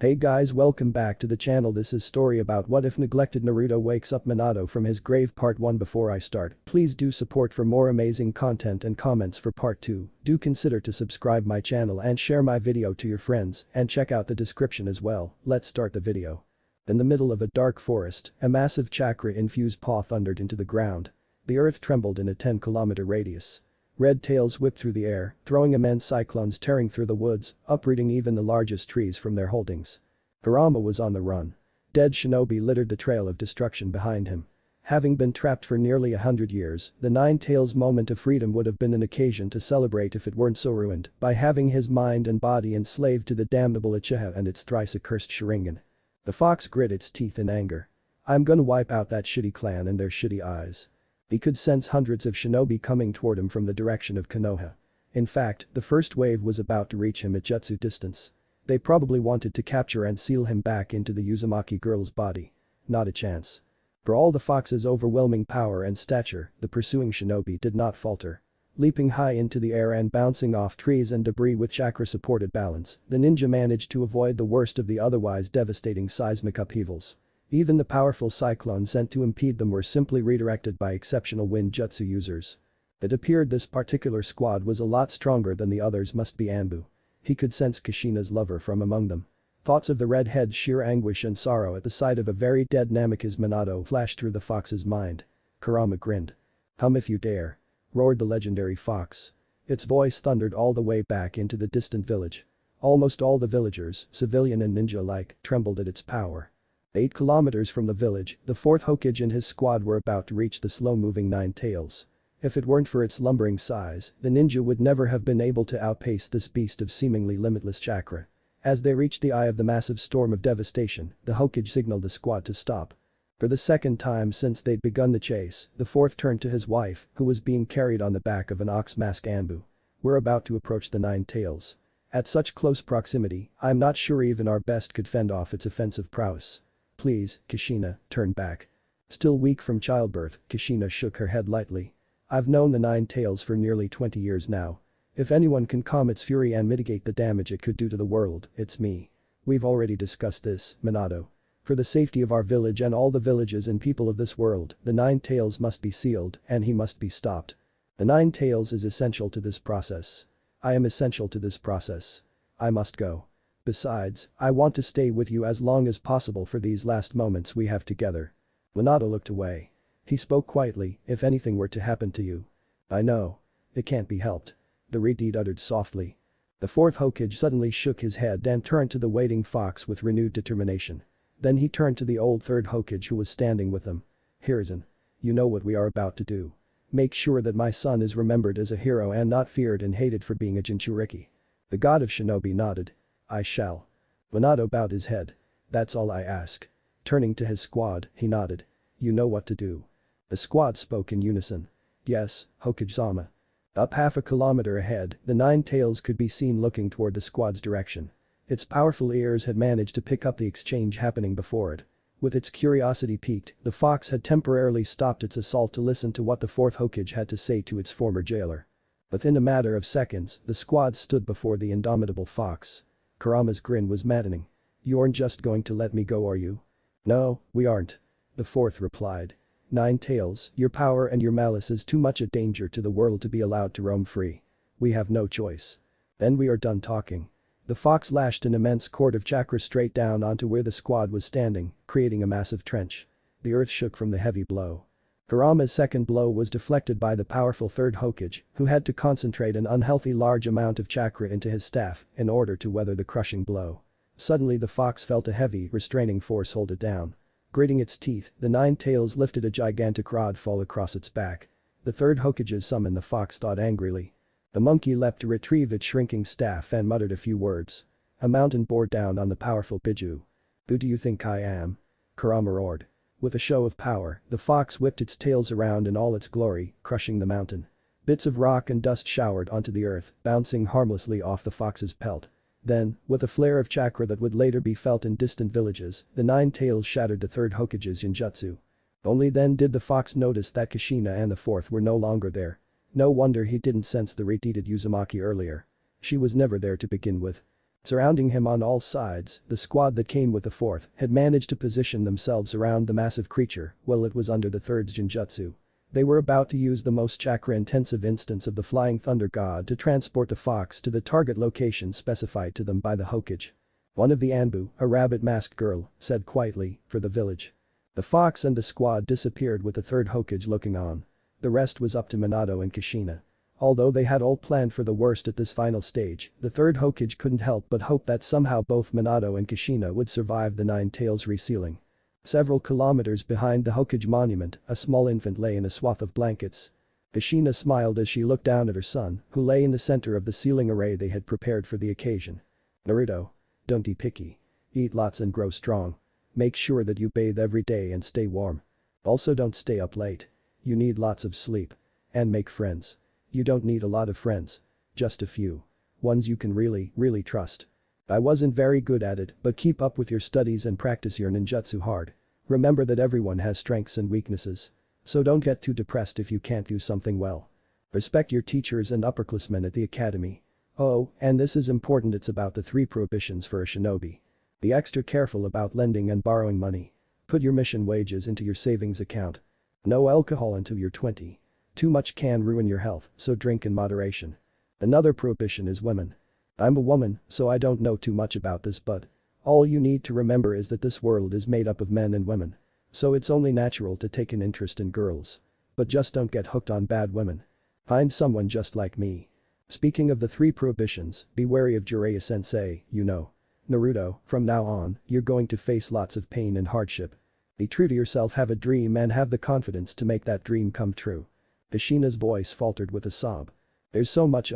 Hey guys, welcome back to the channel. This is story about what if neglected Naruto wakes up Minato from his grave. Part 1. Before I start, please do support for more amazing content and comments for part 2. Do consider to subscribe my channel and share my video to your friends and check out the description as well. Let's start the video. In the middle of a dark forest, a massive chakra-infused paw thundered into the ground. The earth trembled in a 10-kilometer radius. Red tails whipped through the air, throwing immense cyclones tearing through the woods, uprooting even the largest trees from their holdings. Kurama was on the run. Dead shinobi littered the trail of destruction behind him. Having been trapped for nearly 100 years, the Nine Tails' moment of freedom would have been an occasion to celebrate if it weren't so ruined by having his mind and body enslaved to the damnable Uchiha and its thrice-accursed Sharingan. The fox grit its teeth in anger. "I'm gonna wipe out that shitty clan and their shitty eyes." He could sense hundreds of shinobi coming toward him from the direction of Konoha. In fact, the first wave was about to reach him at jutsu distance. They probably wanted to capture and seal him back into the Uzumaki girl's body. Not a chance. For all the fox's overwhelming power and stature, the pursuing shinobi did not falter. Leaping high into the air and bouncing off trees and debris with chakra-supported balance, the ninja managed to avoid the worst of the otherwise devastating seismic upheavals. Even the powerful cyclones sent to impede them were simply redirected by exceptional wind jutsu users. It appeared this particular squad was a lot stronger than the others. Must be Anbu. He could sense Kushina's lover from among them. Thoughts of the redhead's sheer anguish and sorrow at the sight of a very dead Namikaze Minato flashed through the fox's mind. Kurama grinned. "Come if you dare," roared the legendary fox. Its voice thundered all the way back into the distant village. Almost all the villagers, civilian and ninja alike, trembled at its power. 8 kilometers from the village, the fourth Hokage and his squad were about to reach the slow-moving Nine Tails. If it weren't for its lumbering size, the ninja would never have been able to outpace this beast of seemingly limitless chakra. As they reached the eye of the massive storm of devastation, the Hokage signaled the squad to stop. For the second time since they'd begun the chase, the fourth turned to his wife, who was being carried on the back of an ox-mask Anbu. "We're about to approach the Nine Tails. At such close proximity, I'm not sure even our best could fend off its offensive prowess. Please, Kushina, turn back." Still weak from childbirth, Kushina shook her head lightly. "I've known the Nine Tails for nearly 20 years now. If anyone can calm its fury and mitigate the damage it could do to the world, it's me. We've already discussed this, Minato. For the safety of our village and all the villages and people of this world, the Nine Tails must be sealed and he must be stopped. The Nine Tails is essential to this process. I am essential to this process. I must go. Besides, I want to stay with you as long as possible for these last moments we have together." Minato looked away. He spoke quietly. "If anything were to happen to you. I know. It can't be helped." The redhead uttered softly. The fourth Hokage suddenly shook his head and turned to the waiting fox with renewed determination. Then he turned to the old third Hokage who was standing with them. "Hiruzen. You know what we are about to do. Make sure that my son is remembered as a hero and not feared and hated for being a Jinchuriki." The god of shinobi nodded. "I shall." Minato bowed his head. "That's all I ask." Turning to his squad, he nodded. "You know what to do." The squad spoke in unison. "Yes, Hokage-sama." Up half a kilometer ahead, the Nine Tails could be seen looking toward the squad's direction. Its powerful ears had managed to pick up the exchange happening before it. With its curiosity piqued, the fox had temporarily stopped its assault to listen to what the fourth Hokage had to say to its former jailer. Within a matter of seconds, the squad stood before the indomitable fox. Kurama's grin was maddening. "You aren't just going to let me go, are you?" "No, we aren't." The fourth replied. "Nine Tails, your power and your malice is too much a danger to the world to be allowed to roam free. We have no choice. Then we are done talking." The fox lashed an immense cord of chakra straight down onto where the squad was standing, creating a massive trench. The earth shook from the heavy blow. Kurama's second blow was deflected by the powerful third Hokage, who had to concentrate an unhealthy large amount of chakra into his staff in order to weather the crushing blow. Suddenly the fox felt a heavy, restraining force hold it down. Gritting its teeth, the Nine Tails lifted a gigantic rod fall across its back. The third Hokage's summon, the fox thought angrily. The monkey leapt to retrieve its shrinking staff and muttered a few words. A mountain bore down on the powerful Biju. "Who do you think I am?" Kurama roared. With a show of power, the fox whipped its tails around in all its glory, crushing the mountain. Bits of rock and dust showered onto the earth, bouncing harmlessly off the fox's pelt. Then, with a flare of chakra that would later be felt in distant villages, the Nine Tails shattered the third Hokage's Genjutsu. Only then did the fox notice that Kushina and the fourth were no longer there. No wonder he didn't sense the repeated Uzumaki earlier. She was never there to begin with. Surrounding him on all sides, the squad that came with the fourth had managed to position themselves around the massive creature while it was under the third genjutsu. They were about to use the most chakra-intensive instance of the Flying Thunder God to transport the fox to the target location specified to them by the Hokage. One of the Anbu, a rabbit-masked girl, said quietly, "For the village." The fox and the squad disappeared with the third Hokage looking on. The rest was up to Minato and Kushina. Although they had all planned for the worst at this final stage, the third Hokage couldn't help but hope that somehow both Minato and Kushina would survive the Nine Tails resealing. Several kilometers behind the Hokage monument, a small infant lay in a swath of blankets. Kushina smiled as she looked down at her son, who lay in the center of the sealing array they had prepared for the occasion. "Naruto. Don't be picky. Eat lots and grow strong. Make sure that you bathe every day and stay warm. Also don't stay up late. You need lots of sleep. And make friends. You don't need a lot of friends. Just a few. Ones you can really trust. I wasn't very good at it, but keep up with your studies and practice your ninjutsu hard. Remember that everyone has strengths and weaknesses. So don't get too depressed if you can't do something well. Respect your teachers and upperclassmen at the academy. Oh, and this is important, it's about the 3 prohibitions for a shinobi. Be extra careful about lending and borrowing money. Put your mission wages into your savings account. No alcohol until you're 20. Too much can ruin your health, so drink in moderation. Another prohibition is women. I'm a woman, so I don't know too much about this, but all you need to remember is that this world is made up of men and women. So it's only natural to take an interest in girls. But just don't get hooked on bad women. Find someone just like me. Speaking of the 3 prohibitions, be wary of Jiraiya-sensei, you know. Naruto, from now on, you're going to face lots of pain and hardship. Be true to yourself, have a dream and have the confidence to make that dream come true." Kushina's voice faltered with a sob. "There's so much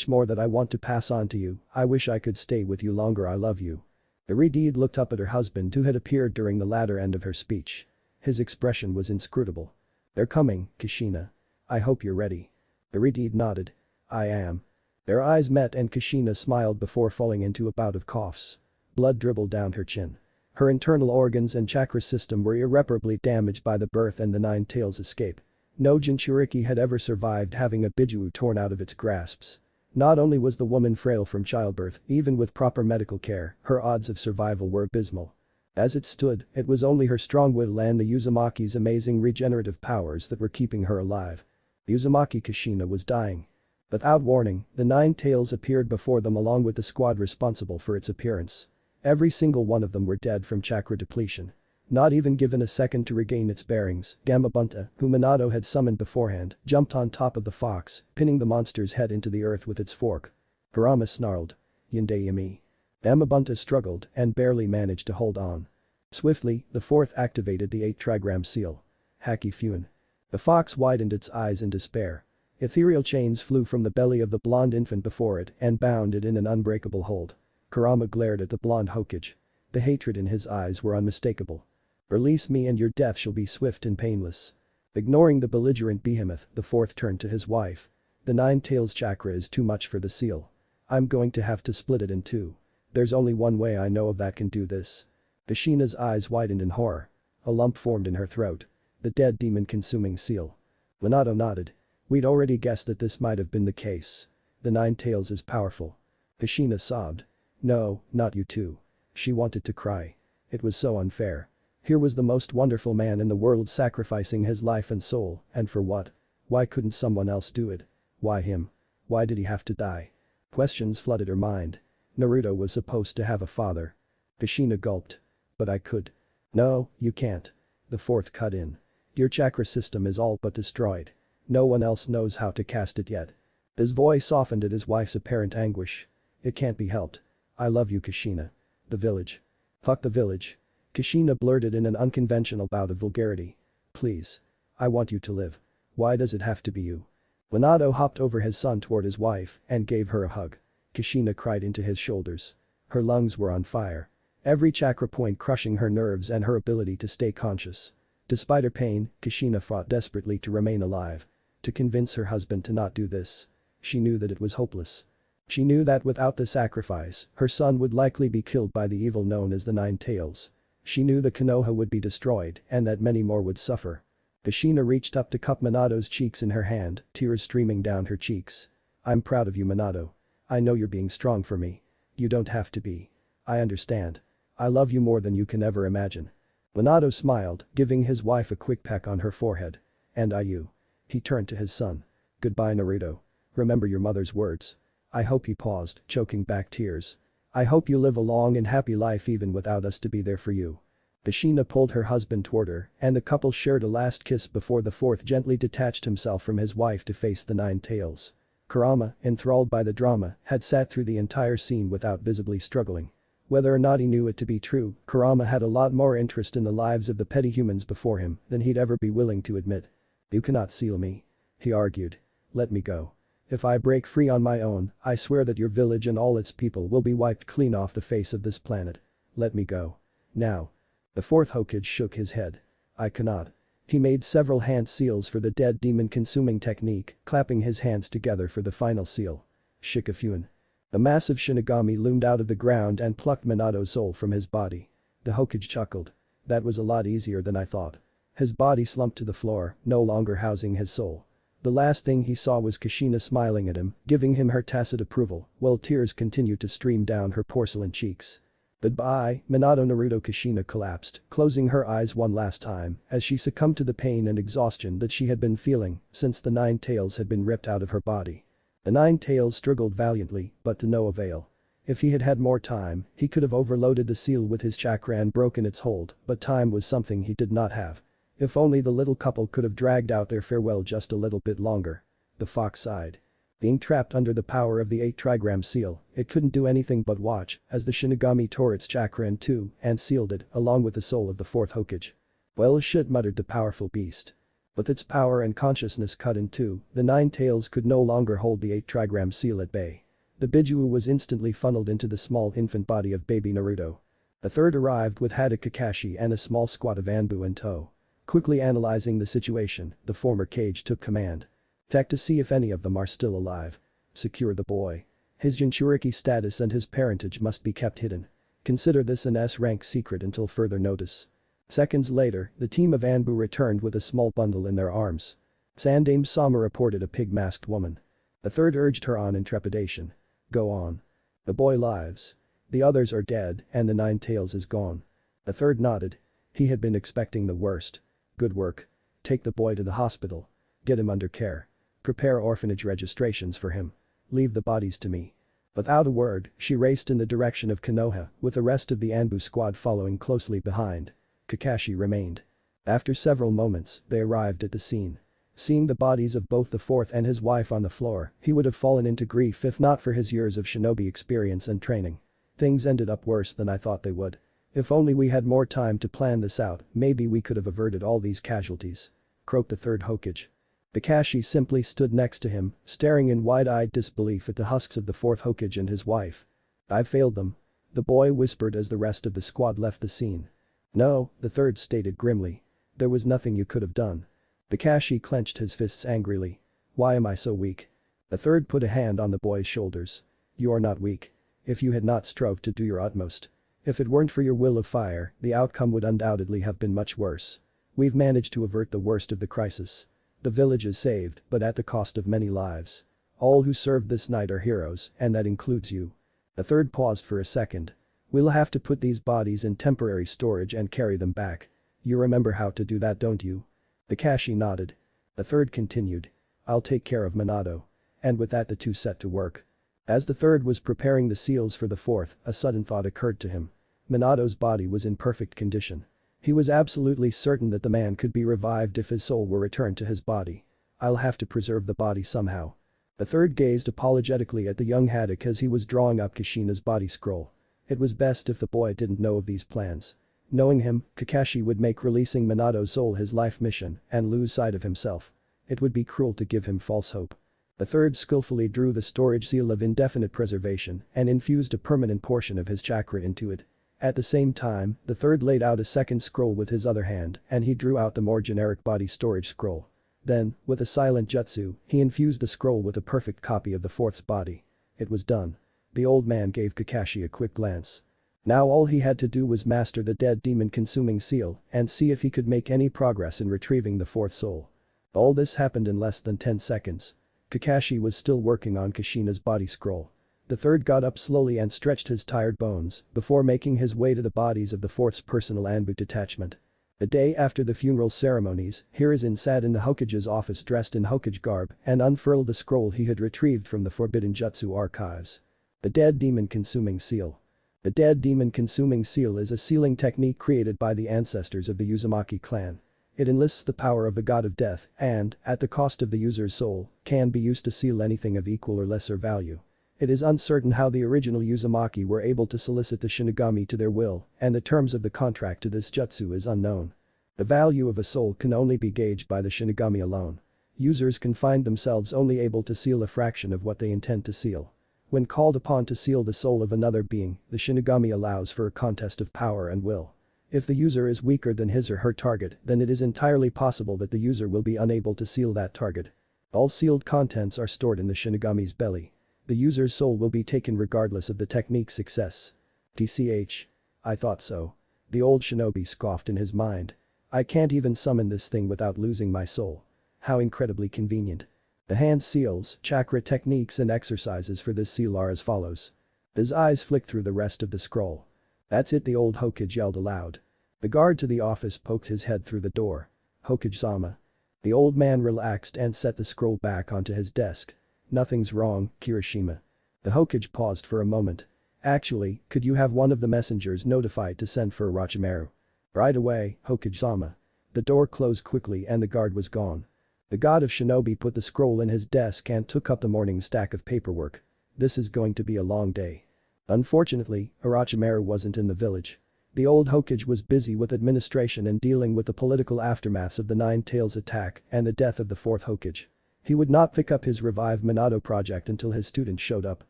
more that I want to pass on to you, I wish I could stay with you longer, I love you." Iridide looked up at her husband who had appeared during the latter end of her speech. His expression was inscrutable. "They're coming, Kushina. I hope you're ready." Iridide nodded. "I am." Their eyes met and Kushina smiled before falling into a bout of coughs. Blood dribbled down her chin. Her internal organs and chakra system were irreparably damaged by the birth and the Nine Tails escape. No Jinchuriki had ever survived having a Biju torn out of its grasps. Not only was the woman frail from childbirth, even with proper medical care, her odds of survival were abysmal. As it stood, it was only her strong will and the Uzumaki's amazing regenerative powers that were keeping her alive. Uzumaki Kushina was dying. Without warning, the Nine Tails appeared before them along with the squad responsible for its appearance. Every single one of them were dead from chakra depletion. Not even given a second to regain its bearings, Gamabunta, who Minato had summoned beforehand, jumped on top of the fox, pinning the monster's head into the earth with its fork. Kurama snarled. "Yandayami." Gamabunta struggled and barely managed to hold on. Swiftly, the fourth activated the 8-trigram seal. Haki Fuin. The fox widened its eyes in despair. Ethereal chains flew from the belly of the blonde infant before it and bound it in an unbreakable hold. Kurama glared at the blonde Hokage. The hatred in his eyes were unmistakable. "Release me and your death shall be swift and painless." Ignoring the belligerent behemoth, the fourth turned to his wife. "The Nine Tails chakra is too much for the seal. I'm going to have to split it in 2. There's only one way I know of that can do this." Kushina's eyes widened in horror. A lump formed in her throat. The dead demon-consuming seal. Minato nodded. "We'd already guessed that this might have been the case. The Nine Tails is powerful." Kushina sobbed. "No, not you too." She wanted to cry. It was so unfair. Here was the most wonderful man in the world sacrificing his life and soul, and for what? Why couldn't someone else do it? Why him? Why did he have to die? Questions flooded her mind. Naruto was supposed to have a father. Kushina gulped. "But I could." "No, you can't." The fourth cut in. "Your chakra system is all but destroyed. No one else knows how to cast it yet." His voice softened at his wife's apparent anguish. "It can't be helped. I love you, Kushina." "The village." "Fuck the village." Kushina blurted in an unconventional bout of vulgarity. "Please. I want you to live. Why does it have to be you?" Minato hopped over his son toward his wife and gave her a hug. Kushina cried into his shoulders. Her lungs were on fire. Every chakra point crushing her nerves and her ability to stay conscious. Despite her pain, Kushina fought desperately to remain alive. To convince her husband to not do this. She knew that it was hopeless. She knew that without the sacrifice, her son would likely be killed by the evil known as the Nine Tails. She knew the Konoha would be destroyed and that many more would suffer. Kushina reached up to cup Minato's cheeks in her hand, tears streaming down her cheeks. "I'm proud of you, Minato. I know you're being strong for me. You don't have to be. I understand. I love you more than you can ever imagine. Minato smiled, giving his wife a quick peck on her forehead. And you. He turned to his son. Goodbye Naruto. Remember your mother's words. I hope he paused, choking back tears. I hope you live a long and happy life even without us to be there for you. Kushina pulled her husband toward her, and the couple shared a last kiss before the fourth gently detached himself from his wife to face the Nine Tails. Kurama, enthralled by the drama, had sat through the entire scene without visibly struggling. Whether or not he knew it to be true, Kurama had a lot more interest in the lives of the petty humans before him than he'd ever be willing to admit. You cannot seal me. He argued. Let me go. If I break free on my own, I swear that your village and all its people will be wiped clean off the face of this planet. Let me go. Now. The fourth Hokage shook his head. I cannot. He made several hand seals for the dead demon consuming technique, clapping his hands together for the final seal. Shikafune. A massive Shinigami loomed out of the ground and plucked Minato's soul from his body. The Hokage chuckled. That was a lot easier than I thought. His body slumped to the floor, no longer housing his soul. The last thing he saw was Kushina smiling at him, giving him her tacit approval, while tears continued to stream down her porcelain cheeks. Goodbye, Minato. Naruto. Kushina collapsed, closing her eyes one last time as she succumbed to the pain and exhaustion that she had been feeling since the Nine Tails had been ripped out of her body. The Nine Tails struggled valiantly, but to no avail. If he had had more time, he could have overloaded the seal with his chakra and broken its hold, but time was something he did not have. If only the little couple could have dragged out their farewell just a little bit longer. The fox sighed. Being trapped under the power of the 8 trigram seal, it couldn't do anything but watch as the Shinigami tore its chakra in two and sealed it along with the soul of the fourth Hokage. Well shit, muttered the powerful beast. With its power and consciousness cut in two, the Nine Tails could no longer hold the 8 trigram seal at bay. The Bijuu was instantly funneled into the small infant body of baby Naruto. The third arrived with Hada Kakashi and a small squad of Anbu in tow. Quickly analyzing the situation, the former Kage took command. Check to see if any of them are still alive. Secure the boy. His Jinchuriki status and his parentage must be kept hidden. Consider this an S-rank secret until further notice. Seconds later, the team of Anbu returned with a small bundle in their arms. Sandaime Sama reported a pig-masked woman. The third urged her on in trepidation. Go on. The boy lives. The others are dead and the Nine Tails is gone. The third nodded. He had been expecting the worst. Good work. Take the boy to the hospital. Get him under care. Prepare orphanage registrations for him. Leave the bodies to me. Without a word, she raced in the direction of Konoha, with the rest of the Anbu squad following closely behind. Kakashi remained. After several moments, they arrived at the scene. Seeing the bodies of both the fourth and his wife on the floor, he would have fallen into grief if not for his years of shinobi experience and training. Things ended up worse than I thought they would. If only we had more time to plan this out, maybe we could have averted all these casualties. Croaked the third Hokage. Kakashi simply stood next to him, staring in wide-eyed disbelief at the husks of the fourth Hokage and his wife. I failed them. The boy whispered as the rest of the squad left the scene. No, the third stated grimly. There was nothing you could have done. Kakashi clenched his fists angrily. Why am I so weak? The third put a hand on the boy's shoulders. You are not weak. If you had not strove to do your utmost. If it weren't for your will of fire, the outcome would undoubtedly have been much worse. We've managed to avert the worst of the crisis. The village is saved, but at the cost of many lives. All who served this night are heroes, and that includes you. The third paused for a second. We'll have to put these bodies in temporary storage and carry them back. You remember how to do that, don't you? Kakashi nodded. The third continued. I'll take care of Minato. And with that the two set to work. As the third was preparing the seals for the fourth, a sudden thought occurred to him. Minato's body was in perfect condition. He was absolutely certain that the man could be revived if his soul were returned to his body. I'll have to preserve the body somehow. The third gazed apologetically at the young Haddock as he was drawing up Kushina's body scroll. It was best if the boy didn't know of these plans. Knowing him, Kakashi would make releasing Minato's soul his life mission and lose sight of himself. It would be cruel to give him false hope. The third skillfully drew the storage seal of indefinite preservation and infused a permanent portion of his chakra into it. At the same time, the third laid out a second scroll with his other hand and he drew out the more generic body storage scroll. Then, with a silent jutsu, he infused the scroll with a perfect copy of the fourth's body. It was done. The old man gave Kakashi a quick glance. Now all he had to do was master the dead demon-consuming seal and see if he could make any progress in retrieving the fourth soul. All this happened in less than 10 seconds. Kakashi was still working on Kushina's body scroll. The third got up slowly and stretched his tired bones before making his way to the bodies of the fourth's personal Anbu detachment. The day after the funeral ceremonies, Hiruzen sat in the Hokage's office dressed in Hokage garb and unfurled the scroll he had retrieved from the Forbidden Jutsu archives. The Dead Demon Consuming Seal. The Dead Demon Consuming Seal is a sealing technique created by the ancestors of the Uzumaki clan. It enlists the power of the god of death and, at the cost of the user's soul, can be used to seal anything of equal or lesser value. It is uncertain how the original Uzumaki were able to solicit the Shinigami to their will, and the terms of the contract to this jutsu is unknown. The value of a soul can only be gauged by the Shinigami alone. Users can find themselves only able to seal a fraction of what they intend to seal. When called upon to seal the soul of another being, the Shinigami allows for a contest of power and will. If the user is weaker than his or her target, then it is entirely possible that the user will be unable to seal that target. All sealed contents are stored in the Shinigami's belly. The user's soul will be taken regardless of the technique's success. TCH. I thought so. The old shinobi scoffed in his mind. I can't even summon this thing without losing my soul. How incredibly convenient. The hand seals, chakra techniques and exercises for this seal are as follows. His eyes flicked through the rest of the scroll. That's it, the old Hokage yelled aloud. The guard to the office poked his head through the door. Hokage-sama. The old man relaxed and set the scroll back onto his desk. Nothing's wrong, Kirishima. The Hokage paused for a moment. Actually, could you have one of the messengers notified to send for Orochimaru? Right away, Hokage-sama. The door closed quickly and the guard was gone. The god of shinobi put the scroll in his desk and took up the morning stack of paperwork. This is going to be a long day. Unfortunately, Orochimaru wasn't in the village. The old Hokage was busy with administration and dealing with the political aftermaths of the Nine Tails attack and the death of the fourth Hokage. He would not pick up his Revive Minato project until his student showed up.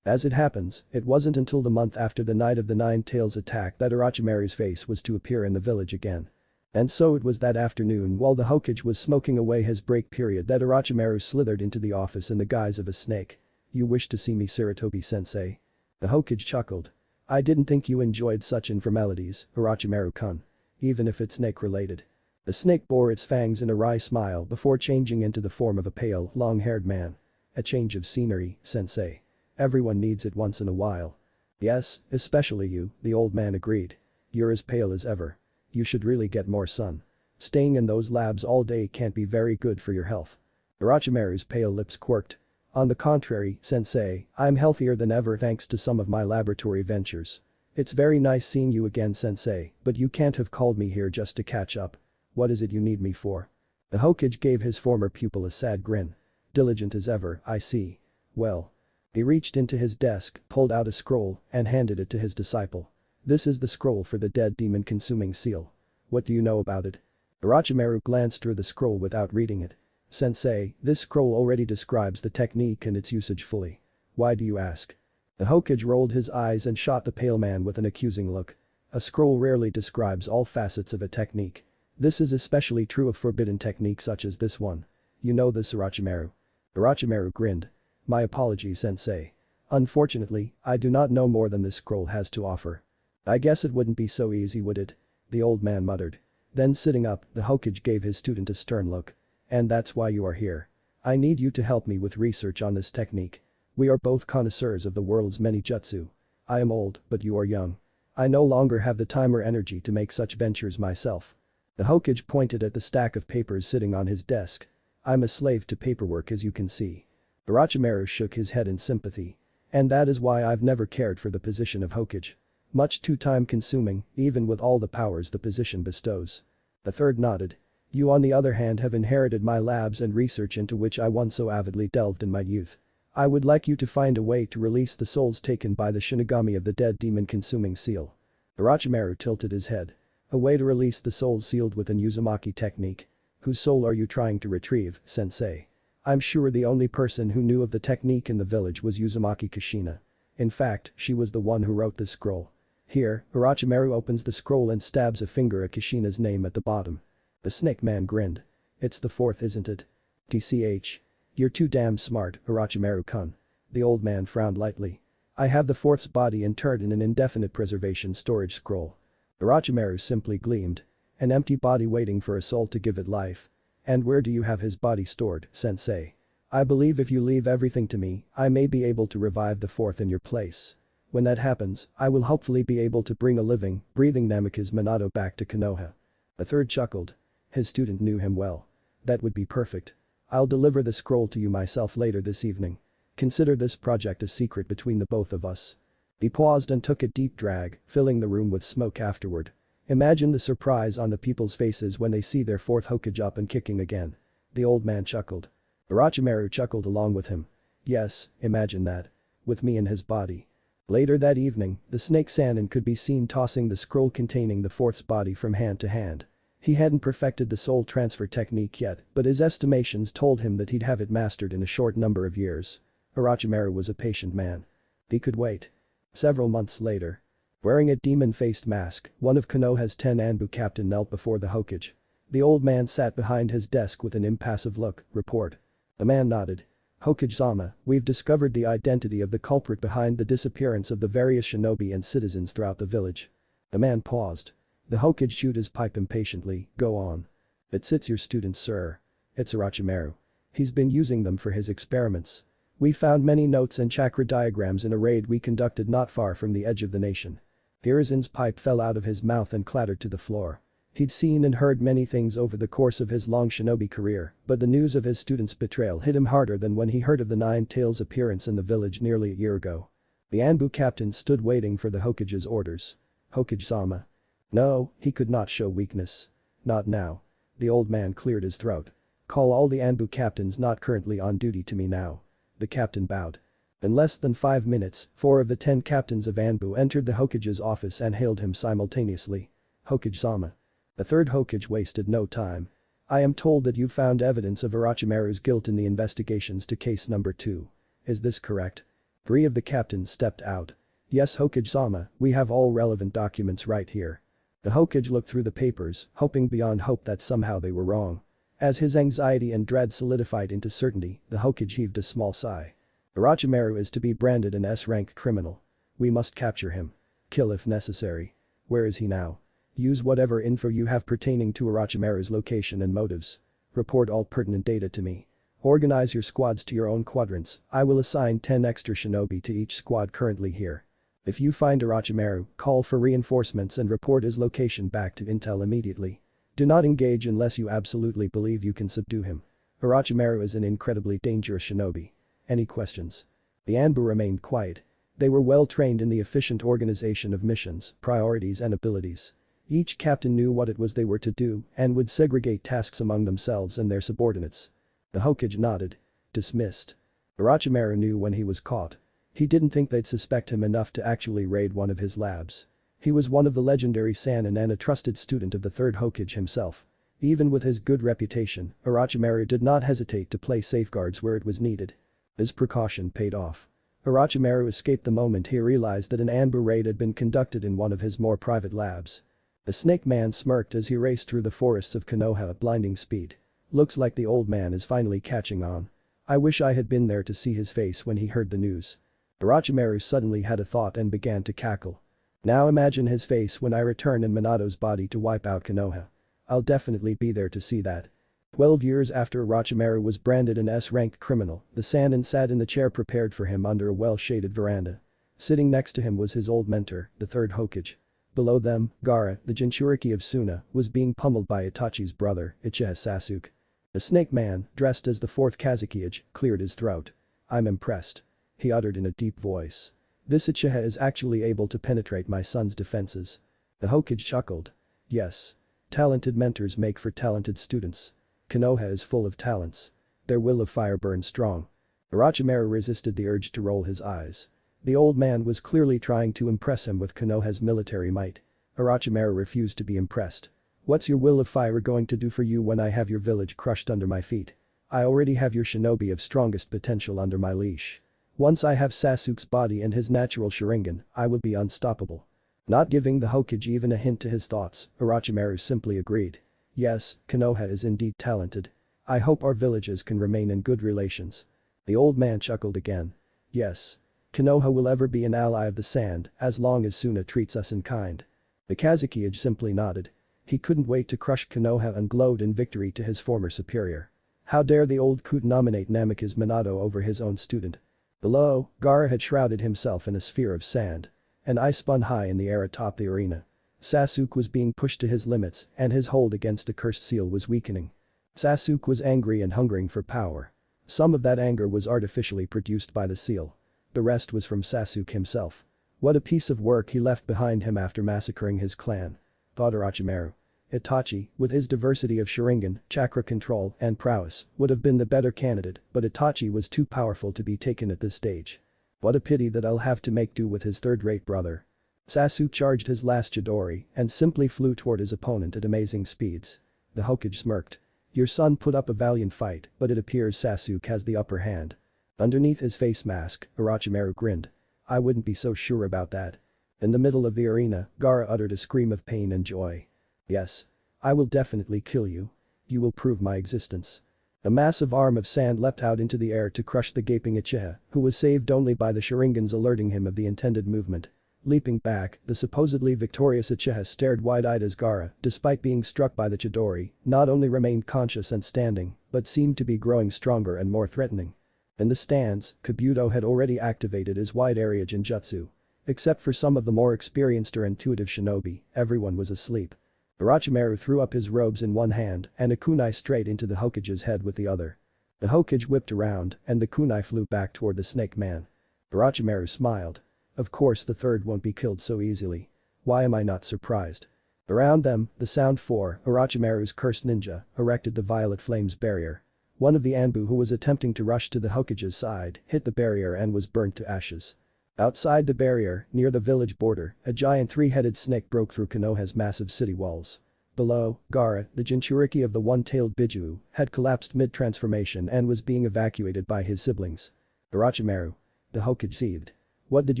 As it happens, it wasn't until the month after the night of the Nine Tails attack that Orochimaru's face was to appear in the village again. And so it was that afternoon while the Hokage was smoking away his break period that Orochimaru slithered into the office in the guise of a snake. You wish to see me, Sarutobi-sensei? The Hokage chuckled. I didn't think you enjoyed such informalities, Orochimaru-kun. Even if it's snake-related. The snake bore its fangs in a wry smile before changing into the form of a pale, long-haired man. A change of scenery, sensei. Everyone needs it once in a while. Yes, especially you, the old man agreed. You're as pale as ever. You should really get more sun. Staying in those labs all day can't be very good for your health. Orochimaru's pale lips quirked. On the contrary, sensei, I'm healthier than ever thanks to some of my laboratory ventures. It's very nice seeing you again, sensei, but you can't have called me here just to catch up. What is it you need me for? The Hokage gave his former pupil a sad grin. Diligent as ever, I see. Well. He reached into his desk, pulled out a scroll, and handed it to his disciple. This is the scroll for the Dead Demon Consuming Seal. What do you know about it? Orochimaru glanced through the scroll without reading it. Sensei, this scroll already describes the technique and its usage fully. Why do you ask? The Hokage rolled his eyes and shot the pale man with an accusing look. A scroll rarely describes all facets of a technique. This is especially true of forbidden techniques such as this one. You know this, Orochimaru. Orochimaru grinned. My apologies, sensei. Unfortunately, I do not know more than this scroll has to offer. I guess it wouldn't be so easy, would it? The old man muttered. Then sitting up, the Hokage gave his student a stern look. And that's why you are here. I need you to help me with research on this technique. We are both connoisseurs of the world's many jutsu. I am old, but you are young. I no longer have the time or energy to make such ventures myself. The Hokage pointed at the stack of papers sitting on his desk. I'm a slave to paperwork, as you can see. Orochimaru shook his head in sympathy. And that is why I've never cared for the position of Hokage. Much too time-consuming, even with all the powers the position bestows. The third nodded. You on the other hand have inherited my labs and research into which I once so avidly delved in my youth. I would like you to find a way to release the souls taken by the Shinigami of the Dead Demon Consuming Seal. Orochimaru tilted his head. A way to release the souls sealed with an Uzumaki technique. Whose soul are you trying to retrieve, sensei? I'm sure the only person who knew of the technique in the village was Uzumaki Kushina. In fact, she was the one who wrote this scroll. Here, Orochimaru opens the scroll and stabs a finger at Kushina's name at the bottom. The snake man grinned. It's the fourth, isn't it? TCH. You're too damn smart, Orochimaru-kun. The old man frowned lightly. I have the fourth's body interred in an indefinite preservation storage scroll. Orochimaru simply gleamed. An empty body waiting for a soul to give it life. And where do you have his body stored, sensei? I believe if you leave everything to me, I may be able to revive the fourth in your place. When that happens, I will hopefully be able to bring a living, breathing Namikaze Minato back to Konoha. A third chuckled. His student knew him well. That would be perfect. I'll deliver the scroll to you myself later this evening. Consider this project a secret between the both of us. He paused and took a deep drag, filling the room with smoke afterward. Imagine the surprise on the people's faces when they see their fourth Hokage up and kicking again. The old man chuckled. Orochimaru chuckled along with him. Yes, imagine that. With me in his body. Later that evening, the Snake Sannin could be seen tossing the scroll containing the fourth's body from hand to hand. He hadn't perfected the soul transfer technique yet, but his estimations told him that he'd have it mastered in a short number of years. Orochimaru was a patient man. He could wait. Several months later. Wearing a demon-faced mask, one of Konoha's 10 Anbu captain knelt before the Hokage. The old man sat behind his desk with an impassive look. Report. The man nodded. Hokage-sama, we've discovered the identity of the culprit behind the disappearance of the various shinobi and citizens throughout the village. The man paused. The Hokage chewed his pipe impatiently. Go on. It's your students, sir. It's Orochimaru. He's been using them for his experiments. We found many notes and chakra diagrams in a raid we conducted not far from the edge of the nation. Hirizin's pipe fell out of his mouth and clattered to the floor. He'd seen and heard many things over the course of his long shinobi career, but the news of his student's betrayal hit him harder than when he heard of the Nine Tails' appearance in the village nearly a year ago. The Anbu captain stood waiting for the Hokage's orders. Hokage-sama. No, he could not show weakness. Not now. The old man cleared his throat. Call all the Anbu captains not currently on duty to me now. The captain bowed. In less than 5 minutes, 4 of the 10 captains of Anbu entered the Hokage's office and hailed him simultaneously. Hokage-sama. The third Hokage wasted no time. I am told that you found evidence of Orochimaru's guilt in the investigations to case number 2. Is this correct? 3 of the captains stepped out. Yes, Hokage-sama, we have all relevant documents right here. The Hokage looked through the papers, hoping beyond hope that somehow they were wrong. As his anxiety and dread solidified into certainty, the Hokage heaved a small sigh. Orochimaru is to be branded an S-rank criminal. We must capture him. Kill if necessary. Where is he now? Use whatever info you have pertaining to Orochimaru's location and motives. Report all pertinent data to me. Organize your squads to your own quadrants. I will assign 10 extra shinobi to each squad currently here. If you find Orochimaru, call for reinforcements and report his location back to Intel immediately. Do not engage unless you absolutely believe you can subdue him. Orochimaru is an incredibly dangerous shinobi. Any questions? The Anbu remained quiet. They were well trained in the efficient organization of missions, priorities and abilities. Each captain knew what it was they were to do and would segregate tasks among themselves and their subordinates. The Hokage nodded. Dismissed. Orochimaru knew when he was caught. He didn't think they'd suspect him enough to actually raid one of his labs. He was one of the legendary Sannin and a trusted student of the third Hokage himself. Even with his good reputation, Orochimaru did not hesitate to place safeguards where it was needed. His precaution paid off. Orochimaru escaped the moment he realized that an Anbu raid had been conducted in one of his more private labs. The Snake Man smirked as he raced through the forests of Konoha at blinding speed. Looks like the old man is finally catching on. I wish I had been there to see his face when he heard the news. Orochimaru suddenly had a thought and began to cackle. Now imagine his face when I return in Minato's body to wipe out Konoha. I'll definitely be there to see that. 12 years after Orochimaru was branded an S-ranked criminal, the Sannin sat in the chair prepared for him under a well-shaded veranda. Sitting next to him was his old mentor, the third Hokage. Below them, Gaara, the Jinchuriki of Suna, was being pummeled by Itachi's brother, Uchiha Sasuke. The Snake Man, dressed as the fourth Kazekage, cleared his throat. I'm impressed. He uttered in a deep voice. This Uchiha is actually able to penetrate my son's defenses. The Hokage chuckled. Yes. Talented mentors make for talented students. Konoha is full of talents. Their will of fire burns strong. Orochimaru resisted the urge to roll his eyes. The old man was clearly trying to impress him with Konoha's military might. Orochimaru refused to be impressed. What's your will of fire going to do for you when I have your village crushed under my feet? I already have your shinobi of strongest potential under my leash. Once I have Sasuke's body and his natural Sharingan, I will be unstoppable. Not giving the Hokage even a hint to his thoughts, Orochimaru simply agreed. Yes, Konoha is indeed talented. I hope our villages can remain in good relations. The old man chuckled again. Yes. Konoha will ever be an ally of the Sand as long as Suna treats us in kind. The Kazekage simply nodded. He couldn't wait to crush Konoha and glowed in victory to his former superior. How dare the old coot nominate Namikaze Minato over his own student. Below, Gaara had shrouded himself in a sphere of sand. An ice spun high in the air atop the arena. Sasuke was being pushed to his limits and his hold against the cursed seal was weakening. Sasuke was angry and hungering for power. Some of that anger was artificially produced by the seal. The rest was from Sasuke himself. What a piece of work he left behind him after massacring his clan. Thought Orochimaru. Itachi, with his diversity of Sharingan, chakra control, and prowess, would have been the better candidate, but Itachi was too powerful to be taken at this stage. What a pity that I'll have to make do with his third-rate brother. Sasuke charged his last Chidori and simply flew toward his opponent at amazing speeds. The Hokage smirked. Your son put up a valiant fight, but it appears Sasuke has the upper hand. Underneath his face mask, Orochimaru grinned. I wouldn't be so sure about that. In the middle of the arena, Gaara uttered a scream of pain and joy. Yes. I will definitely kill you. You will prove my existence. A massive arm of sand leapt out into the air to crush the gaping Uchiha, who was saved only by the Sharingans alerting him of the intended movement. Leaping back, the supposedly victorious Uchiha stared wide-eyed as Gaara, despite being struck by the Chidori, not only remained conscious and standing, but seemed to be growing stronger and more threatening. In the stands, Kabuto had already activated his wide-area Genjutsu. Except for some of the more experienced or intuitive shinobi, everyone was asleep. Orochimaru threw up his robes in one hand and a kunai straight into the Hokage's head with the other. The Hokage whipped around and the kunai flew back toward the snake man. Orochimaru smiled. Of course the third won't be killed so easily. Why am I not surprised? Around them, the Sound 4, Orochimaru's cursed ninja, erected the Violet Flames barrier. One of the Anbu who was attempting to rush to the Hokage's side hit the barrier and was burnt to ashes. Outside the barrier, near the village border, a giant three-headed snake broke through Konoha's massive city walls. Below, Gaara, the Jinchuriki of the one-tailed Biju, had collapsed mid-transformation and was being evacuated by his siblings. Orochimaru. The Hokage seethed. What did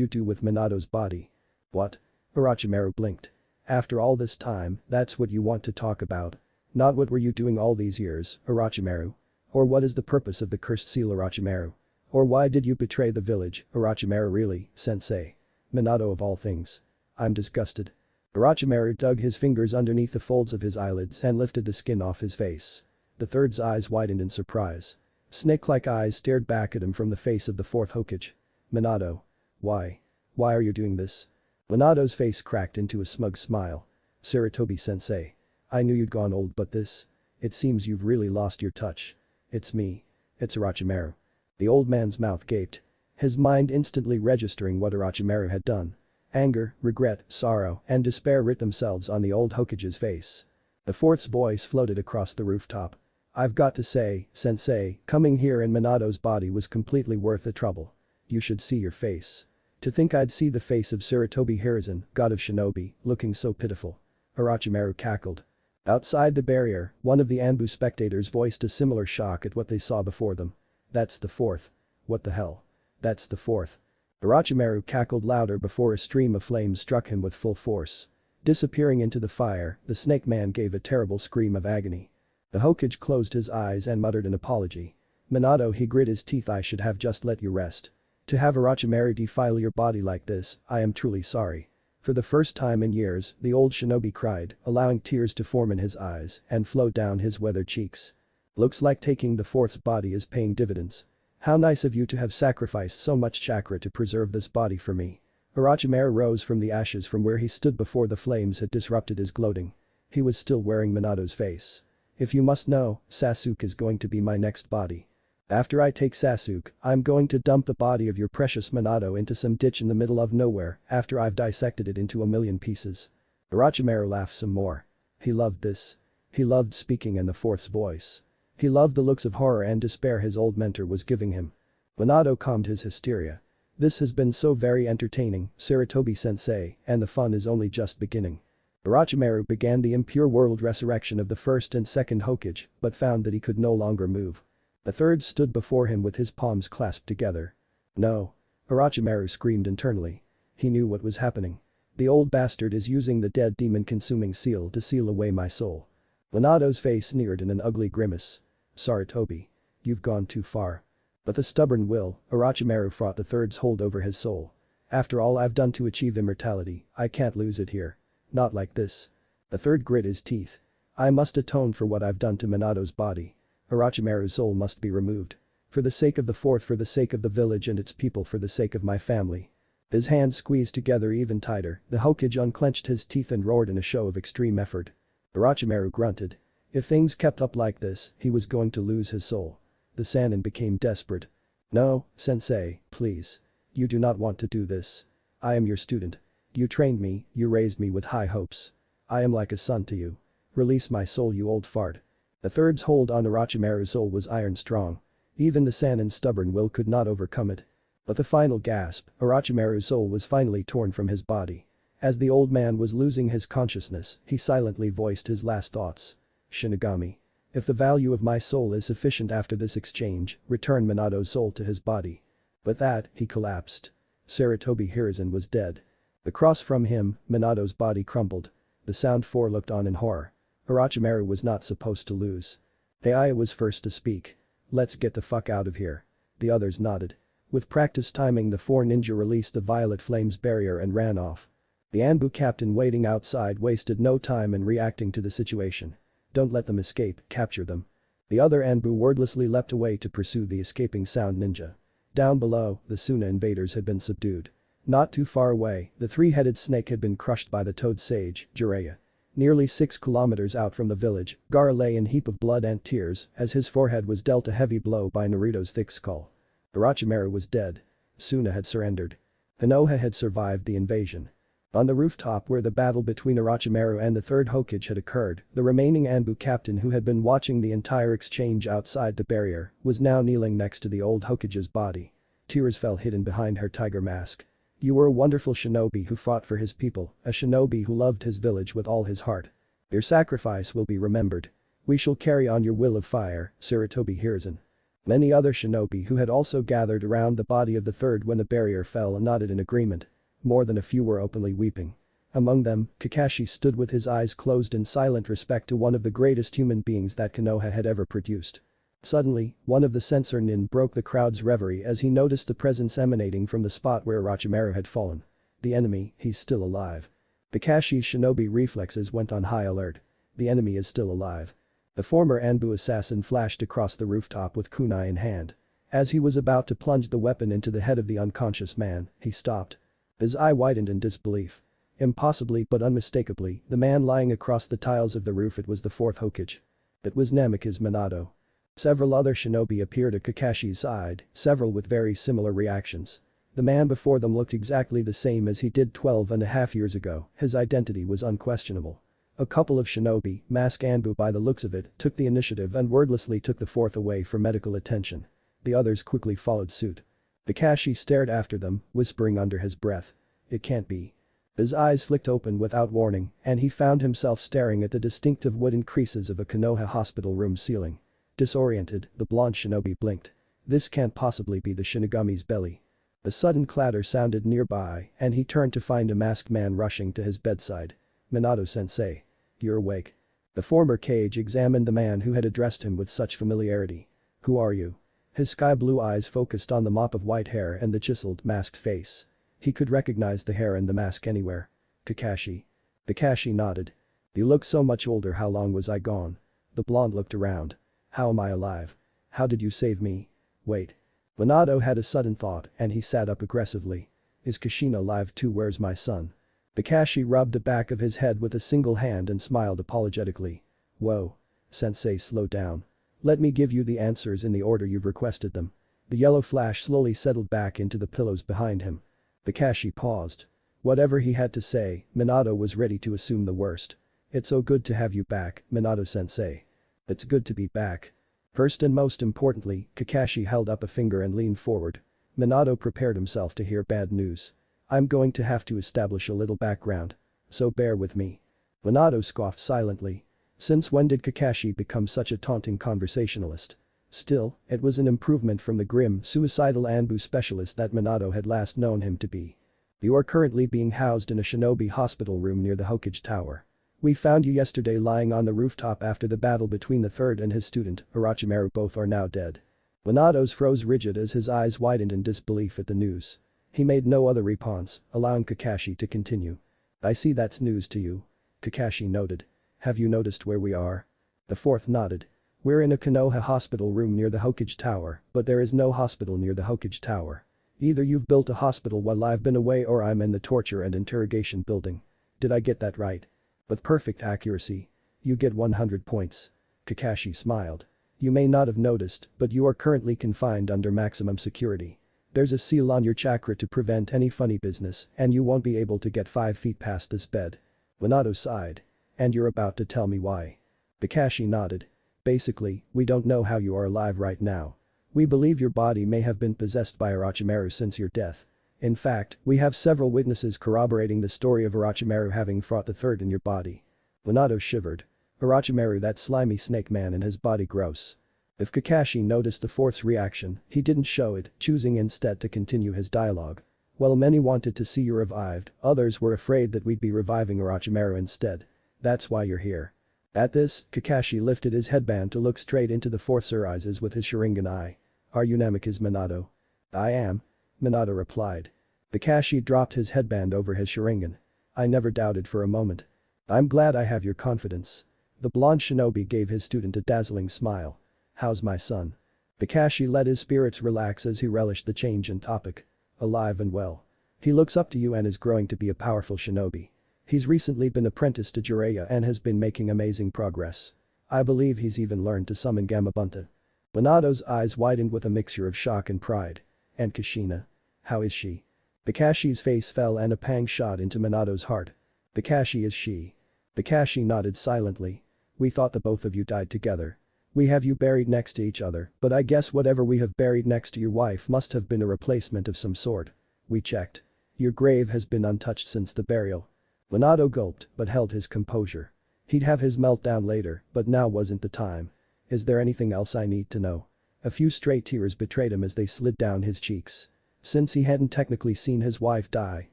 you do with Minato's body? What? Orochimaru blinked. After all this time, that's what you want to talk about. Not what were you doing all these years, Orochimaru? Or what is the purpose of the cursed seal, Orochimaru? Or why did you betray the village, Orochimaru? Really, sensei? Minato of all things. I'm disgusted. Orochimaru dug his fingers underneath the folds of his eyelids and lifted the skin off his face. The third's eyes widened in surprise. Snake-like eyes stared back at him from the face of the fourth Hokage. Minato. Why? Why are you doing this? Minato's face cracked into a smug smile. Sarutobi-sensei. I knew you'd gone old but this. It seems you've really lost your touch. It's me. It's Orochimaru. The old man's mouth gaped. His mind instantly registering what Orochimaru had done. Anger, regret, sorrow, and despair writ themselves on the old Hokage's face. The fourth's voice floated across the rooftop. I've got to say, sensei, coming here in Minato's body was completely worth the trouble. You should see your face. To think I'd see the face of Sarutobi Hiruzen, god of shinobi, looking so pitiful. Orochimaru cackled. Outside the barrier, one of the Anbu spectators voiced a similar shock at what they saw before them. That's the fourth. What the hell? That's the fourth. Orochimaru cackled louder before a stream of flames struck him with full force. Disappearing into the fire, the snake man gave a terrible scream of agony. The Hokage closed his eyes and muttered an apology. Minato, he grit his teeth, I should have just let you rest. To have Orochimaru defile your body like this, I am truly sorry. For the first time in years, the old shinobi cried, allowing tears to form in his eyes and flow down his weathered cheeks. Looks like taking the fourth's body is paying dividends. How nice of you to have sacrificed so much chakra to preserve this body for me. Orochimaru rose from the ashes from where he stood before the flames had disrupted his gloating. He was still wearing Minato's face. If you must know, Sasuke is going to be my next body. After I take Sasuke, I'm going to dump the body of your precious Minato into some ditch in the middle of nowhere after I've dissected it into a million pieces. Orochimaru laughed some more. He loved this. He loved speaking in the fourth's voice. He loved the looks of horror and despair his old mentor was giving him. Minato calmed his hysteria. This has been so very entertaining, Sarutobi-sensei, and the fun is only just beginning. Orochimaru began the impure world resurrection of the first and second Hokage, but found that he could no longer move. The third stood before him with his palms clasped together. No. Orochimaru screamed internally. He knew what was happening. The old bastard is using the dead demon-consuming seal to seal away my soul. Minato's face sneered in an ugly grimace. Sarutobi. You've gone too far. But the stubborn will, Orochimaru fought the third's hold over his soul. After all I've done to achieve immortality, I can't lose it here. Not like this. The third grit his teeth. I must atone for what I've done to Minato's body. Orochimaru's soul must be removed. For the sake of the fourth, for the sake of the village and its people, for the sake of my family. His hands squeezed together even tighter, the Hokage unclenched his teeth and roared in a show of extreme effort. Orochimaru grunted. If things kept up like this, he was going to lose his soul. The Sannin became desperate. No, sensei, please. You do not want to do this. I am your student. You trained me, you raised me with high hopes. I am like a son to you. Release my soul, you old fart. The third's hold on Orochimaru's soul was iron strong. Even the Sannin's stubborn will could not overcome it. But the final gasp, Orochimaru's soul was finally torn from his body. As the old man was losing his consciousness, he silently voiced his last thoughts. Shinigami. If the value of my soul is sufficient after this exchange, return Minato's soul to his body. With that, he collapsed. Sarutobi Hiruzen was dead. Across from him, Minato's body crumbled. The Sound Four looked on in horror. Orochimaru was not supposed to lose. Heiai was first to speak. Let's get the fuck out of here. The others nodded. With practice timing, the four ninja released the Violet Flames barrier and ran off. The Anbu captain waiting outside wasted no time in reacting to the situation. Don't let them escape, capture them. The other Anbu wordlessly leapt away to pursue the escaping Sound Ninja. Down below, the Suna invaders had been subdued. Not too far away, the three-headed snake had been crushed by the toad sage, Jiraiya. Nearly 6 kilometers out from the village, Gaara lay in a heap of blood and tears as his forehead was dealt a heavy blow by Naruto's thick skull. Orochimaru was dead. Suna had surrendered. Konoha had survived the invasion. On the rooftop where the battle between Orochimaru and the third Hokage had occurred, the remaining Anbu captain who had been watching the entire exchange outside the barrier was now kneeling next to the old Hokage's body. Tears fell hidden behind her tiger mask. You were a wonderful shinobi who fought for his people, a shinobi who loved his village with all his heart. Your sacrifice will be remembered. We shall carry on your will of fire, Sarutobi Hiruzen. Many other shinobi who had also gathered around the body of the third when the barrier fell nodded in agreement. More than a few were openly weeping. Among them, Kakashi stood with his eyes closed in silent respect to one of the greatest human beings that Konoha had ever produced. Suddenly, one of the censor nin broke the crowd's reverie as he noticed the presence emanating from the spot where Orochimaru had fallen. The enemy, he's still alive. Kakashi's shinobi reflexes went on high alert. The enemy is still alive. The former Anbu assassin flashed across the rooftop with kunai in hand. As he was about to plunge the weapon into the head of the unconscious man, he stopped. His eye widened in disbelief. Impossibly but unmistakably, the man lying across the tiles of the roof, it was the fourth Hokage. It was Namikaze Minato. Several other shinobi appeared at Kakashi's side, several with very similar reactions. The man before them looked exactly the same as he did 12.5 years ago, his identity was unquestionable. A couple of shinobi, mask Anbu by the looks of it, took the initiative and wordlessly took the fourth away for medical attention. The others quickly followed suit. Kakashi stared after them, whispering under his breath. It can't be. His eyes flicked open without warning, and he found himself staring at the distinctive wooden creases of a Konoha hospital room ceiling. Disoriented, the blonde shinobi blinked. This can't possibly be the Shinigami's belly. A sudden clatter sounded nearby, and he turned to find a masked man rushing to his bedside. Minato-sensei. You're awake. The former Kage examined the man who had addressed him with such familiarity. Who are you? His sky-blue eyes focused on the mop of white hair and the chiseled, masked face. He could recognize the hair and the mask anywhere. Kakashi. Kakashi nodded. You look so much older. How long was I gone? The blonde looked around. How am I alive? How did you save me? Wait. Minato had a sudden thought and he sat up aggressively. Is Kushina alive too? Where's my son? Kakashi rubbed the back of his head with a single hand and smiled apologetically. Whoa. Sensei, slow down. Let me give you the answers in the order you've requested them. The yellow flash slowly settled back into the pillows behind him. Kakashi paused. Whatever he had to say, Minato was ready to assume the worst. It's so good to have you back, Minato-sensei. It's good to be back. First and most importantly, Kakashi held up a finger and leaned forward. Minato prepared himself to hear bad news. I'm going to have to establish a little background. So bear with me. Minato scoffed silently. Since when did Kakashi become such a taunting conversationalist? Still, it was an improvement from the grim, suicidal Anbu specialist that Minato had last known him to be. You are currently being housed in a shinobi hospital room near the Hokage Tower. We found you yesterday lying on the rooftop after the battle between the third and his student, Orochimaru. Both are now dead. Minato's froze rigid as his eyes widened in disbelief at the news. He made no other response, allowing Kakashi to continue. I see that's news to you. Kakashi noted. Have you noticed where we are? The fourth nodded. We're in a Konoha hospital room near the Hokage Tower, but there is no hospital near the Hokage Tower. Either you've built a hospital while I've been away or I'm in the torture and interrogation building. Did I get that right? With perfect accuracy. You get 100 points. Kakashi smiled. You may not have noticed, but you are currently confined under maximum security. There's a seal on your chakra to prevent any funny business, and you won't be able to get 5 feet past this bed. Minato sighed. And you're about to tell me why. Kakashi nodded. Basically, we don't know how you are alive right now. We believe your body may have been possessed by Orochimaru since your death. In fact, we have several witnesses corroborating the story of Orochimaru having fought the third in your body. Minato shivered. Orochimaru, that slimy snake man, and his body gross. If Kakashi noticed the fourth's reaction, he didn't show it, choosing instead to continue his dialogue. While many wanted to see you revived, others were afraid that we'd be reviving Orochimaru instead. That's why you're here. At this, Kakashi lifted his headband to look straight into the fourth's eyes with his Sharingan eye. Are you Namikaze Minato? I am. Minato replied. Kakashi dropped his headband over his Sharingan. I never doubted for a moment. I'm glad I have your confidence. The blonde shinobi gave his student a dazzling smile. How's my son? Kakashi let his spirits relax as he relished the change in topic. Alive and well. He looks up to you and is growing to be a powerful shinobi. He's recently been apprenticed to Jiraiya and has been making amazing progress. I believe he's even learned to summon Gamabunta. Minato's eyes widened with a mixture of shock and pride. And Kushina? How is she? Kakashi's face fell and a pang shot into Minato's heart. Kakashi, is she? Kakashi nodded silently. We thought the both of you died together. We have you buried next to each other, but I guess whatever we have buried next to your wife must have been a replacement of some sort. We checked. Your grave has been untouched since the burial. Minato gulped but held his composure. He'd have his meltdown later, but now wasn't the time. Is there anything else I need to know? A few stray tears betrayed him as they slid down his cheeks. Since he hadn't technically seen his wife die,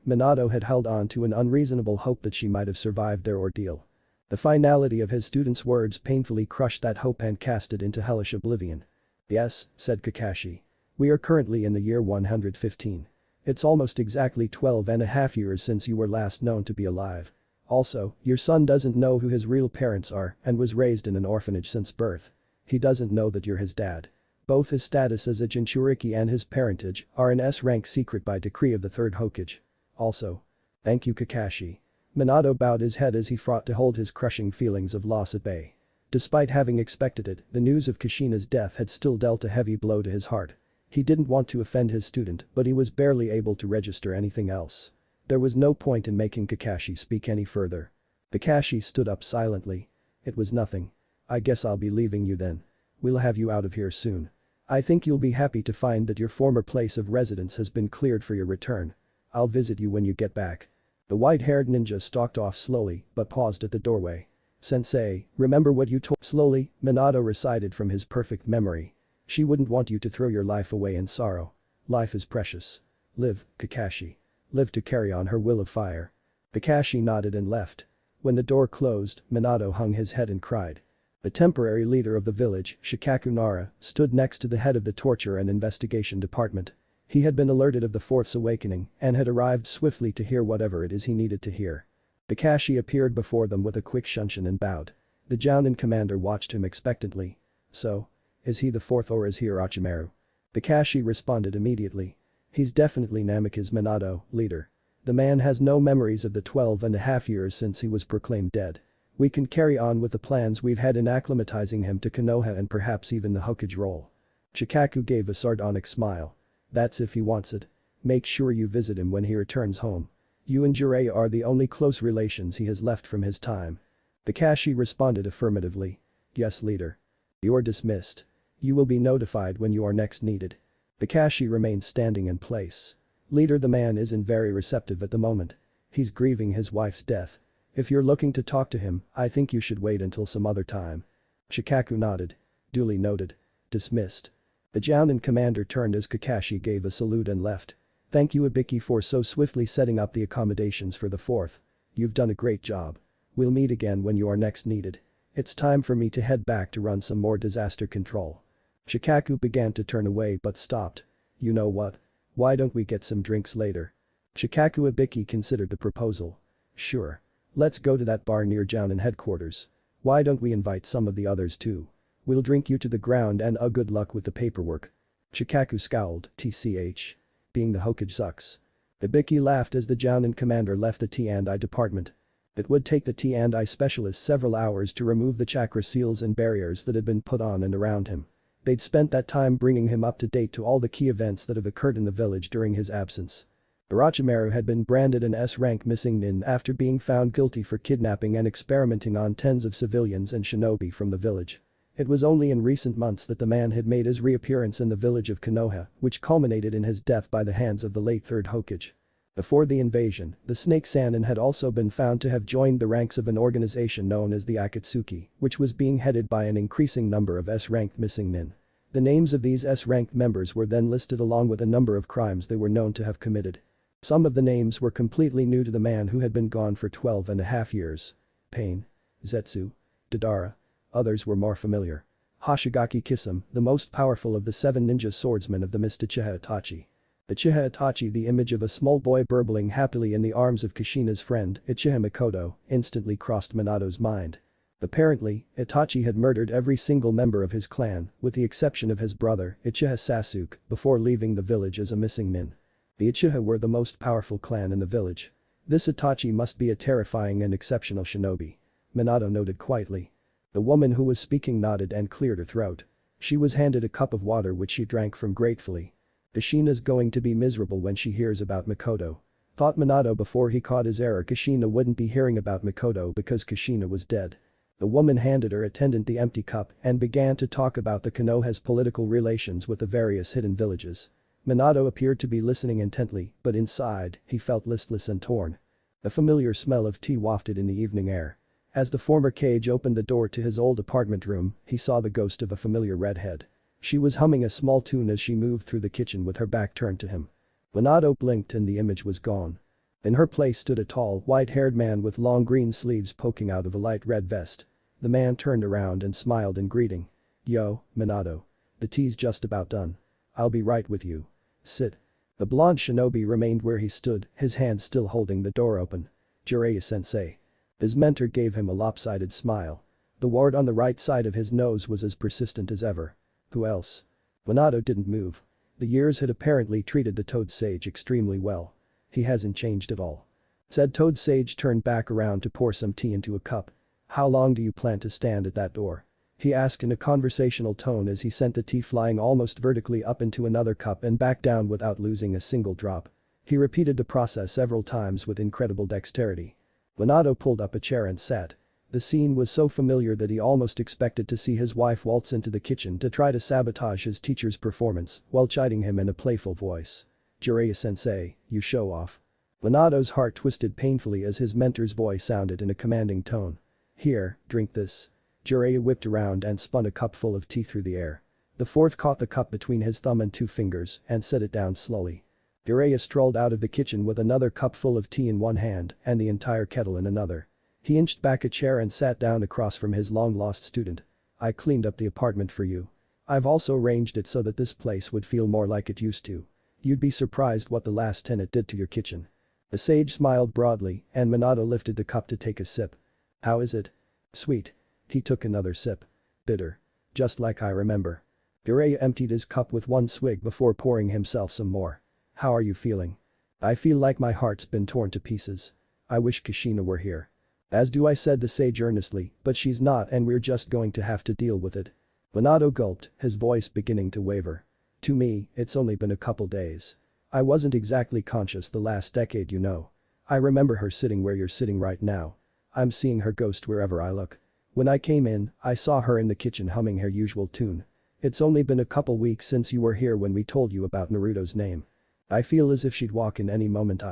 Minato had held on to an unreasonable hope that she might have survived their ordeal. The finality of his student's words painfully crushed that hope and cast it into hellish oblivion. Yes, said Kakashi. We are currently in the year 115. It's almost exactly 12.5 years since you were last known to be alive. Also, your son doesn't know who his real parents are and was raised in an orphanage since birth. He doesn't know that you're his dad. Both his status as a Jinchuriki and his parentage are an S-rank secret by decree of the third Hokage. Also. Thank you, Kakashi. Minato bowed his head as he fought to hold his crushing feelings of loss at bay. Despite having expected it, the news of Kushina's death had still dealt a heavy blow to his heart. He didn't want to offend his student, but he was barely able to register anything else. There was no point in making Kakashi speak any further. Kakashi stood up silently. It was nothing. I guess I'll be leaving you then. We'll have you out of here soon. I think you'll be happy to find that your former place of residence has been cleared for your return. I'll visit you when you get back. The white-haired ninja stalked off slowly, but paused at the doorway. Sensei, remember what you told— Slowly, Minato recited from his perfect memory. She wouldn't want you to throw your life away in sorrow. Life is precious. Live, Kakashi. Live to carry on her will of fire. Kakashi nodded and left. When the door closed, Minato hung his head and cried. The temporary leader of the village, Shikaku Nara, stood next to the head of the torture and investigation department. He had been alerted of the fourth's awakening and had arrived swiftly to hear whatever it is he needed to hear. Kakashi appeared before them with a quick shunshin and bowed. The Jounin commander watched him expectantly. So? Is he the fourth or is he Orochimaru? Kakashi responded immediately. He's definitely Namikaze Minato, leader. The man has no memories of the 12.5 years since he was proclaimed dead. We can carry on with the plans we've had in acclimatizing him to Konoha and perhaps even the Hokage role. Shikaku gave a sardonic smile. That's if he wants it. Make sure you visit him when he returns home. You and Jiraiya are the only close relations he has left from his time. Kakashi responded affirmatively. Yes, leader. You're dismissed. You will be notified when you are next needed. Kakashi remained standing in place. Leader, the man isn't very receptive at the moment. He's grieving his wife's death. If you're looking to talk to him, I think you should wait until some other time. Shikaku nodded. Duly noted. Dismissed. The Jounin commander turned as Kakashi gave a salute and left. Thank you, Ibiki, for so swiftly setting up the accommodations for the fourth. You've done a great job. We'll meet again when you are next needed. It's time for me to head back to run some more disaster control. Shikaku began to turn away but stopped. You know what? Why don't we get some drinks later? Shikaku Ibiki considered the proposal. Sure. Let's go to that bar near Jounin headquarters. Why don't we invite some of the others too? We'll drink you to the ground and good luck with the paperwork. Shikaku scowled, tch. Being the Hokage sucks. Ibiki laughed as the Jounin commander left the T&I department. It would take the T&I specialist several hours to remove the chakra seals and barriers that had been put on and around him. They'd spent that time bringing him up to date to all the key events that have occurred in the village during his absence. Orochimaru had been branded an S-rank missing nin after being found guilty for kidnapping and experimenting on tens of civilians and shinobi from the village. It was only in recent months that the man had made his reappearance in the village of Konoha, which culminated in his death by the hands of the late third Hokage. Before the invasion, the Snake Sannin had also been found to have joined the ranks of an organization known as the Akatsuki, which was being headed by an increasing number of S-ranked missing nin. The names of these S-ranked members were then listed along with a number of crimes they were known to have committed. Some of the names were completely new to the man who had been gone for 12.5 years. Pain. Zetsu. Dodara. Others were more familiar. Hoshigaki Kisame, the most powerful of the 7 ninja swordsmen of the mist Uchiha Itachi. Uchiha Itachi, the image of a small boy burbling happily in the arms of Kushina's friend, Uchiha Mikoto, instantly crossed Minato's mind. Apparently, Itachi had murdered every single member of his clan, with the exception of his brother, Uchiha Sasuke, before leaving the village as a missing nin. The Uchiha were the most powerful clan in the village. This Itachi must be a terrifying and exceptional shinobi. Minato noted quietly. The woman who was speaking nodded and cleared her throat. She was handed a cup of water which she drank from gratefully. Kushina's going to be miserable when she hears about Mikoto. Thought Minato before he caught his error. Kushina wouldn't be hearing about Mikoto because Kushina was dead. The woman handed her attendant the empty cup and began to talk about the Konoha's political relations with the various hidden villages. Minato appeared to be listening intently, but inside, he felt listless and torn. A familiar smell of tea wafted in the evening air. As the former Cage opened the door to his old apartment room, he saw the ghost of a familiar redhead. She was humming a small tune as she moved through the kitchen with her back turned to him. Minato blinked and the image was gone. In her place stood a tall, white-haired man with long green sleeves poking out of a light red vest. The man turned around and smiled in greeting. "Yo, Minato. The tea's just about done. I'll be right with you. Sit." The blonde shinobi remained where he stood, his hand still holding the door open. "Jiraiya-sensei." His mentor gave him a lopsided smile. The wart on the right side of his nose was as persistent as ever. Who else? Minato didn't move. The years had apparently treated the Toad Sage extremely well. He hasn't changed at all. Said Toad Sage turned back around to pour some tea into a cup. "How long do you plan to stand at that door?" he asked in a conversational tone as he sent the tea flying almost vertically up into another cup and back down without losing a single drop. He repeated the process several times with incredible dexterity. Minato pulled up a chair and sat. The scene was so familiar that he almost expected to see his wife waltz into the kitchen to try to sabotage his teacher's performance while chiding him in a playful voice. "Jiraiya-sensei, you show off." Minato's heart twisted painfully as his mentor's voice sounded in a commanding tone. "Here, drink this." Jiraiya whipped around and spun a cup full of tea through the air. The fourth caught the cup between his thumb and 2 fingers and set it down slowly. Jiraiya strolled out of the kitchen with another cup full of tea in one hand and the entire kettle in another. He inched back a chair and sat down across from his long-lost student. "I cleaned up the apartment for you. I've also arranged it so that this place would feel more like it used to. You'd be surprised what the last tenant did to your kitchen." The sage smiled broadly and Minato lifted the cup to take a sip. "How is it?" "Sweet." He took another sip. "Bitter. Just like I remember." Jiraiya emptied his cup with one swig before pouring himself some more. "How are you feeling?" "I feel like my heart's been torn to pieces. I wish Kushina were here." "As do I," said the sage earnestly, "but she's not and we're just going to have to deal with it." Minato gulped, his voice beginning to waver. "To me, it's only been a couple days. I wasn't exactly conscious the last decade, you know. I remember her sitting where you're sitting right now. I'm seeing her ghost wherever I look. When I came in, I saw her in the kitchen humming her usual tune. It's only been a couple weeks since you were here when we told you about Naruto's name. I feel as if she'd walk in any moment."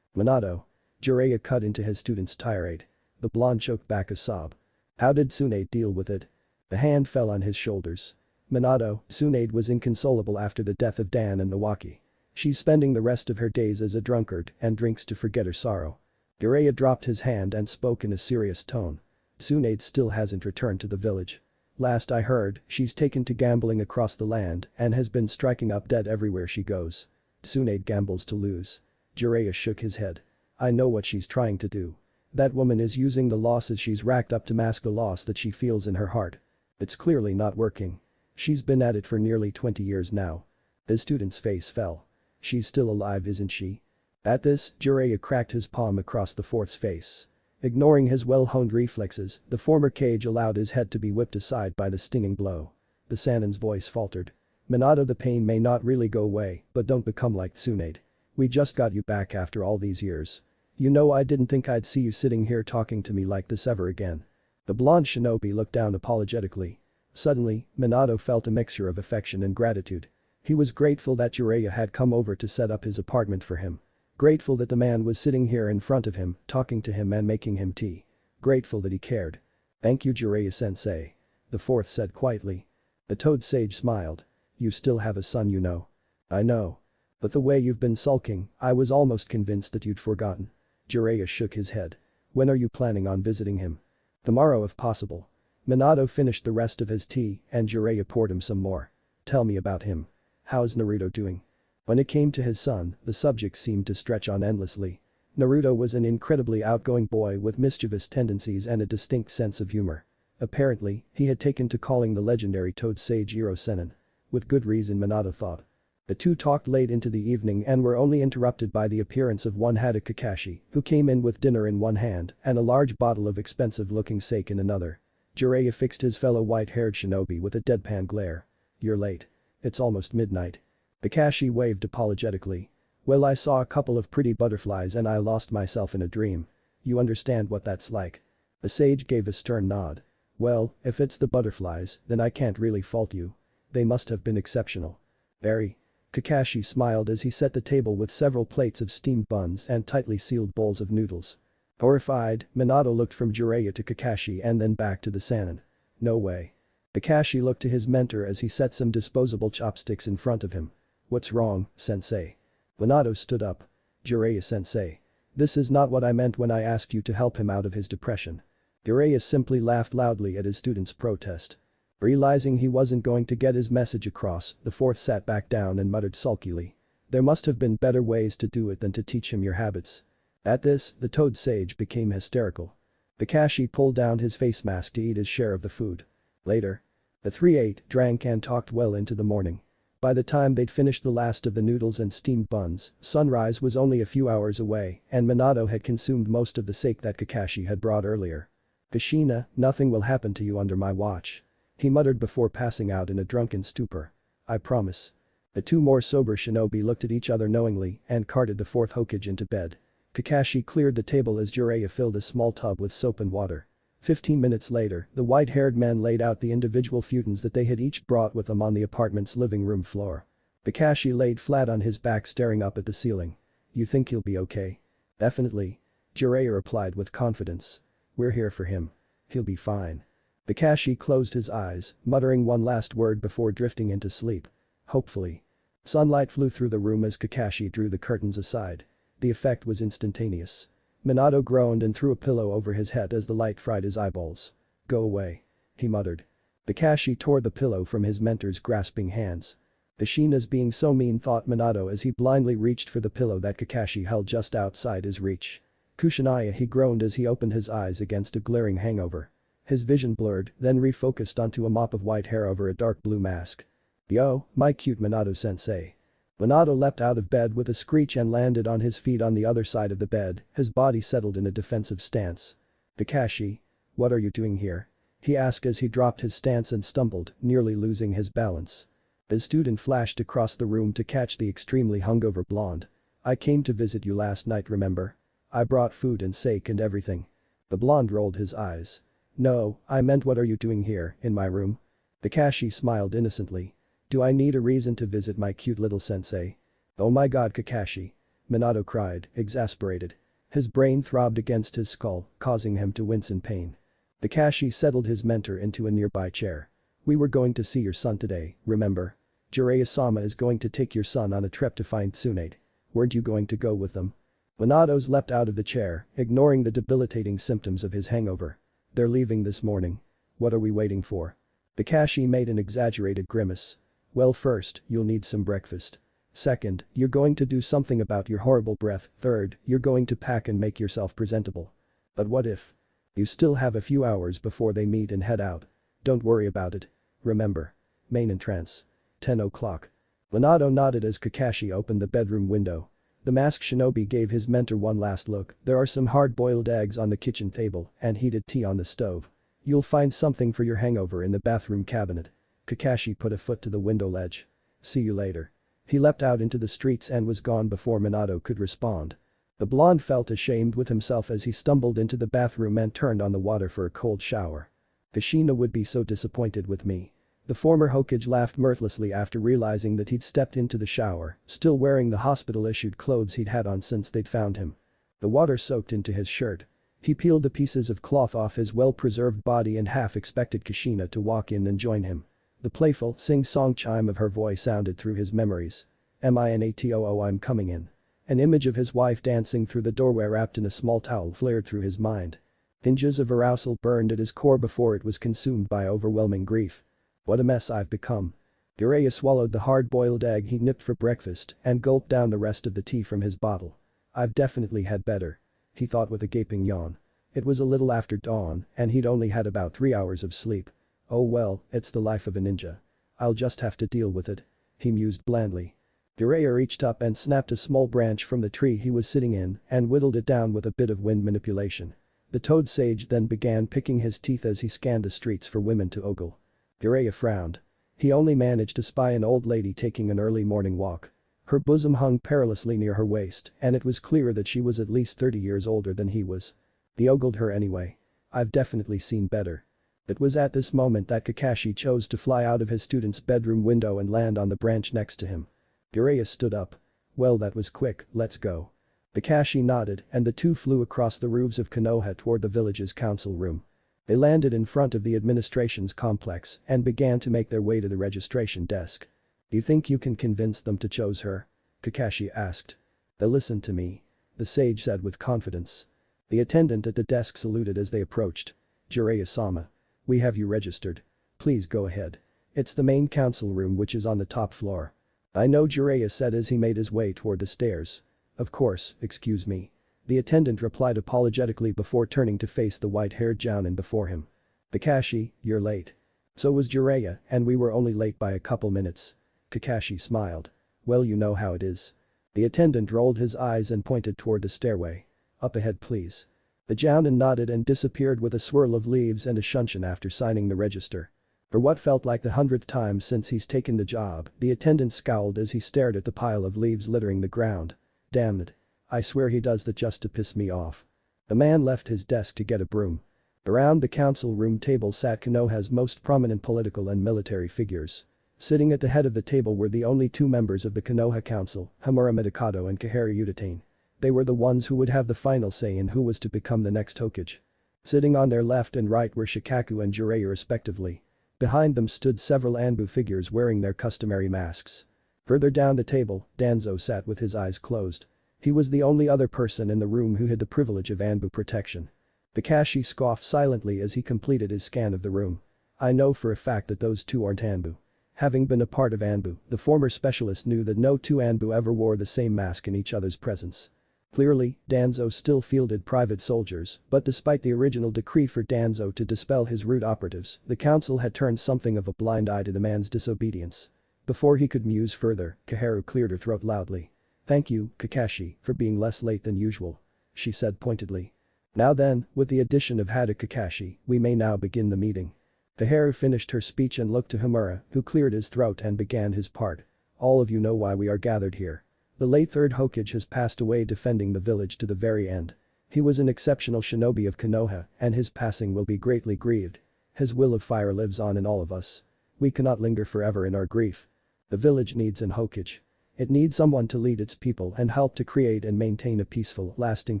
"Minato." Jiraiya cut into his student's tirade. The blonde choked back a sob. "How did Tsunade deal with it?" The hand fell on his shoulders. "Minato, Tsunade was inconsolable after the death of Dan and Nawaki. She's spending the rest of her days as a drunkard and drinks to forget her sorrow." Jiraiya dropped his hand and spoke in a serious tone. "Tsunade still hasn't returned to the village. Last I heard, she's taken to gambling across the land and has been striking up debt everywhere she goes. Tsunade gambles to lose." Jiraiya shook his head. "I know what she's trying to do. That woman is using the losses she's racked up to mask the loss that she feels in her heart." It's clearly not working. She's been at it for nearly 20 years now. The student's face fell. She's still alive, isn't she? At this, Jiraiya cracked his palm across the fourth's face. Ignoring his well-honed reflexes, the former Kage allowed his head to be whipped aside by the stinging blow. The Sannin's voice faltered. Minato, the pain may not really go away, but don't become like Tsunade. We just got you back after all these years. You know, I didn't think I'd see you sitting here talking to me like this ever again. The blonde shinobi looked down apologetically. Suddenly, Minato felt a mixture of affection and gratitude. He was grateful that Jiraiya had come over to set up his apartment for him. Grateful that the man was sitting here in front of him, talking to him and making him tea. Grateful that he cared. Thank you, Jiraiya-sensei. The fourth said quietly. The Toad Sage smiled. You still have a son, you know. I know. But the way you've been sulking, I was almost convinced that you'd forgotten. Jiraiya shook his head. When are you planning on visiting him? Tomorrow if possible. Minato finished the rest of his tea and Jiraiya poured him some more. Tell me about him. How's Naruto doing? When it came to his son, the subject seemed to stretch on endlessly. Naruto was an incredibly outgoing boy with mischievous tendencies and a distinct sense of humor. Apparently, he had taken to calling the legendary Toad Sage Iro Sennin. With good reason, Minato thought. The two talked late into the evening and were only interrupted by the appearance of one Hada Kakashi, who came in with dinner in one hand and a large bottle of expensive-looking sake in another. Jiraiya fixed his fellow white-haired shinobi with a deadpan glare. You're late. It's almost midnight. Kakashi waved apologetically. Well, I saw a couple of pretty butterflies and I lost myself in a dream. You understand what that's like. The sage gave a stern nod. Well, if it's the butterflies, then I can't really fault you. They must have been exceptional. Very. Kakashi smiled as he set the table with several plates of steamed buns and tightly sealed bowls of noodles. Horrified, Minato looked from Jiraiya to Kakashi and then back to the Sannin. No way. Kakashi looked to his mentor as he set some disposable chopsticks in front of him. What's wrong, sensei? Minato stood up. Jiraiya-sensei. This is not what I meant when I asked you to help him out of his depression. Jiraiya simply laughed loudly at his student's protest. Realizing he wasn't going to get his message across, the fourth sat back down and muttered sulkily. There must have been better ways to do it than to teach him your habits. At this, the Toad Sage became hysterical. Kakashi pulled down his face mask to eat his share of the food. Later. The three ate, drank and talked well into the morning. By the time they'd finished the last of the noodles and steamed buns, sunrise was only a few hours away and Minato had consumed most of the sake that Kakashi had brought earlier. Kushina, nothing will happen to you under my watch. He muttered before passing out in a drunken stupor. I promise. The two more sober shinobi looked at each other knowingly and carted the fourth Hokage into bed. Kakashi cleared the table as Jiraiya filled a small tub with soap and water. 15 minutes later, the white-haired men laid out the individual futons that they had each brought with them on the apartment's living room floor. Kakashi laid flat on his back staring up at the ceiling. You think he'll be okay? Definitely. Jiraiya replied with confidence. We're here for him. He'll be fine. Kakashi closed his eyes, muttering one last word before drifting into sleep. Hopefully. Sunlight flew through the room as Kakashi drew the curtains aside. The effect was instantaneous. Minato groaned and threw a pillow over his head as the light fried his eyeballs. Go away. He muttered. Kakashi tore the pillow from his mentor's grasping hands. Kushina's being so mean, thought Minato as he blindly reached for the pillow that Kakashi held just outside his reach. Kushinaya, he groaned as he opened his eyes against a glaring hangover. His vision blurred, then refocused onto a mop of white hair over a dark blue mask. Yo, my cute Minato-sensei. Minato leapt out of bed with a screech and landed on his feet on the other side of the bed, his body settled in a defensive stance. Kakashi. What are you doing here? He asked as he dropped his stance and stumbled, nearly losing his balance. The student flashed across the room to catch the extremely hungover blonde. I came to visit you last night, remember? I brought food and sake and everything. The blonde rolled his eyes. No, I meant what are you doing here, in my room? Kakashi smiled innocently. Do I need a reason to visit my cute little sensei? Oh my god, Kakashi. Minato cried, exasperated. His brain throbbed against his skull, causing him to wince in pain. Kakashi settled his mentor into a nearby chair. We were going to see your son today, remember? Jiraiya-sama is going to take your son on a trip to find Tsunade. Weren't you going to go with them? Minato's leapt out of the chair, ignoring the debilitating symptoms of his hangover. They're leaving this morning. What are we waiting for? Kakashi made an exaggerated grimace. Well, first, you'll need some breakfast. Second, you're going to do something about your horrible breath. Third, you're going to pack and make yourself presentable. But what if? You still have a few hours before they meet and head out. Don't worry about it. Remember. Main entrance. 10 o'clock. Minato nodded as Kakashi opened the bedroom window. The masked shinobi gave his mentor one last look. There are some hard-boiled eggs on the kitchen table and heated tea on the stove. You'll find something for your hangover in the bathroom cabinet. Kakashi put a foot to the window ledge. See you later. He leapt out into the streets and was gone before Minato could respond. The blonde felt ashamed with himself as he stumbled into the bathroom and turned on the water for a cold shower. Kushina would be so disappointed with me. The former Hokage laughed mirthlessly after realizing that he'd stepped into the shower, still wearing the hospital-issued clothes he'd had on since they'd found him. The water soaked into his shirt. He peeled the pieces of cloth off his well-preserved body and half expected Kushina to walk in and join him. The playful, sing-song chime of her voice sounded through his memories. "Minato, I'm coming in." An image of his wife dancing through the doorway wrapped in a small towel flared through his mind. Hinges of arousal burned at his core before it was consumed by overwhelming grief. What a mess I've become. Jiraiya swallowed the hard-boiled egg he nipped for breakfast and gulped down the rest of the tea from his bottle. I've definitely had better. He thought with a gaping yawn. It was a little after dawn and he'd only had about 3 hours of sleep. Oh well, it's the life of a ninja. I'll just have to deal with it. He mused blandly. Jiraiya reached up and snapped a small branch from the tree he was sitting in and whittled it down with a bit of wind manipulation. The toad sage then began picking his teeth as he scanned the streets for women to ogle. Jiraiya frowned. He only managed to spy an old lady taking an early morning walk. Her bosom hung perilously near her waist and it was clear that she was at least 30 years older than he was. He ogled her anyway. I've definitely seen better. It was at this moment that Kakashi chose to fly out of his student's bedroom window and land on the branch next to him. Jiraiya stood up. Well, that was quick, let's go. Kakashi nodded and the two flew across the roofs of Konoha toward the village's council room. They landed in front of the administration's complex and began to make their way to the registration desk. "You think you can convince them to choose her?" Kakashi asked. "They'll listen to me," the sage said with confidence. The attendant at the desk saluted as they approached. "Jiraiya-sama. We have you registered. Please go ahead. It's the main council room which is on the top floor." "I know," Jiraiya said as he made his way toward the stairs. "Of course, excuse me." The attendant replied apologetically before turning to face the white-haired jounin before him. "Kakashi, you're late." "So was Jiraiya and we were only late by a couple minutes." Kakashi smiled. "Well, you know how it is." The attendant rolled his eyes and pointed toward the stairway. "Up ahead please." The jounin nodded and disappeared with a swirl of leaves and a shunshin after signing the register. For what felt like the 100th time since he's taken the job, the attendant scowled as he stared at the pile of leaves littering the ground. "Damn it. I swear he does that just to piss me off." The man left his desk to get a broom. Around the council room table sat Konoha's most prominent political and military figures. Sitting at the head of the table were the only two members of the Konoha Council, Homura Midokado and Kaharu Utatane. They were the ones who would have the final say in who was to become the next Hokage. Sitting on their left and right were Shikaku and Jiraiya respectively. Behind them stood several Anbu figures wearing their customary masks. Further down the table, Danzo sat with his eyes closed. He was the only other person in the room who had the privilege of Anbu protection. Kakashi scoffed silently as he completed his scan of the room. "I know for a fact that those two aren't Anbu." Having been a part of Anbu, the former specialist knew that no two Anbu ever wore the same mask in each other's presence. Clearly, Danzo still fielded private soldiers, but despite the original decree for Danzo to dispel his root operatives, the council had turned something of a blind eye to the man's disobedience. Before he could muse further, Kaharu cleared her throat loudly. "Thank you, Kakashi, for being less late than usual," she said pointedly. "Now then, with the addition of Hada Kakashi, we may now begin the meeting." Kaharu finished her speech and looked to Homura, who cleared his throat and began his part. "All of you know why we are gathered here. The late third Hokage has passed away defending the village to the very end. He was an exceptional shinobi of Konoha and his passing will be greatly grieved. His will of fire lives on in all of us. We cannot linger forever in our grief. The village needs an Hokage. It needs someone to lead its people and help to create and maintain a peaceful, lasting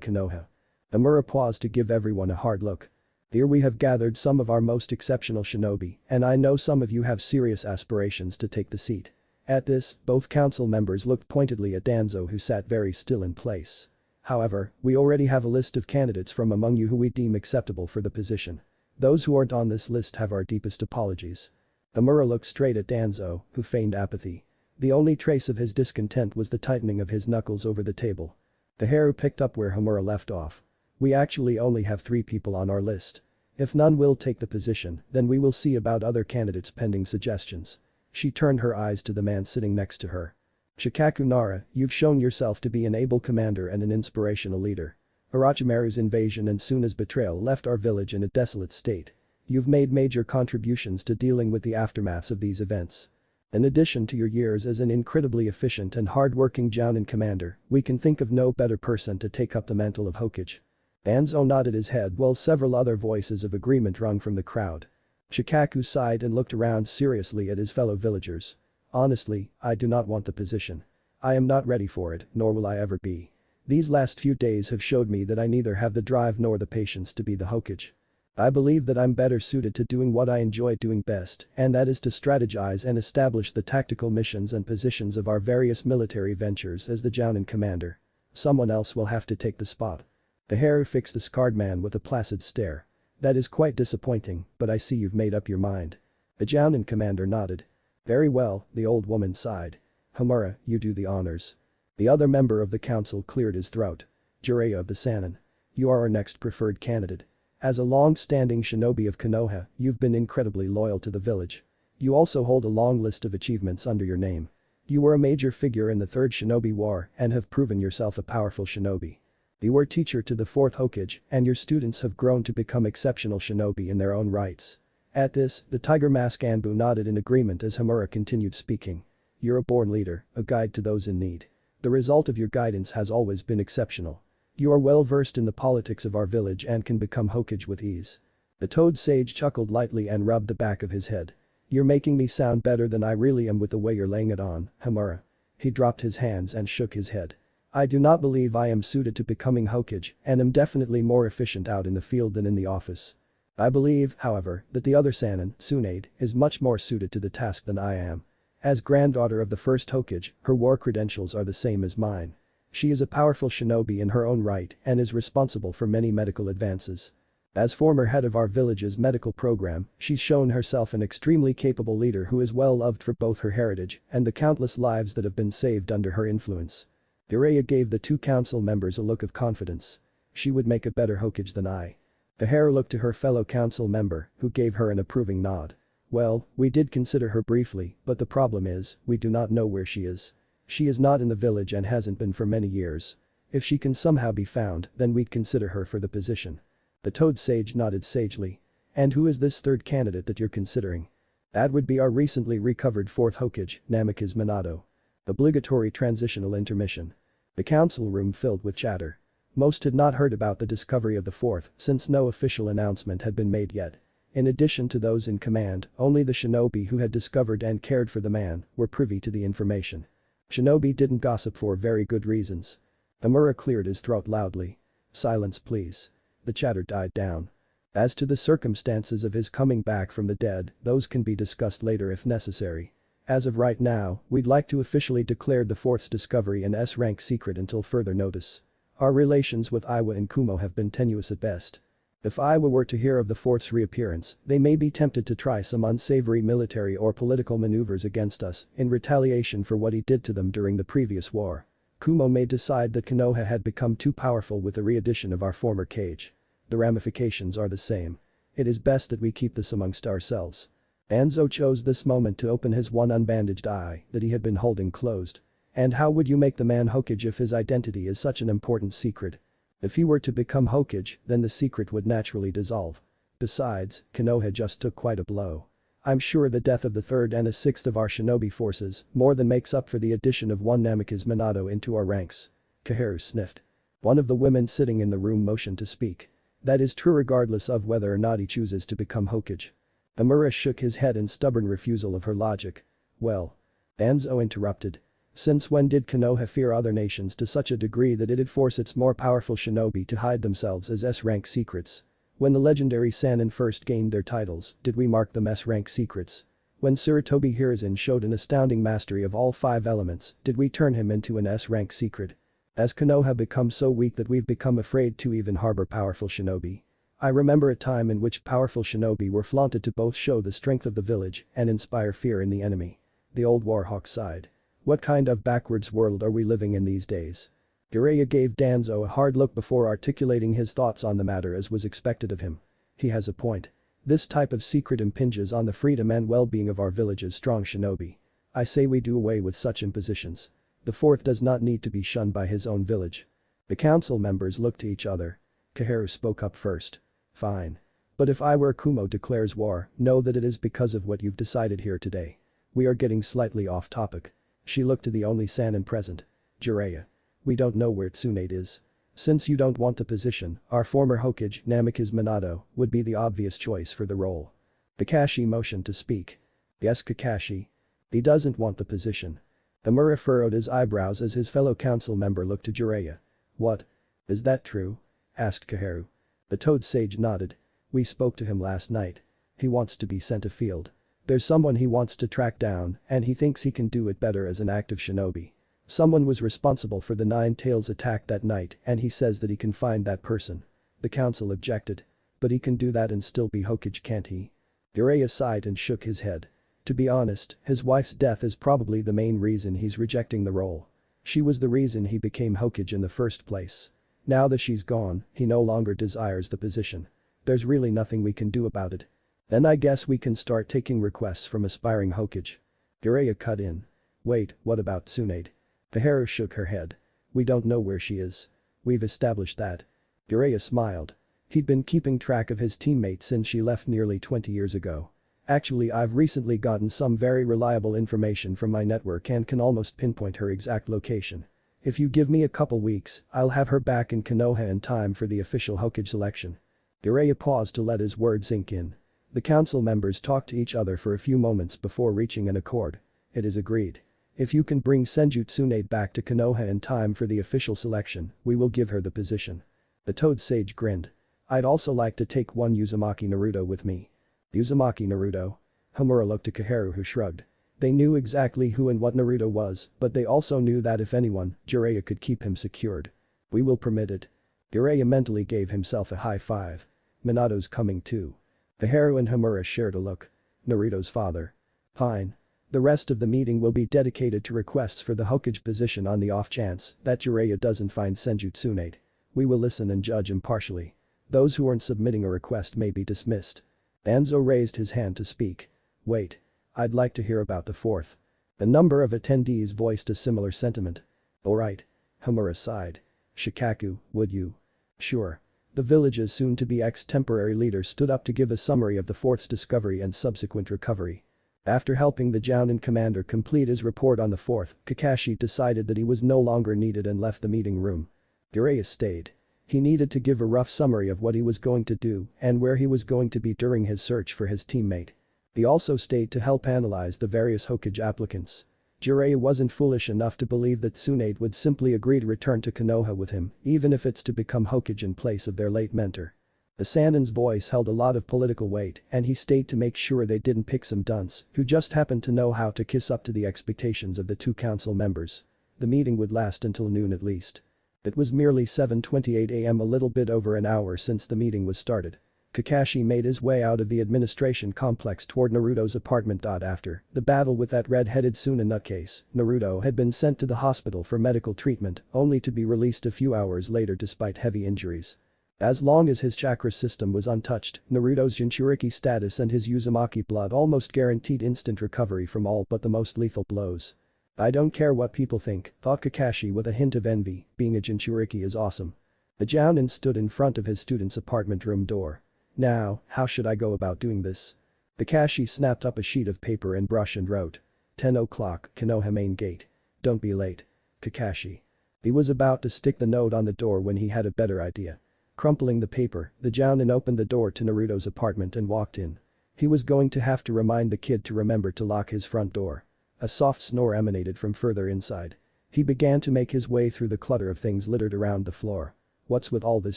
Konoha." Homura paused to give everyone a hard look. "Here we have gathered some of our most exceptional shinobi, and I know some of you have serious aspirations to take the seat." At this, both council members looked pointedly at Danzo who sat very still in place. "However, we already have a list of candidates from among you who we deem acceptable for the position. Those who aren't on this list have our deepest apologies." Homura looked straight at Danzo, who feigned apathy. The only trace of his discontent was the tightening of his knuckles over the table. Kaharu picked up where Homura left off. "We actually only have 3 people on our list. If none will take the position, then we will see about other candidates pending suggestions. She turned her eyes to the man sitting next to her. Shikaku Nara, you've shown yourself to be an able commander and an inspirational leader. Orochimaru's invasion and Suna's betrayal left our village in a desolate state. You've made major contributions to dealing with the aftermaths of these events. In addition to your years as an incredibly efficient and hard-working Jounin commander, we can think of no better person to take up the mantle of Hokage. Danzo nodded his head while several other voices of agreement rung from the crowd. Shikaku sighed and looked around seriously at his fellow villagers. Honestly, I do not want the position. I am not ready for it, nor will I ever be. These last few days have showed me that I neither have the drive nor the patience to be the Hokage. I believe that I'm better suited to doing what I enjoy doing best, and that is to strategize and establish the tactical missions and positions of our various military ventures as the Jounin commander. Someone else will have to take the spot. The hair fixed the scarred man with a placid stare. That is quite disappointing, but I see you've made up your mind. The Jounin commander nodded. Very well, the old woman sighed. Homura, you do the honors. The other member of the council cleared his throat. Jiraiya of the Sannin. You are our next preferred candidate. As a long-standing shinobi of Konoha, you've been incredibly loyal to the village. You also hold a long list of achievements under your name. You were a major figure in the Third Shinobi War and have proven yourself a powerful shinobi. You were teacher to the Fourth Hokage, and your students have grown to become exceptional shinobi in their own rights. At this, the Tiger Mask Anbu nodded in agreement as Homura continued speaking. You're a born leader, a guide to those in need. The result of your guidance has always been exceptional. You are well versed in the politics of our village and can become Hokage with ease. The Toad Sage chuckled lightly and rubbed the back of his head. You're making me sound better than I really am with the way you're laying it on, Homura. He dropped his hands and shook his head. I do not believe I am suited to becoming Hokage and am definitely more efficient out in the field than in the office. I believe, however, that the other Sannin, Tsunade, is much more suited to the task than I am. As granddaughter of the first Hokage, her war credentials are the same as mine. She is a powerful shinobi in her own right and is responsible for many medical advances. As former head of our village's medical program, she's shown herself an extremely capable leader who is well loved for both her heritage and the countless lives that have been saved under her influence. Jiraiya gave the two council members a look of confidence. She would make a better Hokage than I. The hare looked to her fellow council member, who gave her an approving nod. Well, we did consider her briefly, but the problem is, we do not know where she is. She is not in the village and hasn't been for many years. If she can somehow be found, then we'd consider her for the position. The Toad Sage nodded sagely. And who is this third candidate that you're considering? That would be our recently recovered fourth Hokage, Namikaze Minato. Obligatory transitional intermission. The council room filled with chatter. Most had not heard about the discovery of the fourth since no official announcement had been made yet. In addition to those in command, only the shinobi who had discovered and cared for the man were privy to the information. Shinobi didn't gossip for very good reasons. Homura cleared his throat loudly. Silence please. The chatter died down. As to the circumstances of his coming back from the dead, those can be discussed later if necessary. As of right now, we'd like to officially declare the fourth's discovery an S-rank secret until further notice. Our relations with Iwa and Kumo have been tenuous at best. If Iwa were to hear of the fourth's reappearance, they may be tempted to try some unsavory military or political maneuvers against us in retaliation for what he did to them during the previous war. Kumo may decide that Konoha had become too powerful with the re-addition of our former Kage. The ramifications are the same. It is best that we keep this amongst ourselves. Anzo chose this moment to open his one unbandaged eye that he had been holding closed. And how would you make the man Hokage if his identity is such an important secret? If he were to become Hokage, then the secret would naturally dissolve. Besides, Konoha just took quite a blow. I'm sure the death of the third and a sixth of our shinobi forces more than makes up for the addition of one Namikaze Minato into our ranks. Kaheru sniffed. One of the women sitting in the room motioned to speak. That is true regardless of whether or not he chooses to become Hokage. Amura shook his head in stubborn refusal of her logic. Well. Anzo interrupted. Since when did Konoha fear other nations to such a degree that it'd force its more powerful shinobi to hide themselves as S-rank secrets? When the legendary Sannin first gained their titles, did we mark them S-rank secrets? When Tsurutobi Hiruzen showed an astounding mastery of all 5 elements, did we turn him into an S-rank secret? Has Konoha become so weak that we've become afraid to even harbor powerful shinobi? I remember a time in which powerful shinobi were flaunted to both show the strength of the village and inspire fear in the enemy. The old warhawk sighed. What kind of backwards world are we living in these days? Jiraiya gave Danzo a hard look before articulating his thoughts on the matter as was expected of him. He has a point. This type of secret impinges on the freedom and well-being of our village's strong shinobi. I say we do away with such impositions. The fourth does not need to be shunned by his own village. The council members looked to each other. Kaharu spoke up first. Fine. But if I were Kumo declares war, know that it is because of what you've decided here today. We are getting slightly off topic. She looked to the only Sannin present. Jiraiya. We don't know where Tsunade is. Since you don't want the position, our former Hokage, Namikaze Minato, would be the obvious choice for the role. Kakashi motioned to speak. Yes, Kakashi. He doesn't want the position. Amura furrowed his eyebrows as his fellow council member looked to Jiraiya. What? Is that true? Asked Kaharu. The Toad Sage nodded. We spoke to him last night. He wants to be sent afield. There's someone he wants to track down and he thinks he can do it better as an active shinobi. Someone was responsible for the Nine Tails attack that night and he says that he can find that person. The council objected. But he can do that and still be Hokage, can't he? Jiraiya sighed and shook his head. To be honest, his wife's death is probably the main reason he's rejecting the role. She was the reason he became Hokage in the first place. Now that she's gone, he no longer desires the position. There's really nothing we can do about it. Then I guess we can start taking requests from aspiring Hokage. Jiraiya cut in. Wait, what about Tsunade? Kaharu shook her head. We don't know where she is. We've established that. Jiraiya smiled. He'd been keeping track of his teammate since she left nearly 20 years ago. Actually, I've recently gotten some very reliable information from my network and can almost pinpoint her exact location. If you give me a couple weeks, I'll have her back in Konoha in time for the official Hokage selection. Jiraiya paused to let his words sink in. The council members talked to each other for a few moments before reaching an accord. It is agreed. If you can bring Senju Tsunade back to Konoha in time for the official selection, we will give her the position. The Toad Sage grinned. I'd also like to take one Uzumaki Naruto with me. Uzumaki Naruto? Homura looked to Kaharu who shrugged. They knew exactly who and what Naruto was, but they also knew that if anyone, Jiraiya could keep him secured. We will permit it. Jiraiya mentally gave himself a high five. Minato's coming too. Kaharu and Homura shared a look. Naruto's father. Fine. The rest of the meeting will be dedicated to requests for the Hokage position on the off chance that Jiraiya doesn't find Senju Tsunade. We will listen and judge impartially. Those who aren't submitting a request may be dismissed. Danzo raised his hand to speak. Wait. I'd like to hear about the fourth. A number of attendees voiced a similar sentiment. Alright. Homura sighed. Shikaku, would you? Sure. The village's soon-to-be ex-temporary leader stood up to give a summary of the fourth's discovery and subsequent recovery. After helping the Jounin commander complete his report on the fourth, Kakashi decided that he was no longer needed and left the meeting room. Jiraiya stayed. He needed to give a rough summary of what he was going to do and where he was going to be during his search for his teammate. He also stayed to help analyze the various Hokage applicants. Jiraiya wasn't foolish enough to believe that Tsunade would simply agree to return to Konoha with him, even if it's to become Hokage in place of their late mentor. The Sannin's voice held a lot of political weight and he stayed to make sure they didn't pick some dunce who just happened to know how to kiss up to the expectations of the two council members. The meeting would last until noon at least. It was merely 7:28 am, a little bit over an hour since the meeting was started. Kakashi made his way out of the administration complex toward Naruto's apartment. After the battle with that red-headed Suna nutcase, Naruto had been sent to the hospital for medical treatment only to be released a few hours later despite heavy injuries. As long as his chakra system was untouched, Naruto's Jinchuriki status and his Uzumaki blood almost guaranteed instant recovery from all but the most lethal blows. I don't care what people think, thought Kakashi with a hint of envy, being a Jinchuriki is awesome. The Jounin stood in front of his student's apartment room door. Now, how should I go about doing this? Kakashi snapped up a sheet of paper and brush and wrote. 10 o'clock, Konoha main gate. Don't be late. Kakashi. He was about to stick the note on the door when he had a better idea. Crumpling the paper, the Jounin opened the door to Naruto's apartment and walked in. He was going to have to remind the kid to remember to lock his front door. A soft snore emanated from further inside. He began to make his way through the clutter of things littered around the floor. What's with all this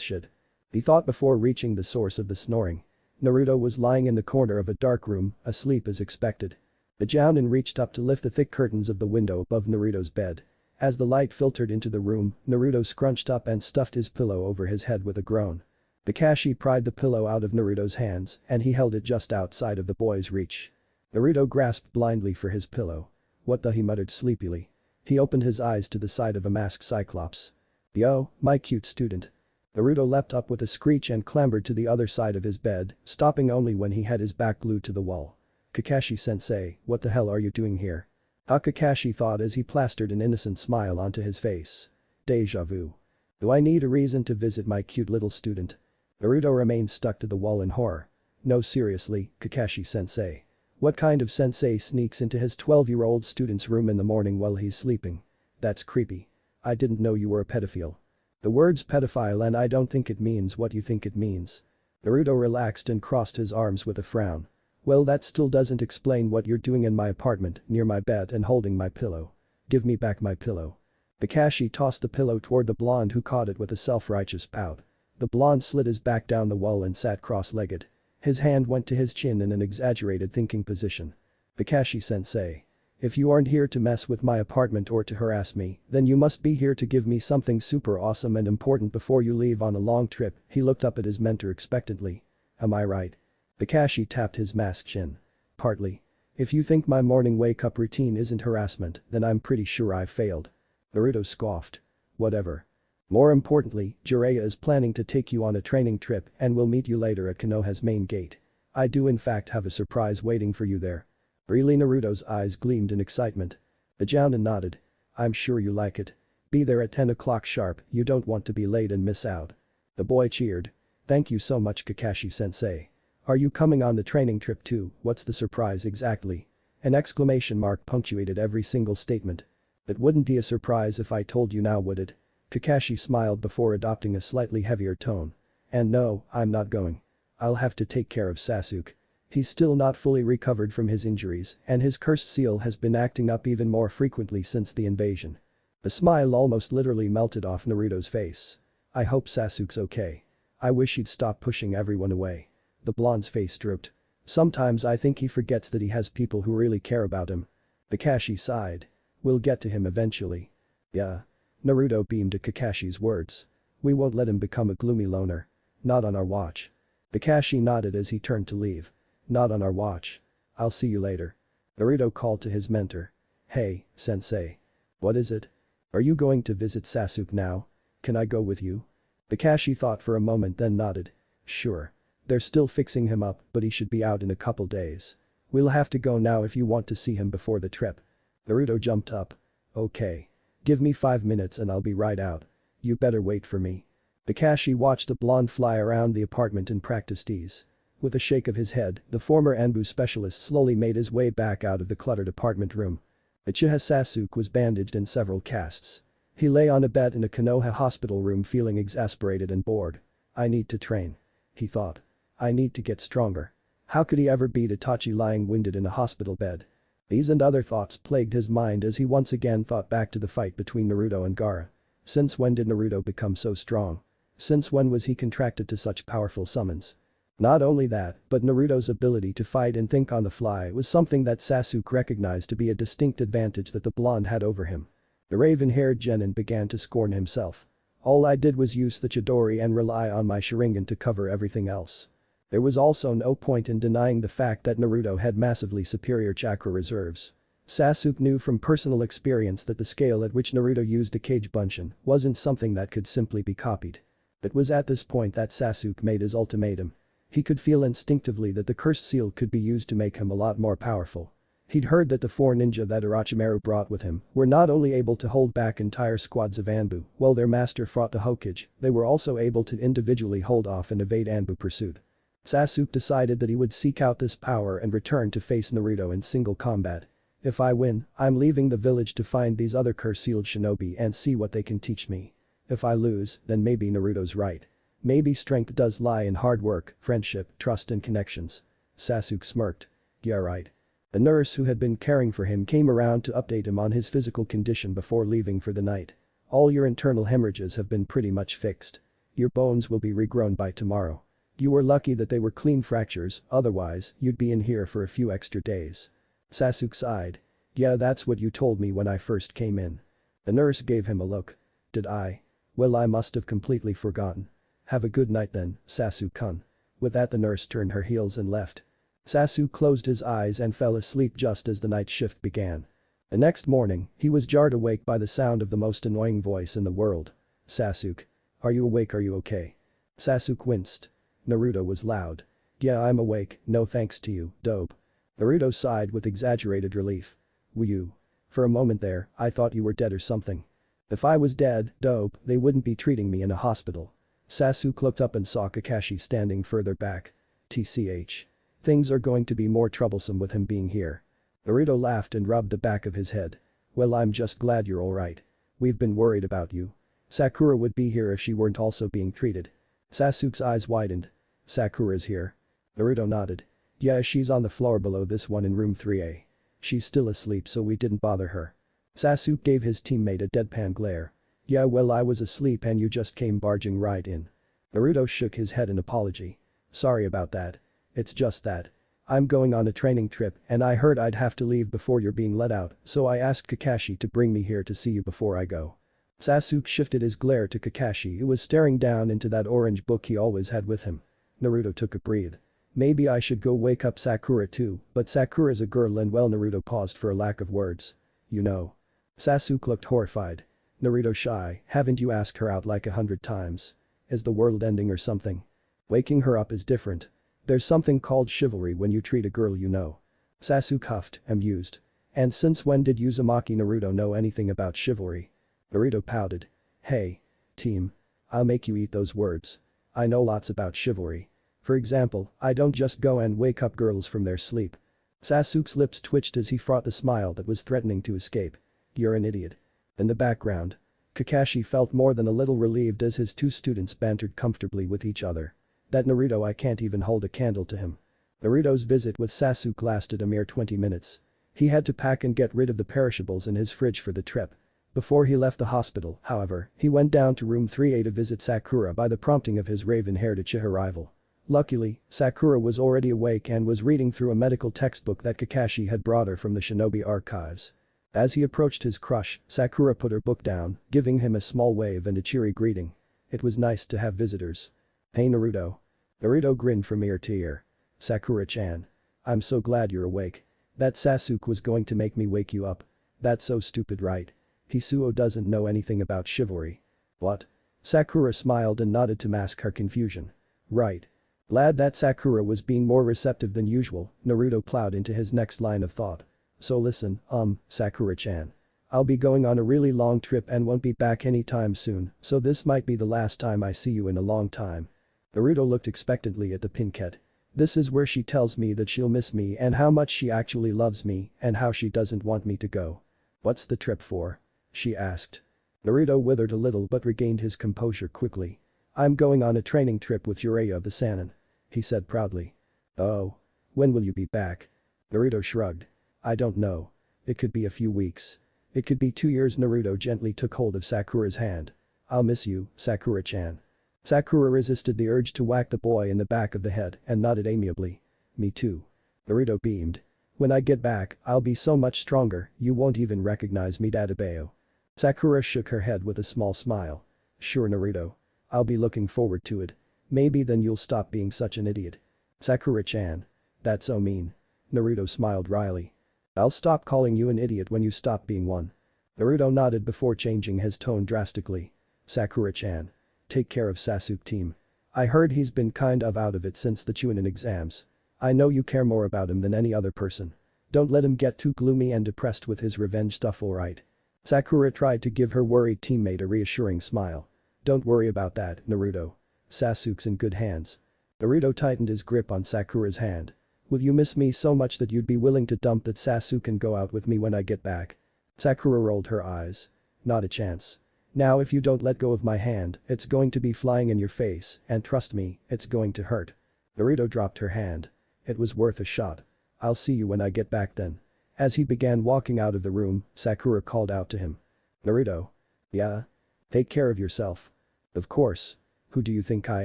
shit? He thought before reaching the source of the snoring. Naruto was lying in the corner of a dark room, asleep as expected. The Jounin reached up to lift the thick curtains of the window above Naruto's bed. As the light filtered into the room, Naruto scrunched up and stuffed his pillow over his head with a groan. Kakashi pried the pillow out of Naruto's hands and he held it just outside of the boy's reach. Naruto grasped blindly for his pillow. What the, he muttered sleepily. He opened his eyes to the sight of a masked Cyclops. Yo, my cute student. Naruto leapt up with a screech and clambered to the other side of his bed, stopping only when he had his back glued to the wall. Kakashi-sensei, what the hell are you doing here? Kakashi thought as he plastered an innocent smile onto his face. Deja vu. Do I need a reason to visit my cute little student? Naruto remained stuck to the wall in horror. No, seriously, Kakashi-sensei. What kind of sensei sneaks into his 12-year-old student's room in the morning while he's sleeping? That's creepy. I didn't know you were a pedophile. The word's pedophile and I don't think it means what you think it means. Naruto relaxed and crossed his arms with a frown. Well, that still doesn't explain what you're doing in my apartment, near my bed and holding my pillow. Give me back my pillow. Kakashi tossed the pillow toward the blonde who caught it with a self-righteous pout. The blonde slid his back down the wall and sat cross-legged. His hand went to his chin in an exaggerated thinking position. Kakashi-sensei. If you aren't here to mess with my apartment or to harass me, then you must be here to give me something super awesome and important before you leave on a long trip. He looked up at his mentor expectantly. Am I right? Kakashi tapped his masked chin. Partly. If you think my morning wake-up routine isn't harassment, then I'm pretty sure I've failed. Naruto scoffed. Whatever. More importantly, Jiraiya is planning to take you on a training trip and will meet you later at Konoha's main gate. I do in fact have a surprise waiting for you there. Really? Naruto's eyes gleamed in excitement. The Jounin nodded. I'm sure you like it. Be there at 10 o'clock sharp, you don't want to be late and miss out. The boy cheered. Thank you so much, Kakashi-sensei. Are you coming on the training trip too? What's the surprise exactly? An exclamation mark punctuated every single statement. It wouldn't be a surprise if I told you now, would it? Kakashi smiled before adopting a slightly heavier tone. And no, I'm not going. I'll have to take care of Sasuke. He's still not fully recovered from his injuries, and his cursed seal has been acting up even more frequently since the invasion. The smile almost literally melted off Naruto's face. I hope Sasuke's okay. I wish he'd stop pushing everyone away. The blonde's face drooped. Sometimes I think he forgets that he has people who really care about him. Kakashi sighed. We'll get to him eventually. Yeah. Naruto beamed at Kakashi's words. We won't let him become a gloomy loner. Not on our watch. Kakashi nodded as he turned to leave. Not on our watch. I'll see you later. Naruto called to his mentor. Hey, sensei. What is it? Are you going to visit Sasuke now? Can I go with you? Kakashi thought for a moment then nodded. Sure. They're still fixing him up, but he should be out in a couple days. We'll have to go now if you want to see him before the trip. Naruto jumped up. Okay. Give me 5 minutes and I'll be right out. You better wait for me. Kakashi watched the blonde fly around the apartment in practiced ease. With a shake of his head, the former Anbu specialist slowly made his way back out of the cluttered apartment room. Uchiha Sasuke was bandaged in several casts. He lay on a bed in a Konoha hospital room feeling exasperated and bored. I need to train. He thought. I need to get stronger. How could he ever beat Itachi lying winded in a hospital bed? These and other thoughts plagued his mind as he once again thought back to the fight between Naruto and Gaara. Since when did Naruto become so strong? Since when was he contracted to such powerful summons? Not only that, but Naruto's ability to fight and think on the fly was something that Sasuke recognized to be a distinct advantage that the blonde had over him. The raven-haired genin began to scorn himself. All I did was use the Chidori and rely on my Sharingan to cover everything else. There was also no point in denying the fact that Naruto had massively superior chakra reserves. Sasuke knew from personal experience that the scale at which Naruto used a Kage Bunshin wasn't something that could simply be copied. It was at this point that Sasuke made his ultimatum. He could feel instinctively that the cursed seal could be used to make him a lot more powerful. He'd heard that the 4 ninja that Orochimaru brought with him were not only able to hold back entire squads of Anbu while their master fought the Hokage, they were also able to individually hold off and evade Anbu pursuit. Sasuke decided that he would seek out this power and return to face Naruto in single combat. If I win, I'm leaving the village to find these other curse-sealed shinobi and see what they can teach me. If I lose, then maybe Naruto's right. Maybe strength does lie in hard work, friendship, trust and connections. Sasuke smirked. Yeah, right. The nurse who had been caring for him came around to update him on his physical condition before leaving for the night. All your internal hemorrhages have been pretty much fixed. Your bones will be regrown by tomorrow. You were lucky that they were clean fractures, otherwise, you'd be in here for a few extra days. Sasuke sighed. Yeah, that's what you told me when I first came in. The nurse gave him a look. Did I? Well, I must have completely forgotten. Have a good night then, Sasuke-kun. With that the nurse turned her heels and left. Sasuke closed his eyes and fell asleep just as the night shift began. The next morning, he was jarred awake by the sound of the most annoying voice in the world. Sasuke. Are you awake? Are you okay? Sasuke winced. Naruto was loud. Yeah, I'm awake, no thanks to you, dope. Naruto sighed with exaggerated relief. Were you? For a moment there, I thought you were dead or something. If I was dead, dope, they wouldn't be treating me in a hospital. Sasuke looked up and saw Kakashi standing further back. TCH. Things are going to be more troublesome with him being here. Naruto laughed and rubbed the back of his head. Well, I'm just glad you're alright. We've been worried about you. Sakura would be here if she weren't also being treated. Sasuke's eyes widened. Sakura's here. Naruto nodded. Yeah, she's on the floor below this one in room 3A. She's still asleep so we didn't bother her. Sasuke gave his teammate a deadpan glare. Yeah, well, I was asleep and you just came barging right in. Naruto shook his head in apology. Sorry about that. It's just that. I'm going on a training trip and I heard I'd have to leave before you're being let out, so I asked Kakashi to bring me here to see you before I go. Sasuke shifted his glare to Kakashi, who was staring down into that orange book he always had with him. Naruto took a breath. Maybe I should go wake up Sakura too, but Sakura's a girl and well, Naruto paused for a lack of words. You know. Sasuke looked horrified. Naruto shy, haven't you asked her out like 100 times? Is the world ending or something? Waking her up is different. There's something called chivalry when you treat a girl you know. Sasuke huffed, amused. And since when did Uzumaki Naruto know anything about chivalry? Naruto pouted. Hey. Team. I'll make you eat those words. I know lots about chivalry. For example, I don't just go and wake up girls from their sleep. Sasuke's lips twitched as he fought the smile that was threatening to escape. You're an idiot. In the background, Kakashi felt more than a little relieved as his two students bantered comfortably with each other. That Naruto, I can't even hold a candle to him. Naruto's visit with Sasuke lasted a mere 20 minutes. He had to pack and get rid of the perishables in his fridge for the trip. Before he left the hospital, however, he went down to room 3A to visit Sakura by the prompting of his raven-haired Uchiha rival. Luckily, Sakura was already awake and was reading through a medical textbook that Kakashi had brought her from the shinobi archives. As he approached his crush, Sakura put her book down, giving him a small wave and a cheery greeting. It was nice to have visitors. Hey Naruto. Naruto grinned from ear to ear. Sakura-chan. I'm so glad you're awake. That Sasuke was going to make me wake you up. That's so stupid, right? Hisuo doesn't know anything about chivalry. What? Sakura smiled and nodded to mask her confusion. Right. Glad that Sakura was being more receptive than usual, Naruto plowed into his next line of thought. So listen, Sakura-chan. I'll be going on a really long trip and won't be back anytime soon, so this might be the last time I see you in a long time. Naruto looked expectantly at the Pinket. This is where she tells me that she'll miss me and how much she actually loves me and how she doesn't want me to go. What's the trip for? She asked. Naruto withered a little but regained his composure quickly. I'm going on a training trip with Jiraiya of the Sannin. He said proudly. Oh. When will you be back? Naruto shrugged. I don't know. It could be a few weeks. It could be 2 years. Naruto gently took hold of Sakura's hand. I'll miss you, Sakura-chan. Sakura resisted the urge to whack the boy in the back of the head and nodded amiably. Me too. Naruto beamed. When I get back, I'll be so much stronger, you won't even recognize me, Dadabeo. Sakura shook her head with a small smile. Sure Naruto. I'll be looking forward to it. Maybe then you'll stop being such an idiot. Sakura-chan. That's so mean. Naruto smiled wryly. I'll stop calling you an idiot when you stop being one. Naruto nodded before changing his tone drastically. Sakura-chan. Take care of Sasuke team. I heard he's been kind of out of it since the Chunin exams. I know you care more about him than any other person. Don't let him get too gloomy and depressed with his revenge stuff, alright? Sakura tried to give her worried teammate a reassuring smile. Don't worry about that, Naruto. Sasuke's in good hands. Naruto tightened his grip on Sakura's hand. Will you miss me so much that you'd be willing to dump that Sasuke and go out with me when I get back? Sakura rolled her eyes. Not a chance. Now if you don't let go of my hand, it's going to be flying in your face, and trust me, it's going to hurt. Naruto dropped her hand. It was worth a shot. I'll see you when I get back then. As he began walking out of the room, Sakura called out to him. Naruto. Yeah? Take care of yourself. Of course. Who do you think I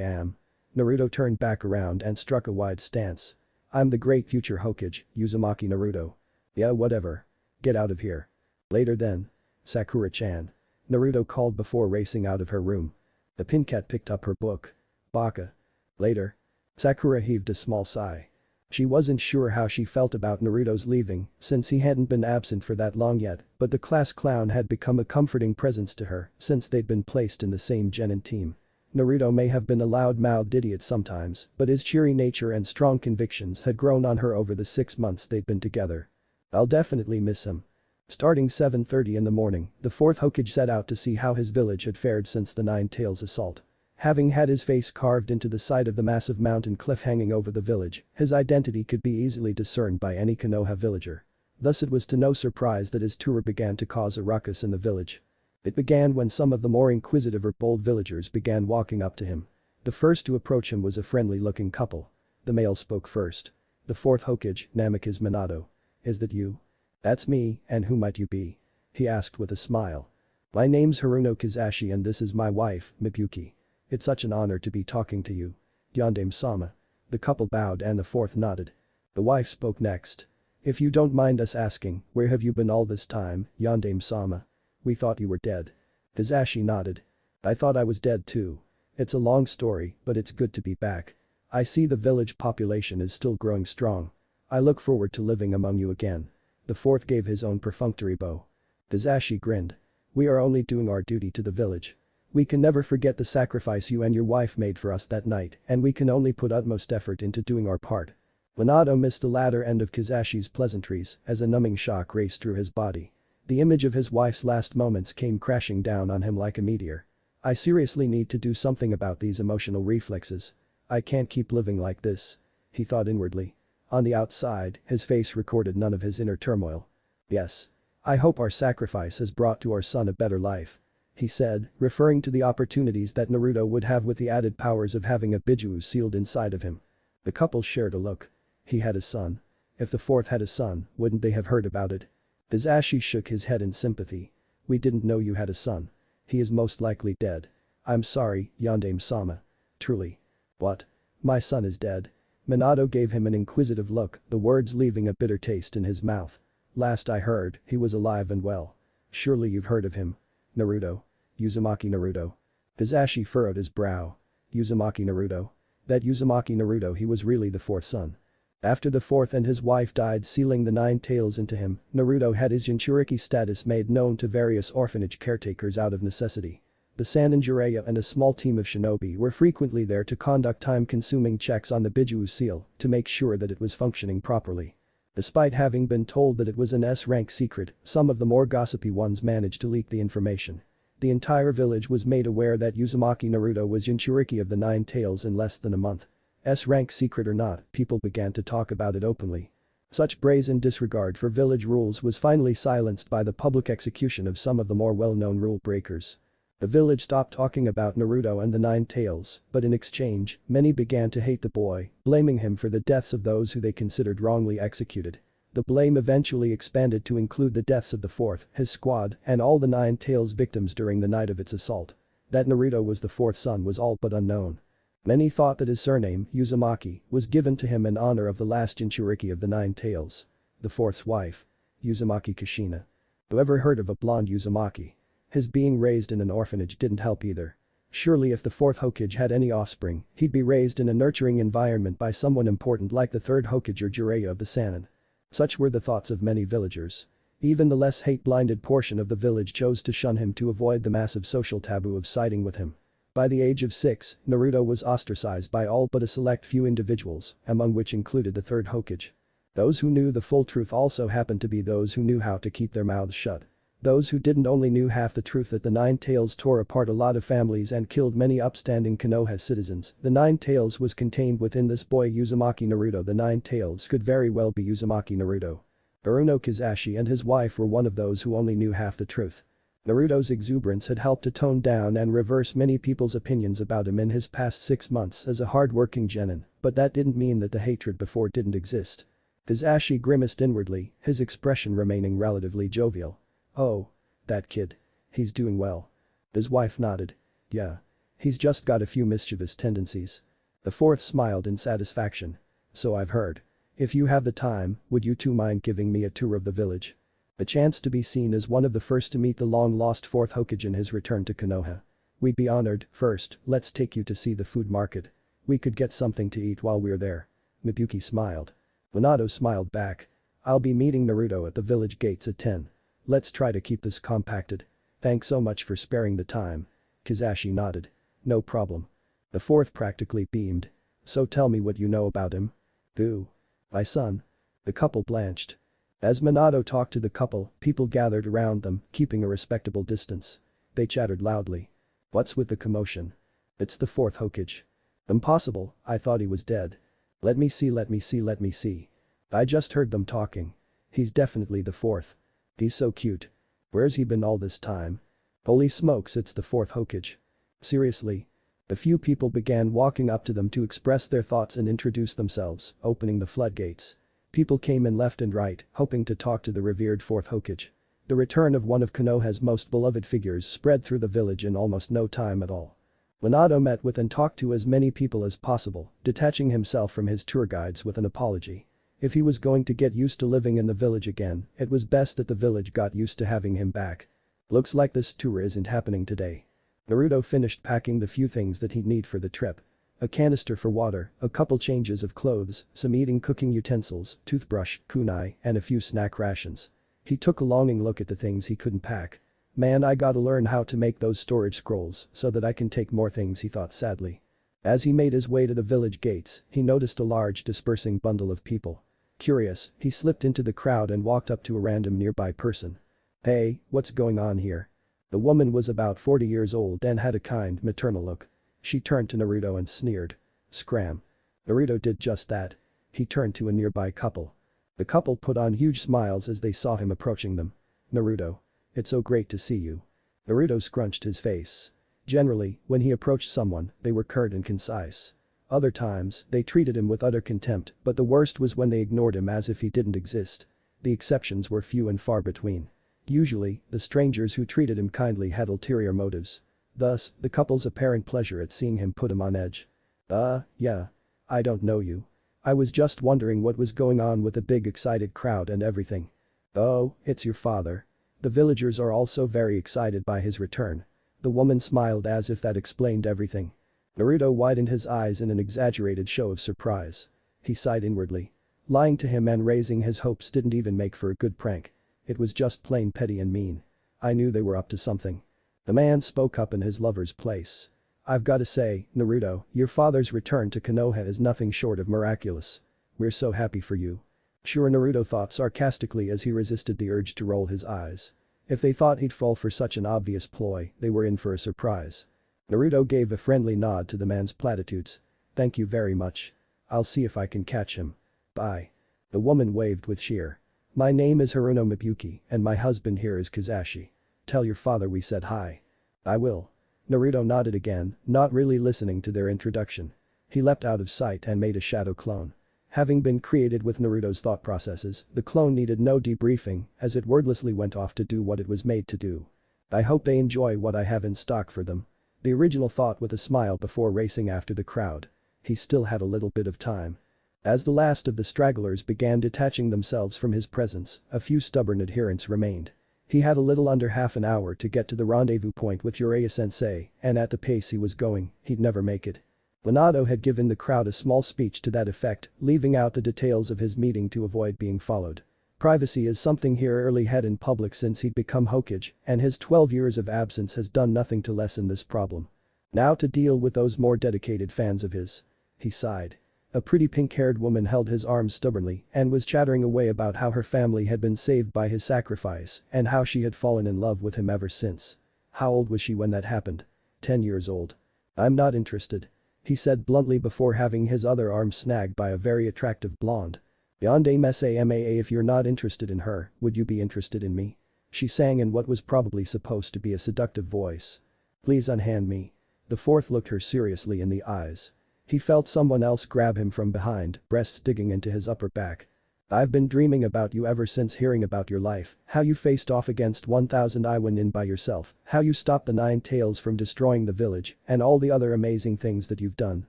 am? Naruto turned back around and struck a wide stance. I'm the great future Hokage, Uzumaki Naruto. Yeah, whatever. Get out of here. Later then. Sakura-chan. Naruto called before racing out of her room. The Pincat picked up her book. Baka. Later. Sakura heaved a small sigh. She wasn't sure how she felt about Naruto's leaving since he hadn't been absent for that long yet, but the class clown had become a comforting presence to her since they'd been placed in the same genin team. Naruto may have been a loud-mouthed idiot sometimes, but his cheery nature and strong convictions had grown on her over the 6 months they'd been together. I'll definitely miss him. Starting 7:30 in the morning, the fourth Hokage set out to see how his village had fared since the Nine Tails assault. Having had his face carved into the side of the massive mountain cliff hanging over the village, his identity could be easily discerned by any Konoha villager. Thus it was to no surprise that his tour began to cause a ruckus in the village. It began when some of the more inquisitive or bold villagers began walking up to him. The first to approach him was a friendly-looking couple. The male spoke first. "The fourth Hokage, Namikaze Minato. Is that you?" "That's me, and who might you be?" he asked with a smile. "My name's Haruno Kizashi and this is my wife, Mibuyuki. It's such an honor to be talking to you. Yandere-sama." The couple bowed and the fourth nodded. The wife spoke next. "If you don't mind us asking, where have you been all this time, Yandere-sama? We thought you were dead." Kizashi nodded. "I thought I was dead too. It's a long story, but it's good to be back. I see the village population is still growing strong. I look forward to living among you again." The fourth gave his own perfunctory bow. Kizashi grinned. "We are only doing our duty to the village. We can never forget the sacrifice you and your wife made for us that night and we can only put utmost effort into doing our part." Minato missed the latter end of Kizashi's pleasantries as a numbing shock raced through his body. The image of his wife's last moments came crashing down on him like a meteor. "I seriously need to do something about these emotional reflexes. I can't keep living like this," he thought inwardly. On the outside, his face recorded none of his inner turmoil. "Yes. I hope our sacrifice has brought to our son a better life," he said, referring to the opportunities that Naruto would have with the added powers of having a Bijuu sealed inside of him. The couple shared a look. He had a son. If the fourth had a son, wouldn't they have heard about it? Kizashi shook his head in sympathy. "We didn't know you had a son. He is most likely dead. I'm sorry, Yandere-sama. Truly." "What? My son is dead?" Minato gave him an inquisitive look, the words leaving a bitter taste in his mouth. "Last I heard, he was alive and well. Surely you've heard of him. Naruto. Uzumaki Naruto." Kizashi furrowed his brow. "Uzumaki Naruto? That Uzumaki Naruto, he was really the fourth son. After the fourth and his wife died sealing the Nine Tails into him, Naruto had his Jinchuriki status made known to various orphanage caretakers out of necessity. The Sannin Jiraiya and a small team of shinobi were frequently there to conduct time-consuming checks on the Bijuu seal to make sure that it was functioning properly. Despite having been told that it was an S-rank secret, some of the more gossipy ones managed to leak the information. The entire village was made aware that Uzumaki Naruto was Jinchuriki of the Nine Tails in less than a month. S-rank secret or not, people began to talk about it openly. Such brazen disregard for village rules was finally silenced by the public execution of some of the more well-known rule breakers. The village stopped talking about Naruto and the Nine Tails, but in exchange, many began to hate the boy, blaming him for the deaths of those who they considered wrongly executed. The blame eventually expanded to include the deaths of the fourth, his squad, and all the Nine Tails victims during the night of its assault. That Naruto was the fourth son was all but unknown. Many thought that his surname, Uzumaki, was given to him in honor of the last Jinchuriki of the Nine Tails. The fourth's wife. Uzumaki Kushina. Whoever heard of a blonde Uzumaki? His being raised in an orphanage didn't help either. Surely if the fourth Hokage had any offspring, he'd be raised in a nurturing environment by someone important like the third Hokage or Jiraiya of the Sannin. Such were the thoughts of many villagers. Even the less hate-blinded portion of the village chose to shun him to avoid the massive social taboo of siding with him. By the age of 6, Naruto was ostracized by all but a select few individuals, among which included the third Hokage. Those who knew the full truth also happened to be those who knew how to keep their mouths shut. Those who didn't only knew half the truth that the Nine Tails tore apart a lot of families and killed many upstanding Konoha citizens. The Nine Tails was contained within this boy Uzumaki Naruto. The Nine Tails could very well be Uzumaki Naruto. Haruno Kizashi and his wife were one of those who only knew half the truth. Naruto's exuberance had helped to tone down and reverse many people's opinions about him in his past 6 months as a hard-working genin, but that didn't mean that the hatred before didn't exist. Kizashi grimaced inwardly, his expression remaining relatively jovial. "Oh. That kid. He's doing well." His wife nodded. "Yeah. He's just got a few mischievous tendencies." The fourth smiled in satisfaction. "So I've heard. If you have the time, would you two mind giving me a tour of the village? A chance to be seen as one of the first to meet the long-lost fourth Hokage in his return to Konoha. We'd be honored. First, let's take you to see the food market. We could get something to eat while we're there." Mibuyuki smiled. Minato smiled back. "I'll be meeting Naruto at the village gates at 10. Let's try to keep this compacted. Thanks so much for sparing the time." Kizashi nodded. No problem. The fourth practically beamed. So tell me what you know about him. Who? My son. The couple blanched. As Minato talked to the couple, people gathered around them, keeping a respectable distance. They chattered loudly. What's with the commotion? It's the fourth Hokage. Impossible, I thought he was dead. Let me see. I just heard them talking. He's definitely the fourth. He's so cute. Where's he been all this time? Holy smokes, it's the fourth Hokage. Seriously? A few people began walking up to them to express their thoughts and introduce themselves, opening the floodgates. People came in left and right, hoping to talk to the revered fourth Hokage. The return of one of Konoha's most beloved figures spread through the village in almost no time at all. Minato met with and talked to as many people as possible, detaching himself from his tour guides with an apology. If he was going to get used to living in the village again, it was best that the village got used to having him back. Looks like this tour isn't happening today. Naruto finished packing the few things that he'd need for the trip. A canister for water, a couple changes of clothes, some cooking utensils, toothbrush, kunai, and a few snack rations. He took a longing look at the things he couldn't pack. Man, I gotta learn how to make those storage scrolls so that I can take more things, he thought sadly. As he made his way to the village gates, he noticed a large dispersing bundle of people. Curious, he slipped into the crowd and walked up to a random nearby person. Hey, what's going on here? The woman was about 40 years old and had a kind, maternal look. She turned to Naruto and sneered. Scram. Naruto did just that. He turned to a nearby couple. The couple put on huge smiles as they saw him approaching them. Naruto. It's so great to see you. Naruto scrunched his face. Generally, when he approached someone, they were curt and concise. Other times, they treated him with utter contempt, but the worst was when they ignored him as if he didn't exist. The exceptions were few and far between. Usually, the strangers who treated him kindly had ulterior motives. Thus, the couple's apparent pleasure at seeing him put him on edge. Yeah. I don't know you. I was just wondering what was going on with the big excited crowd and everything. Oh, it's your father. The villagers are also very excited by his return. The woman smiled as if that explained everything. Naruto widened his eyes in an exaggerated show of surprise. He sighed inwardly. Lying to him and raising his hopes didn't even make for a good prank. It was just plain petty and mean. I knew they were up to something. The man spoke up in his lover's place. I've gotta say, Naruto, your father's return to Konoha is nothing short of miraculous. We're so happy for you. Sure, Naruto thought sarcastically as he resisted the urge to roll his eyes. If they thought he'd fall for such an obvious ploy, they were in for a surprise. Naruto gave a friendly nod to the man's platitudes. Thank you very much. I'll see if I can catch him. Bye. The woman waved with cheer. My name is Haruno Mibuyuki and my husband here is Kizashi. Tell your father we said hi. I will. Naruto nodded again, not really listening to their introduction. He leapt out of sight and made a shadow clone. Having been created with Naruto's thought processes, the clone needed no debriefing as it wordlessly went off to do what it was made to do. I hope they enjoy what I have in stock for them. The original thought with a smile before racing after the crowd. He still had a little bit of time. As the last of the stragglers began detaching themselves from his presence, a few stubborn adherents remained. He had a little under half an hour to get to the rendezvous point with Jiraiya-sensei, and at the pace he was going, he'd never make it. Minato had given the crowd a small speech to that effect, leaving out the details of his meeting to avoid being followed. Privacy is something he rarely had in public since he'd become Hokage, and his 12 years of absence has done nothing to lessen this problem. Now to deal with those more dedicated fans of his. He sighed. A pretty pink-haired woman held his arm stubbornly and was chattering away about how her family had been saved by his sacrifice and how she had fallen in love with him ever since. How old was she when that happened? 10 years old. I'm not interested. He said bluntly before having his other arm snagged by a very attractive blonde. Yonde Mesa if you're not interested in her, would you be interested in me? She sang in what was probably supposed to be a seductive voice. Please unhand me. The fourth looked her seriously in the eyes. He felt someone else grab him from behind, breasts digging into his upper back. I've been dreaming about you ever since hearing about your life, how you faced off against 1000 Iwanin by yourself, how you stopped the Nine Tails from destroying the village, and all the other amazing things that you've done,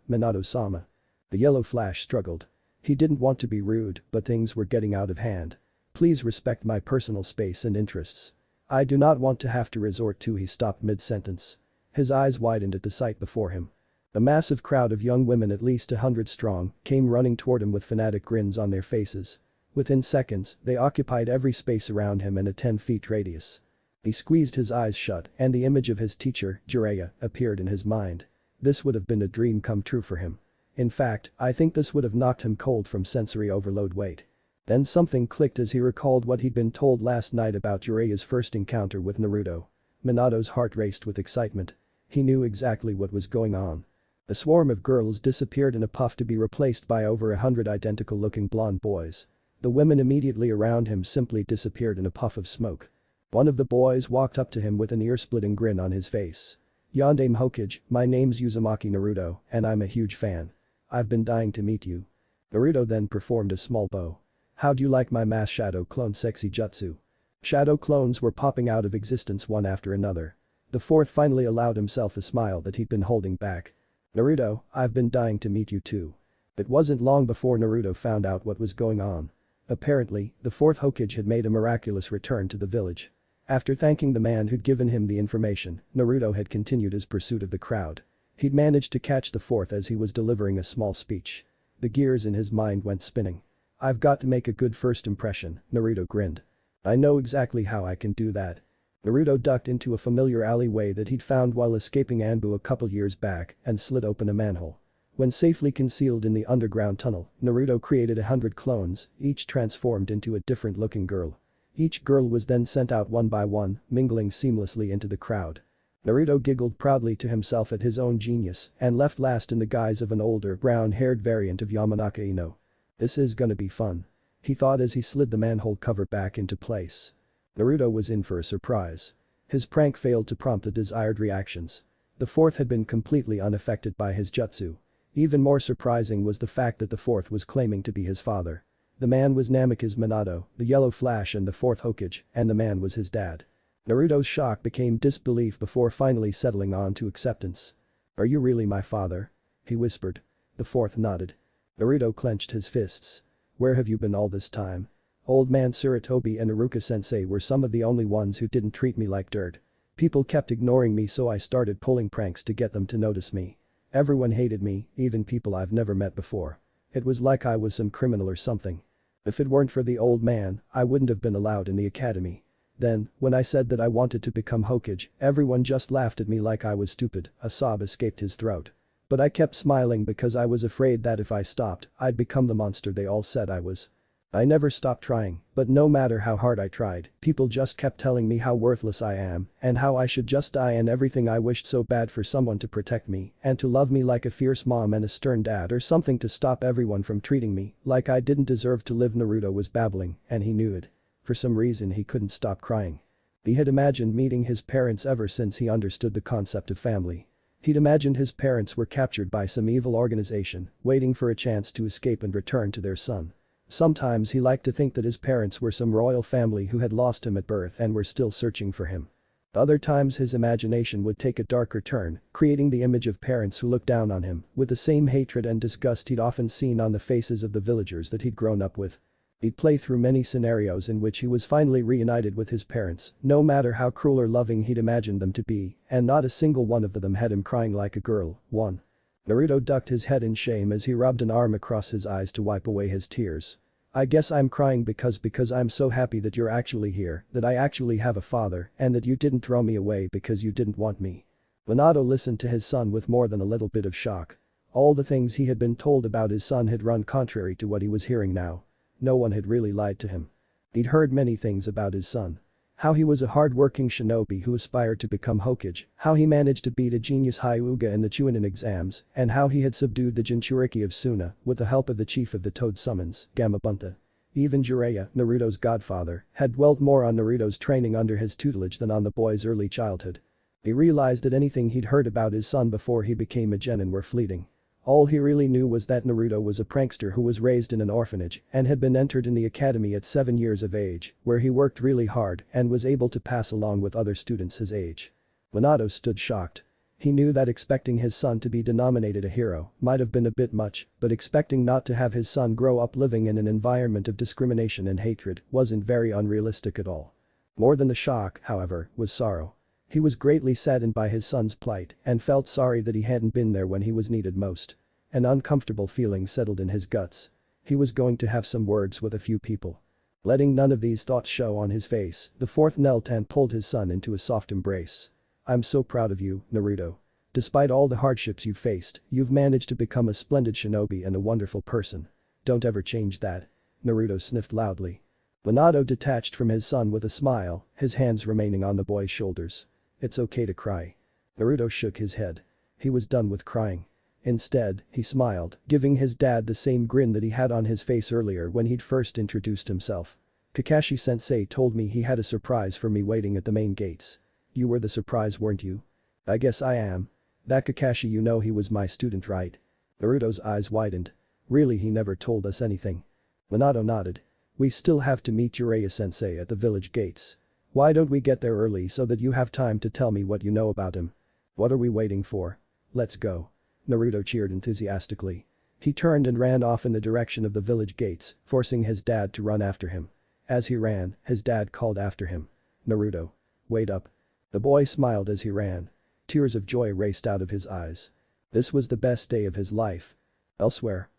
Minato-sama. The yellow flash struggled. He didn't want to be rude, but things were getting out of hand. Please respect my personal space and interests. I do not want to have to resort to. He stopped mid-sentence. His eyes widened at the sight before him. A massive crowd of young women at least 100 strong came running toward him with fanatic grins on their faces. Within seconds, they occupied every space around him in a 10-foot radius. He squeezed his eyes shut and the image of his teacher, Jiraiya, appeared in his mind. This would have been a dream come true for him. In fact, I think this would have knocked him cold from sensory overload. Wait. Then something clicked as he recalled what he'd been told last night about Jiraiya's first encounter with Naruto. Minato's heart raced with excitement. He knew exactly what was going on. A swarm of girls disappeared in a puff to be replaced by over 100 identical-looking blonde boys. The women immediately around him simply disappeared in a puff of smoke. One of the boys walked up to him with an ear-splitting grin on his face. "Yondaime Hokage, my name's Uzumaki Naruto, and I'm a huge fan. I've been dying to meet you." Naruto then performed a small bow. "How'd you like my mass shadow clone sexy jutsu?" Shadow clones were popping out of existence one after another. The fourth finally allowed himself a smile that he'd been holding back. "Naruto, I've been dying to meet you too." It wasn't long before Naruto found out what was going on. Apparently, the fourth Hokage had made a miraculous return to the village. After thanking the man who'd given him the information, Naruto had continued his pursuit of the crowd. He'd managed to catch the fourth as he was delivering a small speech. The gears in his mind went spinning. "I've got to make a good first impression," Naruto grinned. "I know exactly how I can do that." Naruto ducked into a familiar alleyway that he'd found while escaping Anbu a couple years back and slid open a manhole. When safely concealed in the underground tunnel, Naruto created 100 clones, each transformed into a different-looking girl. Each girl was then sent out one by one, mingling seamlessly into the crowd. Naruto giggled proudly to himself at his own genius and left last in the guise of an older, brown-haired variant of Yamanaka Ino. "This is gonna be fun," he thought as he slid the manhole cover back into place. Naruto was in for a surprise. His prank failed to prompt the desired reactions. The fourth had been completely unaffected by his jutsu. Even more surprising was the fact that the fourth was claiming to be his father. The man was Namikaze Minato, the Yellow Flash and the fourth Hokage, and the man was his dad. Naruto's shock became disbelief before finally settling on to acceptance. "Are you really my father?" he whispered. The fourth nodded. Naruto clenched his fists. "Where have you been all this time? Old man Tsurutobi and Iruka-sensei were some of the only ones who didn't treat me like dirt. People kept ignoring me, so I started pulling pranks to get them to notice me. Everyone hated me, even people I've never met before. It was like I was some criminal or something. If it weren't for the old man, I wouldn't have been allowed in the academy. Then, when I said that I wanted to become Hokage, everyone just laughed at me like I was stupid." A sob escaped his throat. "But I kept smiling because I was afraid that if I stopped, I'd become the monster they all said I was. I never stopped trying, but no matter how hard I tried, people just kept telling me how worthless I am and how I should just die, and everything. I wished so bad for someone to protect me and to love me like a fierce mom and a stern dad or something to stop everyone from treating me like I didn't deserve to live." Naruto was babbling, and he knew it. For some reason he couldn't stop crying. He had imagined meeting his parents ever since he understood the concept of family. He'd imagined his parents were captured by some evil organization, waiting for a chance to escape and return to their son. Sometimes he liked to think that his parents were some royal family who had lost him at birth and were still searching for him. Other times his imagination would take a darker turn, creating the image of parents who looked down on him with the same hatred and disgust he'd often seen on the faces of the villagers that he'd grown up with. He'd play through many scenarios in which he was finally reunited with his parents, no matter how cruel or loving he'd imagined them to be, and not a single one of them had him crying like a girl. One. Naruto ducked his head in shame as he rubbed an arm across his eyes to wipe away his tears. "I guess I'm crying because I'm so happy that you're actually here, that I actually have a father, and that you didn't throw me away because you didn't want me." Minato listened to his son with more than a little bit of shock. All the things he had been told about his son had run contrary to what he was hearing now. No one had really lied to him. He'd heard many things about his son. How he was a hard-working shinobi who aspired to become Hokage, how he managed to beat a genius Hyuga in the Chunin exams, and how he had subdued the Jinchuriki of Suna with the help of the chief of the Toad Summons, Gamabunta. Even Jiraiya, Naruto's godfather, had dwelt more on Naruto's training under his tutelage than on the boy's early childhood. He realized that anything he'd heard about his son before he became a genin were fleeting. All he really knew was that Naruto was a prankster who was raised in an orphanage and had been entered in the academy at 7 years of age, where he worked really hard and was able to pass along with other students his age. Minato stood shocked. He knew that expecting his son to be denominated a hero might have been a bit much, but expecting not to have his son grow up living in an environment of discrimination and hatred wasn't very unrealistic at all. More than the shock, however, was sorrow. He was greatly saddened by his son's plight and felt sorry that he hadn't been there when he was needed most. An uncomfortable feeling settled in his guts. He was going to have some words with a few people. Letting none of these thoughts show on his face, the fourth knelt and pulled his son into a soft embrace. "I'm so proud of you, Naruto. Despite all the hardships you've faced, you've managed to become a splendid shinobi and a wonderful person. Don't ever change that. Naruto sniffed loudly. Minato detached from his son with a smile, his hands remaining on the boy's shoulders. It's okay to cry. Naruto shook his head. He was done with crying. Instead, he smiled, giving his dad the same grin that he had on his face earlier when he'd first introduced himself. Kakashi-sensei told me he had a surprise for me waiting at the main gates. You were the surprise, weren't you? I guess I am. That Kakashi, you know he was my student, right? Naruto's eyes widened. Really, he never told us anything. Minato nodded. We still have to meet Jiraiya-sensei at the village gates. Why don't we get there early so that you have time to tell me what you know about him? What are we waiting for? Let's go. Naruto cheered enthusiastically. He turned and ran off in the direction of the village gates, forcing his dad to run after him. As he ran, his dad called after him. Naruto. Wait up. The boy smiled as he ran. Tears of joy raced out of his eyes. This was the best day of his life. Elsewhere,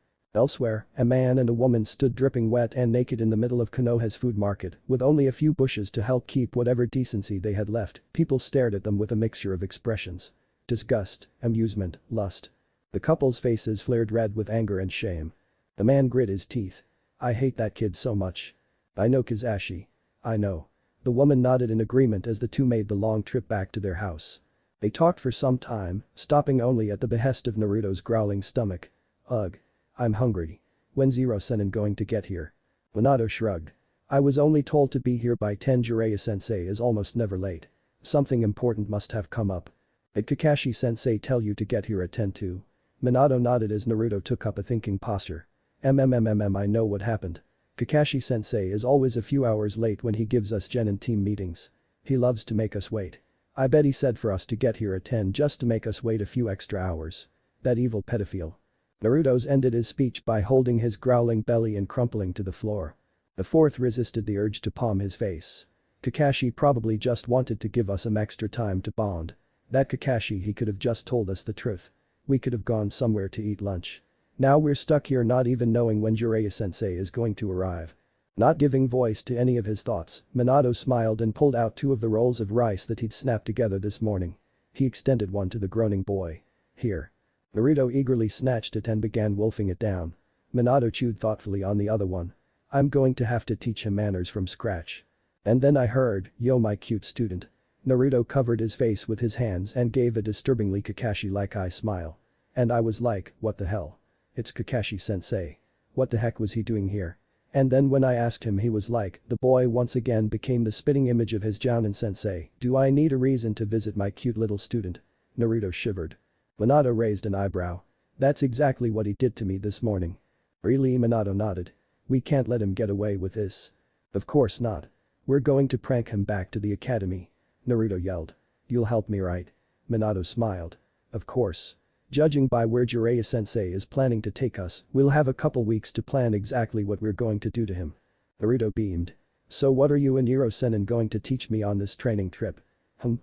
a man and a woman stood dripping wet and naked in the middle of Konoha's food market, with only a few bushes to help keep whatever decency they had left. People stared at them with a mixture of expressions. Disgust, amusement, lust. The couple's faces flared red with anger and shame. The man grit his teeth. I hate that kid so much. I know, Kizashi. I know. The woman nodded in agreement as the two made the long trip back to their house. They talked for some time, stopping only at the behest of Naruto's growling stomach. Ugh. I'm hungry. When's Zero-Senin going to get here? Minato shrugged. I was only told to be here by 10. Jiraiya-sensei is almost never late. Something important must have come up. Did Kakashi-sensei tell you to get here at 10 too? Minato nodded as Naruto took up a thinking posture. I know what happened. Kakashi-sensei is always a few hours late when he gives us Genin team meetings. He loves to make us wait. I bet he said for us to get here at 10 just to make us wait a few extra hours. That evil pedophile. Naruto's ended his speech by holding his growling belly and crumpling to the floor. The fourth resisted the urge to palm his face. Kakashi probably just wanted to give us some extra time to bond. That Kakashi, he could have just told us the truth. We could have gone somewhere to eat lunch. Now we're stuck here not even knowing when Jiraiya-sensei is going to arrive. Not giving voice to any of his thoughts, Minato smiled and pulled out 2 of the rolls of rice that he'd snapped together this morning. He extended one to the groaning boy. Here. Naruto eagerly snatched it and began wolfing it down. Minato chewed thoughtfully on the other one. I'm going to have to teach him manners from scratch. And then I heard, yo my cute student. Naruto covered his face with his hands and gave a disturbingly Kakashi-like eye smile. And I was like, what the hell? It's Kakashi-sensei. What the heck was he doing here? And then when I asked him, he was like, the boy once again became the spitting image of his Jounin-sensei. Do I need a reason to visit my cute little student? Naruto shivered. Minato raised an eyebrow. That's exactly what he did to me this morning. Really? Minato nodded. We can't let him get away with this. Of course not. We're going to prank him back to the academy. Naruto yelled. You'll help me, right? Minato smiled. Of course. Judging by where Jiraiya-sensei is planning to take us, we'll have a couple weeks to plan exactly what we're going to do to him. Naruto beamed. So what are you and Zero-Senin going to teach me on this training trip?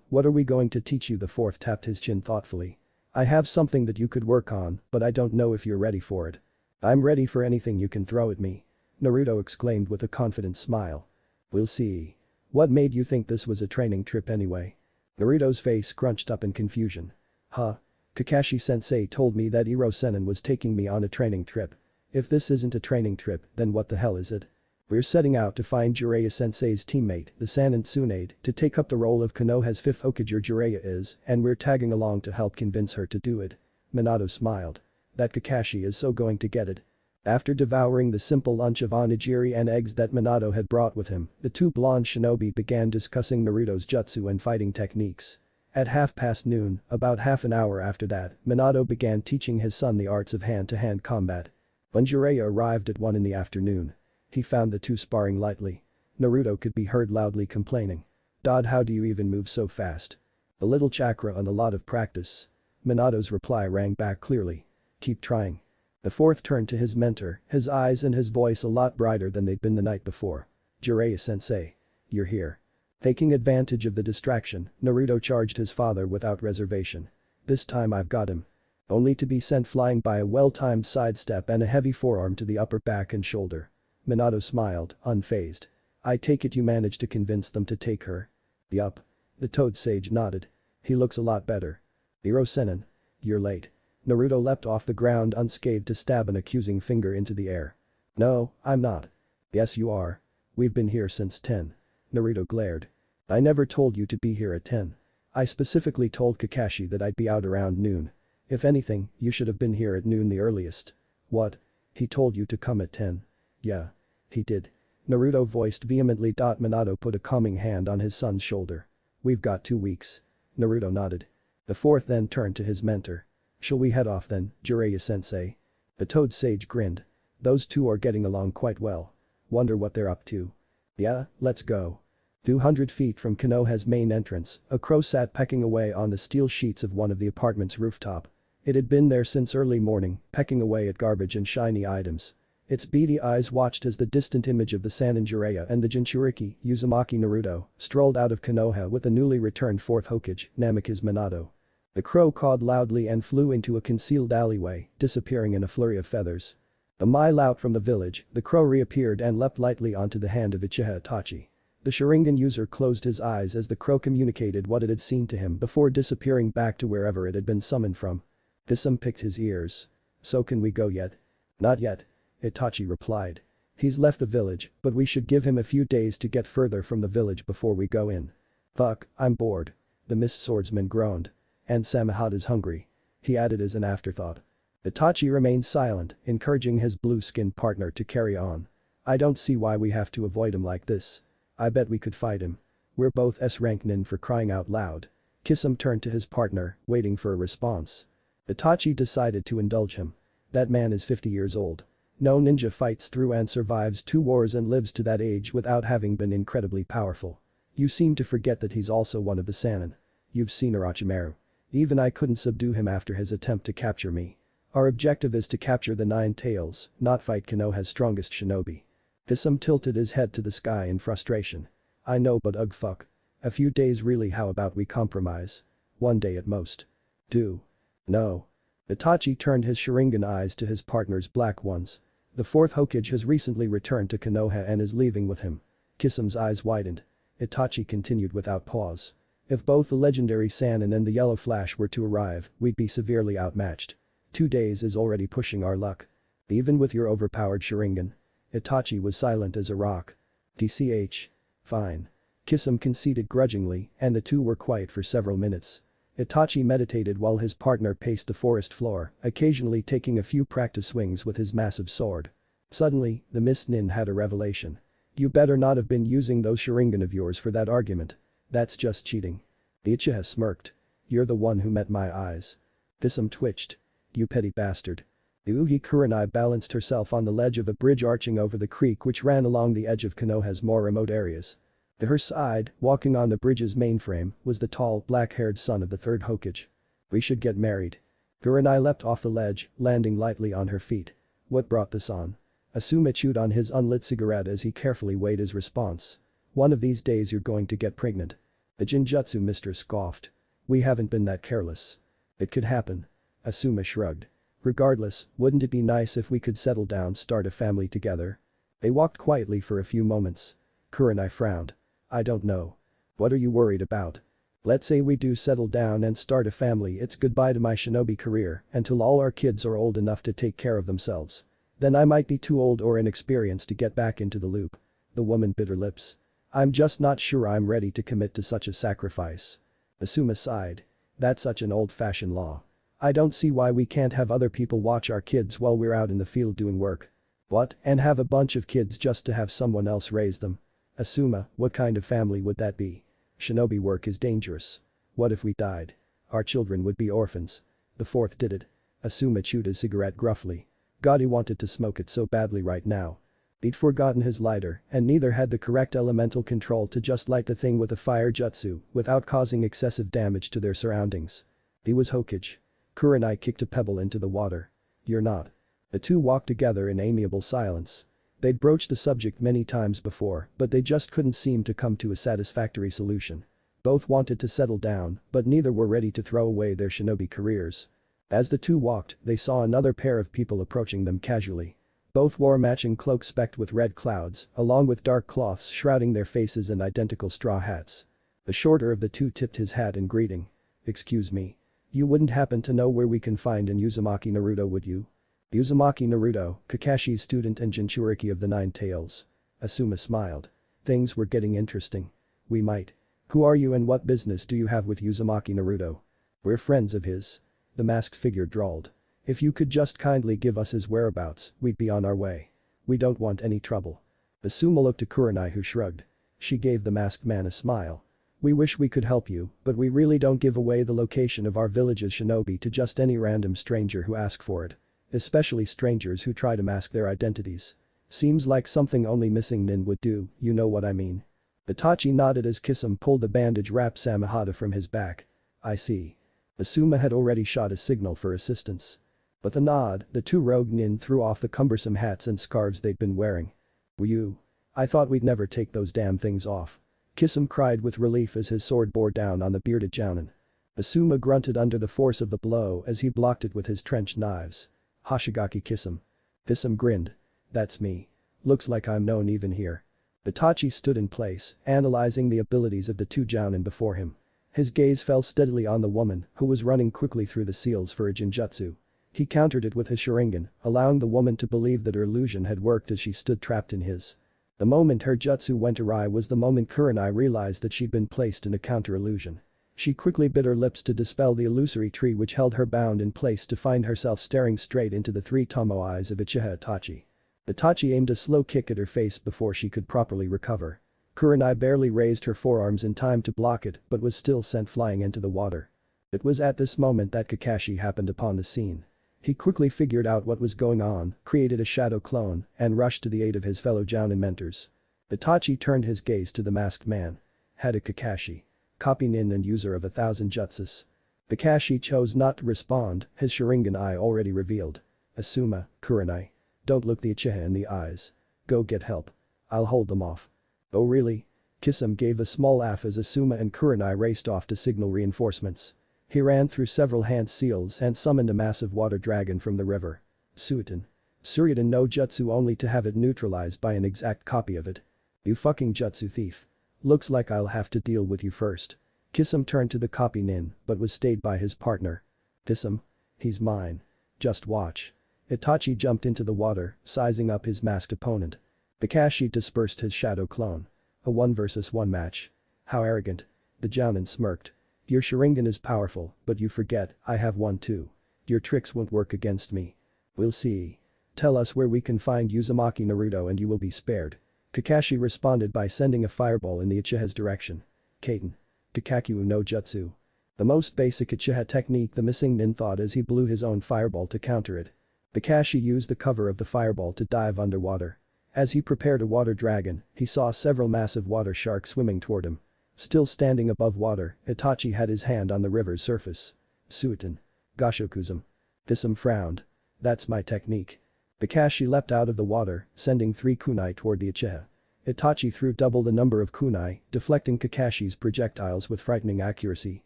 What are we going to teach you? The fourth tapped his chin thoughtfully. I have something that you could work on, but I don't know if you're ready for it. I'm ready for anything you can throw at me. Naruto exclaimed with a confident smile. We'll see. What made you think this was a training trip anyway? Naruto's face scrunched up in confusion. Huh? Kakashi-sensei told me that Zero-Senin was taking me on a training trip. If this isn't a training trip, then what the hell is it? We're setting out to find Jiraiya-sensei's teammate, the Sanin Tsunade, to take up the role of Konoha's 5th Hokage Jiraiya is, and we're tagging along to help convince her to do it. Minato smiled. That Kakashi is so going to get it. After devouring the simple lunch of onigiri and eggs that Minato had brought with him, the 2 blonde shinobi began discussing Naruto's jutsu and fighting techniques. At noon, about half an hour after that, Minato began teaching his son the arts of hand-to-hand combat. When Jiraiya arrived at 1 in the afternoon, he found the 2 sparring lightly. Naruto could be heard loudly complaining. Dad, how do you even move so fast? A little chakra and a lot of practice. Minato's reply rang back clearly. Keep trying. The fourth turned to his mentor, his eyes and his voice a lot brighter than they'd been the night before. Jiraiya-sensei. You're here. Taking advantage of the distraction, Naruto charged his father without reservation. This time I've got him. Only to be sent flying by a well-timed sidestep and a heavy forearm to the upper back and shoulder. Minato smiled, unfazed. I take it you managed to convince them to take her? Yup. The Toad Sage nodded. He looks a lot better. Hiro Sennin. You're late. Naruto leapt off the ground unscathed to stab an accusing finger into the air. No, I'm not. Yes you are. We've been here since 10. Naruto glared. I never told you to be here at 10. I specifically told Kakashi that I'd be out around noon. If anything, you should have been here at noon the earliest. What? He told you to come at 10. Yeah. He did. Naruto voiced vehemently. Minato put a calming hand on his son's shoulder. We've got 2 weeks. Naruto nodded. The fourth then turned to his mentor. Shall we head off then, Jiraiya-sensei? The Toad Sage grinned. Those two are getting along quite well. Wonder what they're up to. Yeah, let's go. 200 feet from Konoha's main entrance, a crow sat pecking away on the steel sheets of one of the apartment's rooftop. It had been there since early morning, pecking away at garbage and shiny items. Its beady eyes watched as the distant image of the Sannin Jiraiya and the Jinchuriki, Uzumaki Naruto, strolled out of Konoha with the newly returned fourth Hokage, Namikaze Minato. The crow cawed loudly and flew into a concealed alleyway, disappearing in a flurry of feathers. A mile out from the village, the crow reappeared and leapt lightly onto the hand of Uchiha Itachi. The Sharingan user closed his eyes as the crow communicated what it had seen to him before disappearing back to wherever it had been summoned from. Thisum picked his ears. So can we go yet? Not yet. Itachi replied. He's left the village, but we should give him a few days to get further from the village before we go in. Fuck, I'm bored. The mist swordsman groaned. And Samahada's hungry. He added as an afterthought. Itachi remained silent, encouraging his blue-skinned partner to carry on. I don't see why we have to avoid him like this. I bet we could fight him. We're both S-rank nin for crying out loud. Kisum turned to his partner, waiting for a response. Itachi decided to indulge him. That man is 50 years old. No ninja fights through and survives 2 wars and lives to that age without having been incredibly powerful. You seem to forget that he's also one of the Sannin. You've seen Orochimaru. Even I couldn't subdue him after his attempt to capture me. Our objective is to capture the 9 tails, not fight Konoha's strongest shinobi. Kisum tilted his head to the sky in frustration. I know but ugh fuck. A few days really, how about we compromise? 1 day at most. Do. No. Itachi turned his Sharingan eyes to his partner's black ones. The fourth Hokage has recently returned to Konoha and is leaving with him. Kisum's eyes widened. Itachi continued without pause. If both the legendary Sannin and the Yellow Flash were to arrive, we'd be severely outmatched. 2 days is already pushing our luck. Even with your overpowered Sharingan. Itachi was silent as a rock. DCH. Fine. Kisum conceded grudgingly, and the two were quiet for several minutes. Itachi meditated while his partner paced the forest floor, occasionally taking a few practice swings with his massive sword. Suddenly, the Mist Nin had a revelation. You better not have been using those Sharingan of yours for that argument. That's just cheating. Uchiha smirked. You're the one who met my eyes. Kisum twitched. You petty bastard. Uhi Kurenai balanced herself on the ledge of a bridge arching over the creek which ran along the edge of Konoha's more remote areas. To her side, walking on the bridge's mainframe, was the tall, black-haired son of the third Hokage. We should get married. Kurenai leapt off the ledge, landing lightly on her feet. What brought this on? Asuma chewed on his unlit cigarette as he carefully weighed his response. One of these days you're going to get pregnant. The Jinjutsu mistress scoffed. We haven't been that careless. It could happen. Asuma shrugged. Regardless, wouldn't it be nice if we could settle down, start a family together? They walked quietly for a few moments. Kurenai frowned. I don't know. What are you worried about? Let's say we do settle down and start a family, it's goodbye to my shinobi career until all our kids are old enough to take care of themselves. Then I might be too old or inexperienced to get back into the loop. The woman bit her lips. I'm just not sure I'm ready to commit to such a sacrifice. Asuma sighed. That's such an old-fashioned law. I don't see why we can't have other people watch our kids while we're out in the field doing work. What, and have a bunch of kids just to have someone else raise them? Asuma, what kind of family would that be? Shinobi work is dangerous. What if we died? Our children would be orphans. The fourth did it. Asuma chewed his cigarette gruffly. God, he wanted to smoke it so badly right now. He'd forgotten his lighter, and neither had the correct elemental control to just light the thing with a fire jutsu without causing excessive damage to their surroundings. He was Hokage. Kurenai kicked a pebble into the water. You're not. The two walked together in amiable silence. They'd broached the subject many times before, but they just couldn't seem to come to a satisfactory solution. Both wanted to settle down, but neither were ready to throw away their shinobi careers. As the two walked, they saw another pair of people approaching them casually. Both wore matching cloaks specked with red clouds, along with dark cloths shrouding their faces and identical straw hats. The shorter of the two tipped his hat in greeting. Excuse me. You wouldn't happen to know where we can find an Uzumaki Naruto, would you? Uzumaki Naruto, Kakashi's student and Jinchuriki of the Nine Tails. Asuma smiled. Things were getting interesting. We might. Who are you and what business do you have with Uzumaki Naruto? We're friends of his. The masked figure drawled. If you could just kindly give us his whereabouts, we'd be on our way. We don't want any trouble. Asuma looked to Kurenai, who shrugged. She gave the masked man a smile. We wish we could help you, but we really don't give away the location of our village's shinobi to just any random stranger who asks for it. Especially strangers who try to mask their identities. Seems like something only missing Nin would do, you know what I mean. Itachi nodded as Kisame pulled the bandage-wrapped Samehada from his back. I see. Asuma had already shot a signal for assistance. With a nod, the two rogue nin threw off the cumbersome hats and scarves they'd been wearing. Were you? I thought we'd never take those damn things off. Kisame cried with relief as his sword bore down on the bearded jounin. Asuma grunted under the force of the blow as he blocked it with his trenched knives. Hoshigaki Kisame. Kisame grinned. That's me. Looks like I'm known even here. Itachi stood in place, analyzing the abilities of the two jounin before him. His gaze fell steadily on the woman, who was running quickly through the seals for a genjutsu. He countered it with his Sharingan, allowing the woman to believe that her illusion had worked as she stood trapped in his. The moment her jutsu went awry was the moment Kurenai realized that she'd been placed in a counter-illusion. She quickly bit her lips to dispel the illusory tree which held her bound in place to find herself staring straight into the three Tomo eyes of Uchiha Itachi. Itachi aimed a slow kick at her face before she could properly recover. Kurenai barely raised her forearms in time to block it but was still sent flying into the water. It was at this moment that Kakashi happened upon the scene. He quickly figured out what was going on, created a shadow clone, and rushed to the aid of his fellow jounin mentors. Itachi turned his gaze to the masked man. Hada Kakashi. Copy nin and user of 1,000 jutsus. Kakashi chose not to respond, his Sharingan eye already revealed. Asuma, Kurenai. Don't look the Uchiha in the eyes. Go get help. I'll hold them off. Oh really? Kisame gave a small laugh as Asuma and Kurenai raced off to signal reinforcements. He ran through several hand seals and summoned a massive water dragon from the river. Suiton. Suryudan no jutsu only to have it neutralized by an exact copy of it. You fucking jutsu thief. Looks like I'll have to deal with you first. Kisame turned to the copy nin but was stayed by his partner. Kisame. He's mine. Just watch. Itachi jumped into the water, sizing up his masked opponent. Kakashi dispersed his shadow clone. A 1 versus 1 match. How arrogant. The jounin smirked. Your Sharingan is powerful, but you forget, I have one too. Your tricks won't work against me. We'll see. Tell us where we can find Uzumaki Naruto and you will be spared. Kakashi responded by sending a fireball in the Uchiha's direction. Kaiten. Kakakyu no Jutsu. The most basic Uchiha technique the missing nin thought as he blew his own fireball to counter it. Kakashi used the cover of the fireball to dive underwater. As he prepared a water dragon, he saw several massive water sharks swimming toward him. Still standing above water, Itachi had his hand on the river's surface. Suiton. Gashokuzum. Kisame frowned. That's my technique. Kakashi leapt out of the water, sending 3 kunai toward the Uchiha. Itachi threw double the number of kunai, deflecting Kakashi's projectiles with frightening accuracy.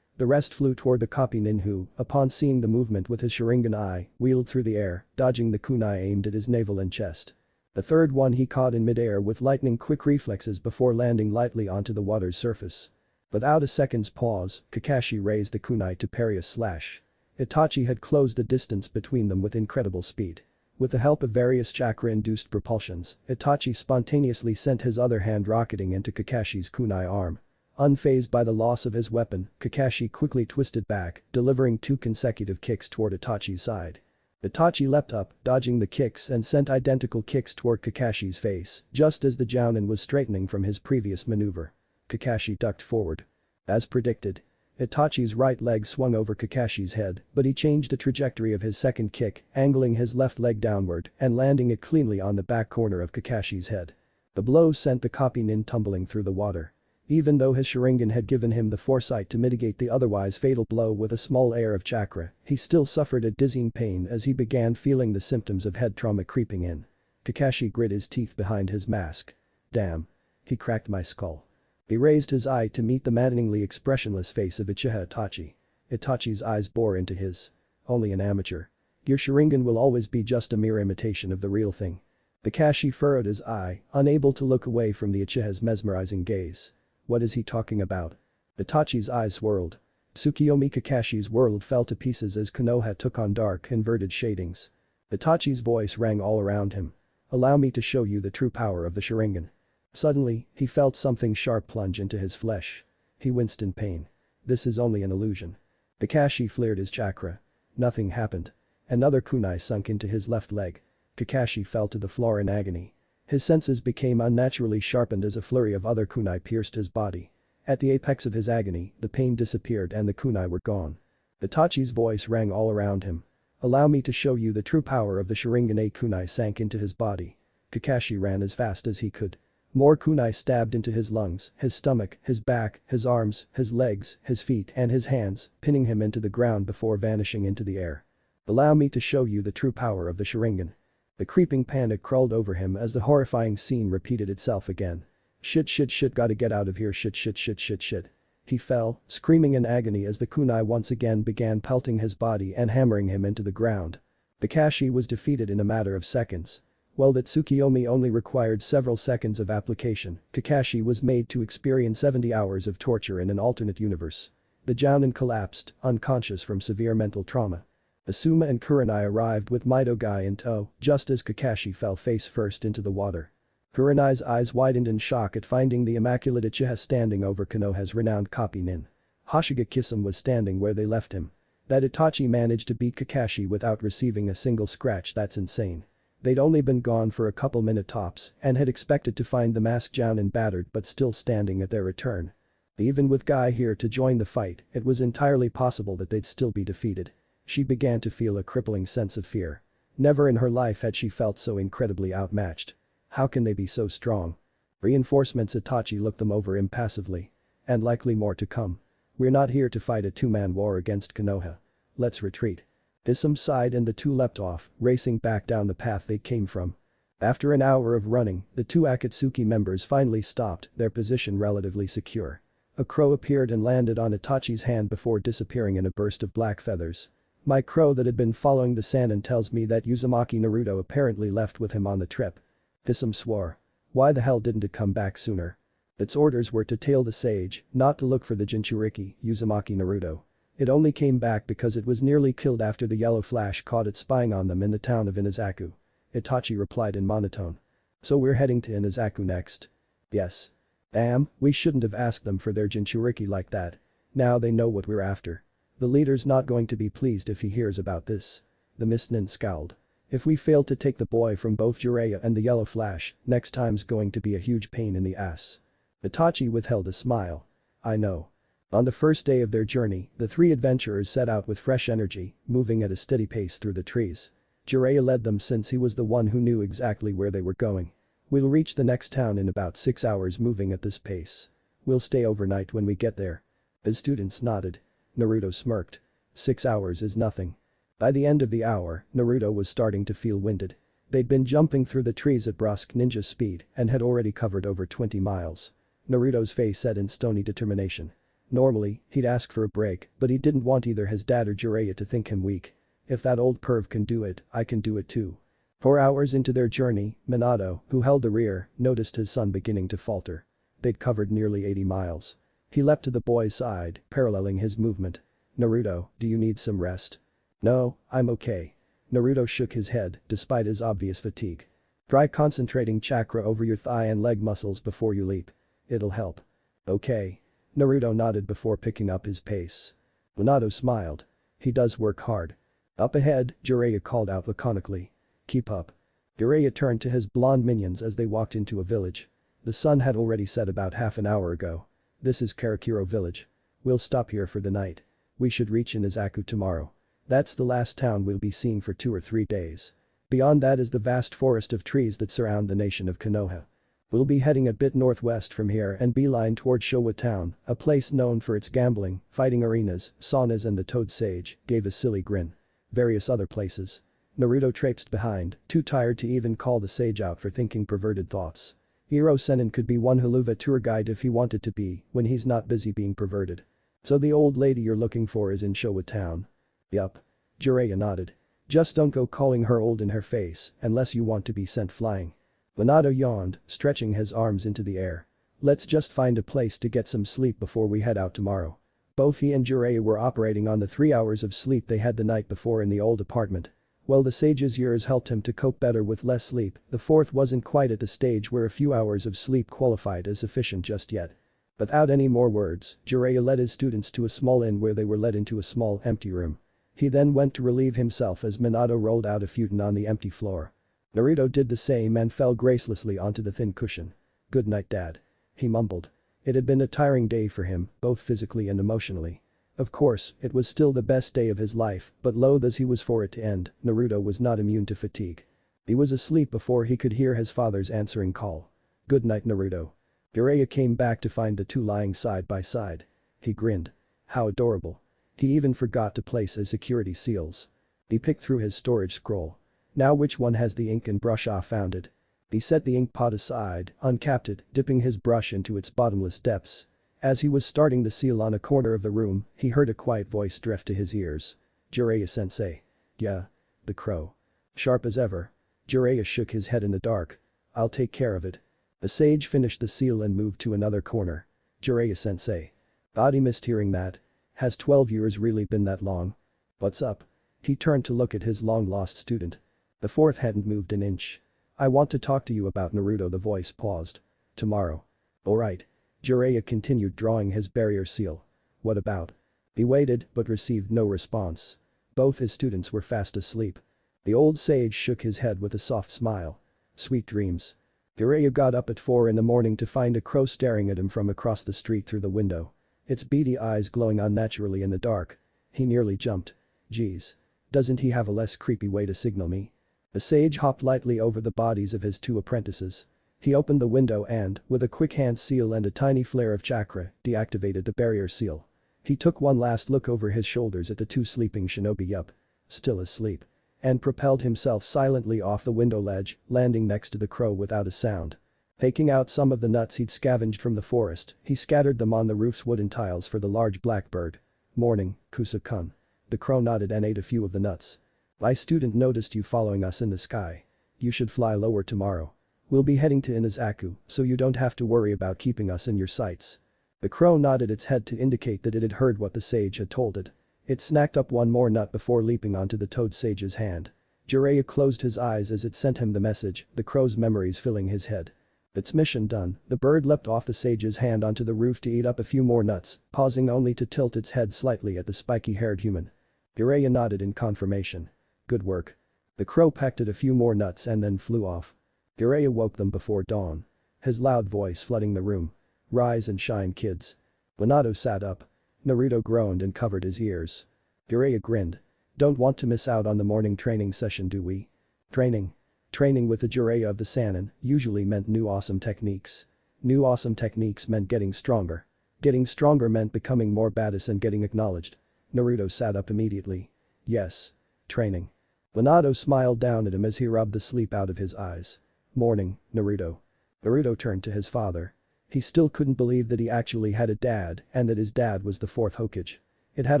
The rest flew toward the copy nin who, upon seeing the movement with his Sharingan eye, wheeled through the air, dodging the kunai aimed at his navel and chest. The third one he caught in midair with lightning-quick reflexes before landing lightly onto the water's surface. Without a second's pause, Kakashi raised the kunai to parry a slash. Itachi had closed the distance between them with incredible speed. With the help of various chakra-induced propulsions, Itachi spontaneously sent his other hand rocketing into Kakashi's kunai arm. Unfazed by the loss of his weapon, Kakashi quickly twisted back, delivering 2 consecutive kicks toward Itachi's side. Itachi leapt up, dodging the kicks and sent identical kicks toward Kakashi's face, just as the jounin was straightening from his previous maneuver. Kakashi ducked forward. As predicted. Itachi's right leg swung over Kakashi's head, but he changed the trajectory of his second kick, angling his left leg downward and landing it cleanly on the back corner of Kakashi's head. The blow sent the copy nin tumbling through the water. Even though his Sharingan had given him the foresight to mitigate the otherwise fatal blow with a small air of chakra, he still suffered a dizzying pain as he began feeling the symptoms of head trauma creeping in. Kakashi grit his teeth behind his mask. Damn. He cracked my skull. He raised his eye to meet the maddeningly expressionless face of Uchiha Itachi. Itachi's eyes bore into his. Only an amateur. Your Sharingan will always be just a mere imitation of the real thing. Kakashi furrowed his eye, unable to look away from the Uchiha's mesmerizing gaze. What is he talking about? Itachi's eyes swirled. Tsukiyomi Kakashi's world fell to pieces as Konoha took on dark, inverted shadings. Itachi's voice rang all around him. "Allow me to show you the true power of the Sharingan." Suddenly, he felt something sharp plunge into his flesh. He winced in pain. This is only an illusion. Kakashi flared his chakra. Nothing happened. Another kunai sunk into his left leg. Kakashi fell to the floor in agony. His senses became unnaturally sharpened as a flurry of other kunai pierced his body. At the apex of his agony, the pain disappeared and the kunai were gone. Itachi's voice rang all around him. "Allow me to show you the true power of the Sharingan." A kunai sank into his body. Kakashi ran as fast as he could. More kunai stabbed into his lungs, his stomach, his back, his arms, his legs, his feet and his hands, pinning him into the ground before vanishing into the air. "Allow me to show you the true power of the Sharingan." The creeping panic crawled over him as the horrifying scene repeated itself again. Shit, gotta get out of here, shit. He fell, screaming in agony as the kunai once again began pelting his body and hammering him into the ground. Kakashi was defeated in a matter of seconds. While that Tsukiyomi only required several seconds of application, Kakashi was made to experience 70 hours of torture in an alternate universe. The Jounin collapsed, unconscious from severe mental trauma. Asuma and Kurenai arrived with Mitogai in tow, just as Kakashi fell face first into the water. Kurenai's eyes widened in shock at finding the immaculate Uchiha standing over Konoha's renowned copy Nin. Hashige Kisame was standing where they left him. That Itachi managed to beat Kakashi without receiving a single scratch, that's insane. They'd only been gone for a couple minute tops and had expected to find the masked Jounin battered but still standing at their return. Even with Guy here to join the fight, it was entirely possible that they'd still be defeated. She began to feel a crippling sense of fear. Never in her life had she felt so incredibly outmatched. How can they be so strong? Reinforcements. Itachi looked them over impassively. And likely more to come. We're not here to fight a two-man war against Konoha. Let's retreat. Kisame sighed and the two leapt off, racing back down the path they came from. After an hour of running, the two Akatsuki members finally stopped, their position relatively secure. A crow appeared and landed on Itachi's hand before disappearing in a burst of black feathers. "My crow that had been following the Sannin tells me that Uzumaki Naruto apparently left with him on the trip." Kisame swore. Why the hell didn't it come back sooner? Its orders were to tail the sage, not to look for the Jinchuriki, Uzumaki Naruto. It only came back because it was nearly killed after the yellow flash caught it spying on them in the town of Inazaku. Itachi replied in monotone. "So we're heading to Inazaku next?" "Yes." "Damn, we shouldn't have asked them for their Jinchuriki like that. Now they know what we're after. The leader's not going to be pleased if he hears about this." The Mist Nin scowled. "If we fail to take the boy from both Jiraiya and the yellow flash, next time's going to be a huge pain in the ass." Itachi withheld a smile. "I know." On the first day of their journey, the three adventurers set out with fresh energy, moving at a steady pace through the trees. Jiraiya led them since he was the one who knew exactly where they were going. "We'll reach the next town in about 6 hours moving at this pace. We'll stay overnight when we get there." The students nodded. Naruto smirked. 6 hours is nothing. By the end of the hour, Naruto was starting to feel winded. They'd been jumping through the trees at brusque ninja speed and had already covered over 20 miles. Naruto's face set in stony determination. Normally, he'd ask for a break, but he didn't want either his dad or Jiraiya to think him weak. "If that old perv can do it, I can do it too." 4 hours into their journey, Minato, who held the rear, noticed his son beginning to falter. They'd covered nearly 80 miles. He leapt to the boy's side, paralleling his movement. "Naruto, do you need some rest?" "No, I'm okay." Naruto shook his head, despite his obvious fatigue. "Try concentrating chakra over your thigh and leg muscles before you leap. It'll help." "Okay." Naruto nodded before picking up his pace. Minato smiled. "He does work hard." Up ahead, Jiraiya called out laconically. "Keep up." Jiraiya turned to his blonde minions as they walked into a village. The sun had already set about half an hour ago. "This is Karakuro village. We'll stop here for the night. We should reach Inazaku tomorrow. That's the last town we'll be seeing for 2 or 3 days. Beyond that is the vast forest of trees that surround the nation of Konoha. We'll be heading a bit northwest from here and beeline toward Showa Town, a place known for its gambling, fighting arenas, saunas and the Toad Sage," gave a silly grin. "Various other places." Naruto traipsed behind, too tired to even call the sage out for thinking perverted thoughts. Hiro Sennin could be one Haluva tour guide if he wanted to be, when he's not busy being perverted. "So the old lady you're looking for is in Showa Town?" "Yup." Jiraiya nodded. "Just don't go calling her old in her face, unless you want to be sent flying." Minato yawned, stretching his arms into the air. "Let's just find a place to get some sleep before we head out tomorrow." Both he and Jiraiya were operating on the 3 hours of sleep they had the night before in the old apartment. While the sage's years helped him to cope better with less sleep, the fourth wasn't quite at the stage where a few hours of sleep qualified as sufficient just yet. Without any more words, Jiraiya led his students to a small inn where they were led into a small, empty room. He then went to relieve himself as Minato rolled out a futon on the empty floor. Naruto did the same and fell gracelessly onto the thin cushion. "Good night, Dad," he mumbled. It had been a tiring day for him, both physically and emotionally. Of course, it was still the best day of his life, but loath as he was for it to end, Naruto was not immune to fatigue. He was asleep before he could hear his father's answering call. "Good night, Naruto." Jiraiya came back to find the two lying side by side. He grinned. How adorable. He even forgot to place his security seals. He picked through his storage scroll. Now which one has the ink and brush off found it? He set the ink pot aside, uncapped it, dipping his brush into its bottomless depths. As he was starting the seal on a corner of the room, he heard a quiet voice drift to his ears. "Jiraiya-sensei." "Yeah." The crow. "Sharp as ever." Jiraiya shook his head in the dark. "I'll take care of it." The sage finished the seal and moved to another corner. "Jiraiya-sensei." Adi missed hearing that. Has 12 years really been that long? "What's up?" He turned to look at his long-lost student. The fourth hadn't moved an inch. "I want to talk to you about Naruto." The voice paused. "Tomorrow." "Alright." Jiraiya continued drawing his barrier seal. "What about?" He waited but received no response. Both his students were fast asleep. The old sage shook his head with a soft smile. "Sweet dreams." Jiraiya got up at 4 in the morning to find a crow staring at him from across the street through the window. Its beady eyes glowing unnaturally in the dark. He nearly jumped. Geez. Doesn't he have a less creepy way to signal me? The sage hopped lightly over the bodies of his two apprentices. He opened the window and, with a quick hand seal and a tiny flare of chakra, deactivated the barrier seal. He took one last look over his shoulders at the two sleeping shinobi still asleep. And propelled himself silently off the window ledge, landing next to the crow without a sound. Taking out some of the nuts he'd scavenged from the forest, he scattered them on the roof's wooden tiles for the large blackbird. "Morning, Kusa-kun." The crow nodded and ate a few of the nuts. "My student noticed you following us in the sky. You should fly lower tomorrow. We'll be heading to Inazaku, so you don't have to worry about keeping us in your sights." The crow nodded its head to indicate that it had heard what the sage had told it. It snacked up one more nut before leaping onto the toad sage's hand. Jiraiya closed his eyes as it sent him the message, the crow's memories filling his head. Its mission done, the bird leapt off the sage's hand onto the roof to eat up a few more nuts, pausing only to tilt its head slightly at the spiky-haired human. Jiraiya nodded in confirmation. "Good work." The crow pecked at a few more nuts and then flew off. Jiraiya woke them before dawn. His loud voice flooding the room. "Rise and shine, kids." Minato sat up. Naruto groaned and covered his ears. Jiraiya grinned. "Don't want to miss out on the morning training session, do we?" Training. Training with the Jiraiya of the Sannin usually meant new awesome techniques. New awesome techniques meant getting stronger. Getting stronger meant becoming more badass and getting acknowledged. Naruto sat up immediately. "Yes. Training." Minato smiled down at him as he rubbed the sleep out of his eyes. "Morning, Naruto." Naruto turned to his father. He still couldn't believe that he actually had a dad and that his dad was the fourth Hokage. It had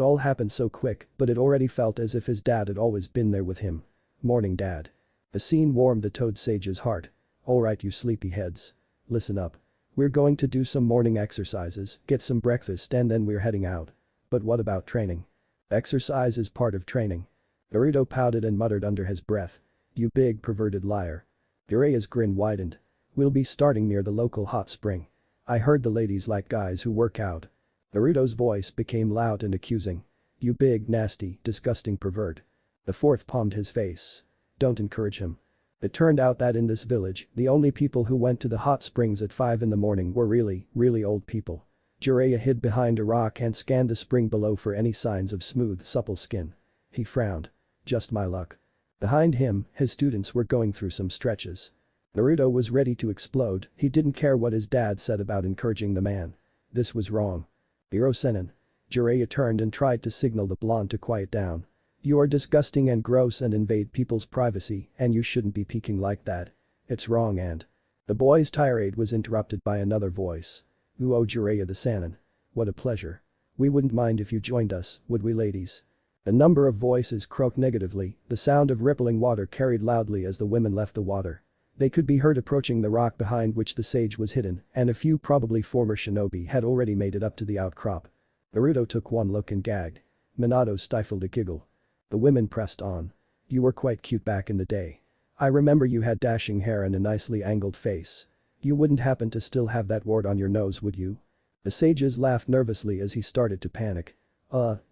all happened so quick, but it already felt as if his dad had always been there with him. "Morning, Dad." The scene warmed the toad sage's heart. "Alright, you sleepyheads. Listen up. We're going to do some morning exercises, get some breakfast and then we're heading out. But what about training?" "Exercise is part of training." Naruto pouted and muttered under his breath. "You big perverted liar." Jiraiya's grin widened. "We'll be starting near the local hot spring. I heard the ladies like guys who work out." Naruto's voice became loud and accusing. "You big, nasty, disgusting pervert." The fourth palmed his face. "Don't encourage him." It turned out that in this village, the only people who went to the hot springs at 5 in the morning were really old people. Jiraiya hid behind a rock and scanned the spring below for any signs of smooth, supple skin. He frowned. Just my luck. Behind him, his students were going through some stretches. Naruto was ready to explode, he didn't care what his dad said about encouraging the man. This was wrong. "Hiro Sennin." Jiraiya turned and tried to signal the blonde to quiet down. "You are disgusting and gross and invade people's privacy and you shouldn't be peeking like that. It's wrong and..." The boy's tirade was interrupted by another voice. "Ooh, Jiraiya the Sannin. What a pleasure. We wouldn't mind if you joined us, would we, ladies?" A number of voices croaked negatively, the sound of rippling water carried loudly as the women left the water. They could be heard approaching the rock behind which the sage was hidden, and a few probably former shinobi had already made it up to the outcrop. Naruto took one look and gagged. Minato stifled a giggle. The women pressed on. You were quite cute back in the day. I remember you had dashing hair and a nicely angled face. You wouldn't happen to still have that wart on your nose, would you? The sages laughed nervously as he started to panic.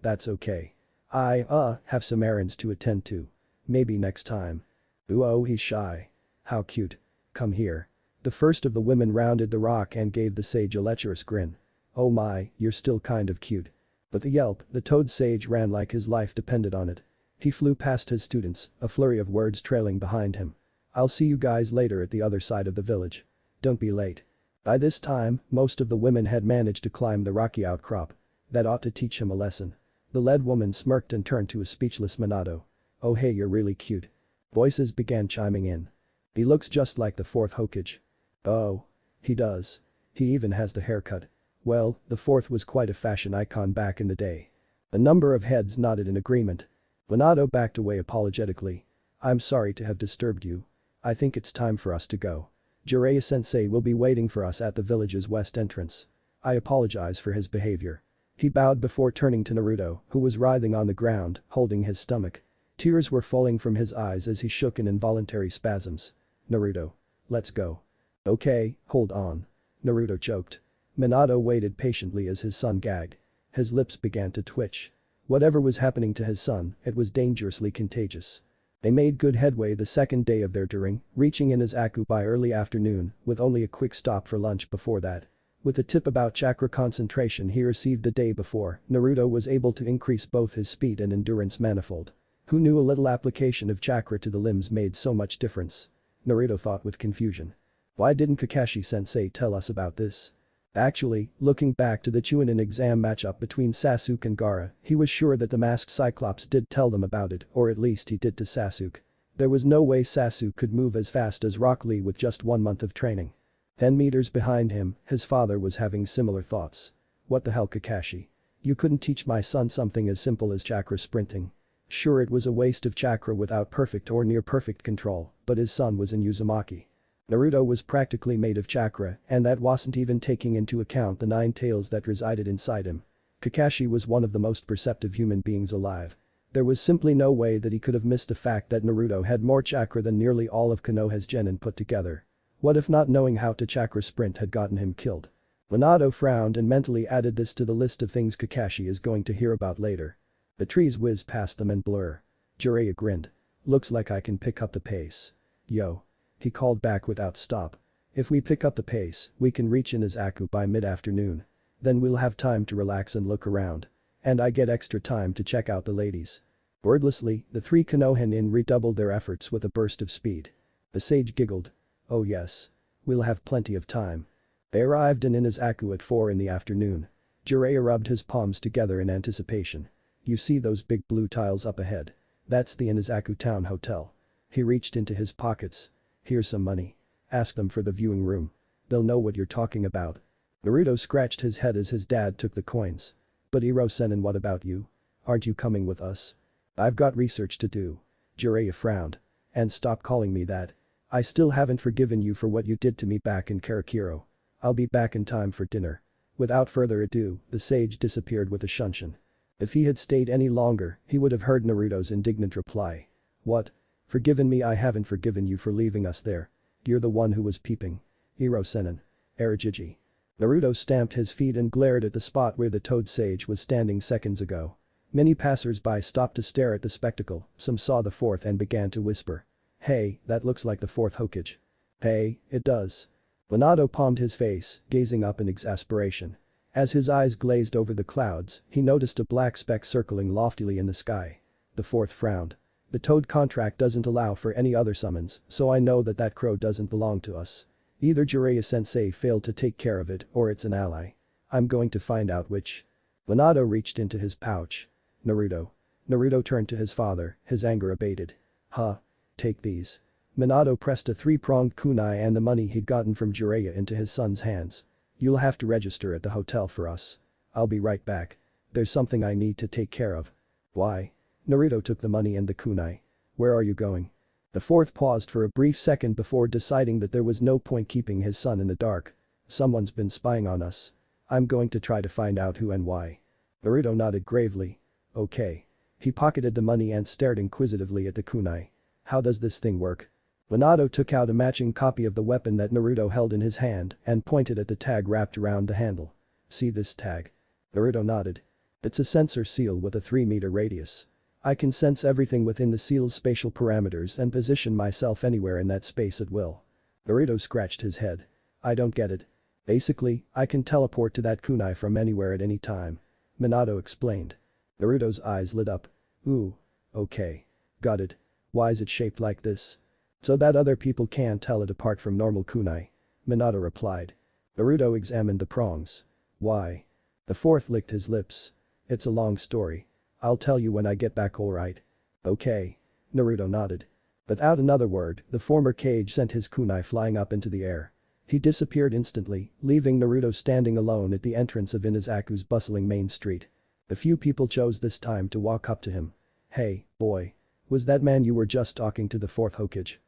That's okay. I have some errands to attend to. Maybe next time. Ooh, oh, he's shy. How cute. Come here. The first of the women rounded the rock and gave the sage a lecherous grin. Oh my, you're still kind of cute. But the yelp, the toad sage ran like his life depended on it. He flew past his students, a flurry of words trailing behind him. I'll see you guys later at the other side of the village. Don't be late. By this time, most of the women had managed to climb the rocky outcrop. That ought to teach him a lesson. The lead woman smirked and turned to a speechless Minato. Oh hey, you're really cute. Voices began chiming in. He looks just like the fourth Hokage. Oh. He does. He even has the haircut. Well, the fourth was quite a fashion icon back in the day. A number of heads nodded in agreement. Minato backed away apologetically. I'm sorry to have disturbed you. I think it's time for us to go. Jiraiya-sensei will be waiting for us at the village's west entrance. I apologize for his behavior. He bowed before turning to Naruto, who was writhing on the ground, holding his stomach. Tears were falling from his eyes as he shook in involuntary spasms. Naruto. Let's go. Okay, hold on. Naruto choked. Minato waited patiently as his son gagged. His lips began to twitch. Whatever was happening to his son, it was dangerously contagious. They made good headway the second day of their touring, reaching Inazaku by early afternoon, with only a quick stop for lunch before that. With a tip about chakra concentration he received the day before, Naruto was able to increase both his speed and endurance manifold. Who knew a little application of chakra to the limbs made so much difference? Naruto thought with confusion. Why didn't Kakashi-sensei tell us about this? Actually, looking back to the Chunin exam matchup between Sasuke and Gaara, he was sure that the masked Cyclops did tell them about it, or at least he did to Sasuke. There was no way Sasuke could move as fast as Rock Lee with just 1 month of training. 10 meters behind him, his father was having similar thoughts. What the hell, Kakashi? You couldn't teach my son something as simple as chakra sprinting. Sure, it was a waste of chakra without perfect or near perfect control, but his son was in Uzumaki. Naruto was practically made of chakra, and that wasn't even taking into account the 9 tails that resided inside him. Kakashi was one of the most perceptive human beings alive. There was simply no way that he could have missed the fact that Naruto had more chakra than nearly all of Konoha's genin put together. What if not knowing how to chakra sprint had gotten him killed? Minato frowned and mentally added this to the list of things Kakashi is going to hear about later. The trees whiz past them and blur. Jiraiya grinned. Looks like I can pick up the pace. Yo. He called back without stop. If we pick up the pace, we can reach Inazaku by mid-afternoon. Then we'll have time to relax and look around. And I get extra time to check out the ladies. Wordlessly, the 3 Konohinin redoubled their efforts with a burst of speed. The sage giggled. Oh yes. We'll have plenty of time. They arrived in Inazaku at 4 in the afternoon. Jiraiya rubbed his palms together in anticipation. You see those big blue tiles up ahead? That's the Inazaku Town Hotel. He reached into his pockets. Here's some money. Ask them for the viewing room. They'll know what you're talking about. Naruto scratched his head as his dad took the coins. But Iro-sen, what about you? Aren't you coming with us? I've got research to do. Jiraiya frowned. And stop calling me that. I still haven't forgiven you for what you did to me back in Karakuro. I'll be back in time for dinner. Without further ado, the sage disappeared with a shunshin. If he had stayed any longer, he would have heard Naruto's indignant reply. What? Forgiven me? I haven't forgiven you for leaving us there. You're the one who was peeping. Iro-sen. Arajiji. Naruto stamped his feet and glared at the spot where the toad sage was standing seconds ago. Many passers-by stopped to stare at the spectacle, some saw the fourth and began to whisper. Hey, that looks like the fourth Hokage. Hey, it does. Minato palmed his face, gazing up in exasperation. As his eyes glazed over the clouds, he noticed a black speck circling loftily in the sky. The fourth frowned. The toad contract doesn't allow for any other summons, so I know that crow doesn't belong to us. Either Jiraiya-sensei failed to take care of it or it's an ally. I'm going to find out which. Minato reached into his pouch. Naruto. Naruto turned to his father, his anger abated. Huh. Take these. Minato pressed a 3-pronged kunai and the money he'd gotten from Jiraiya into his son's hands. You'll have to register at the hotel for us. I'll be right back. There's something I need to take care of. Why? Naruto took the money and the kunai. Where are you going? The fourth paused for a brief second before deciding that there was no point keeping his son in the dark. Someone's been spying on us. I'm going to try to find out who and why. Naruto nodded gravely. Okay. He pocketed the money and stared inquisitively at the kunai. How does this thing work? Minato took out a matching copy of the weapon that Naruto held in his hand and pointed at the tag wrapped around the handle. See this tag? Naruto nodded. It's a sensor seal with a 3-meter radius. I can sense everything within the seal's spatial parameters and position myself anywhere in that space at will. Naruto scratched his head. I don't get it. Basically, I can teleport to that kunai from anywhere at any time. Minato explained. Naruto's eyes lit up. Ooh. Okay. Got it. Why is it shaped like this? So that other people can't tell it apart from normal kunai. Minato replied. Naruto examined the prongs. Why? The fourth licked his lips. It's a long story. I'll tell you when I get back, alright? Okay. Naruto nodded. Without another word, the former Kage sent his kunai flying up into the air. He disappeared instantly, leaving Naruto standing alone at the entrance of Inazuka's bustling main street. A few people chose this time to walk up to him. Hey, boy. Was that man you were just talking to the fourth Hokage?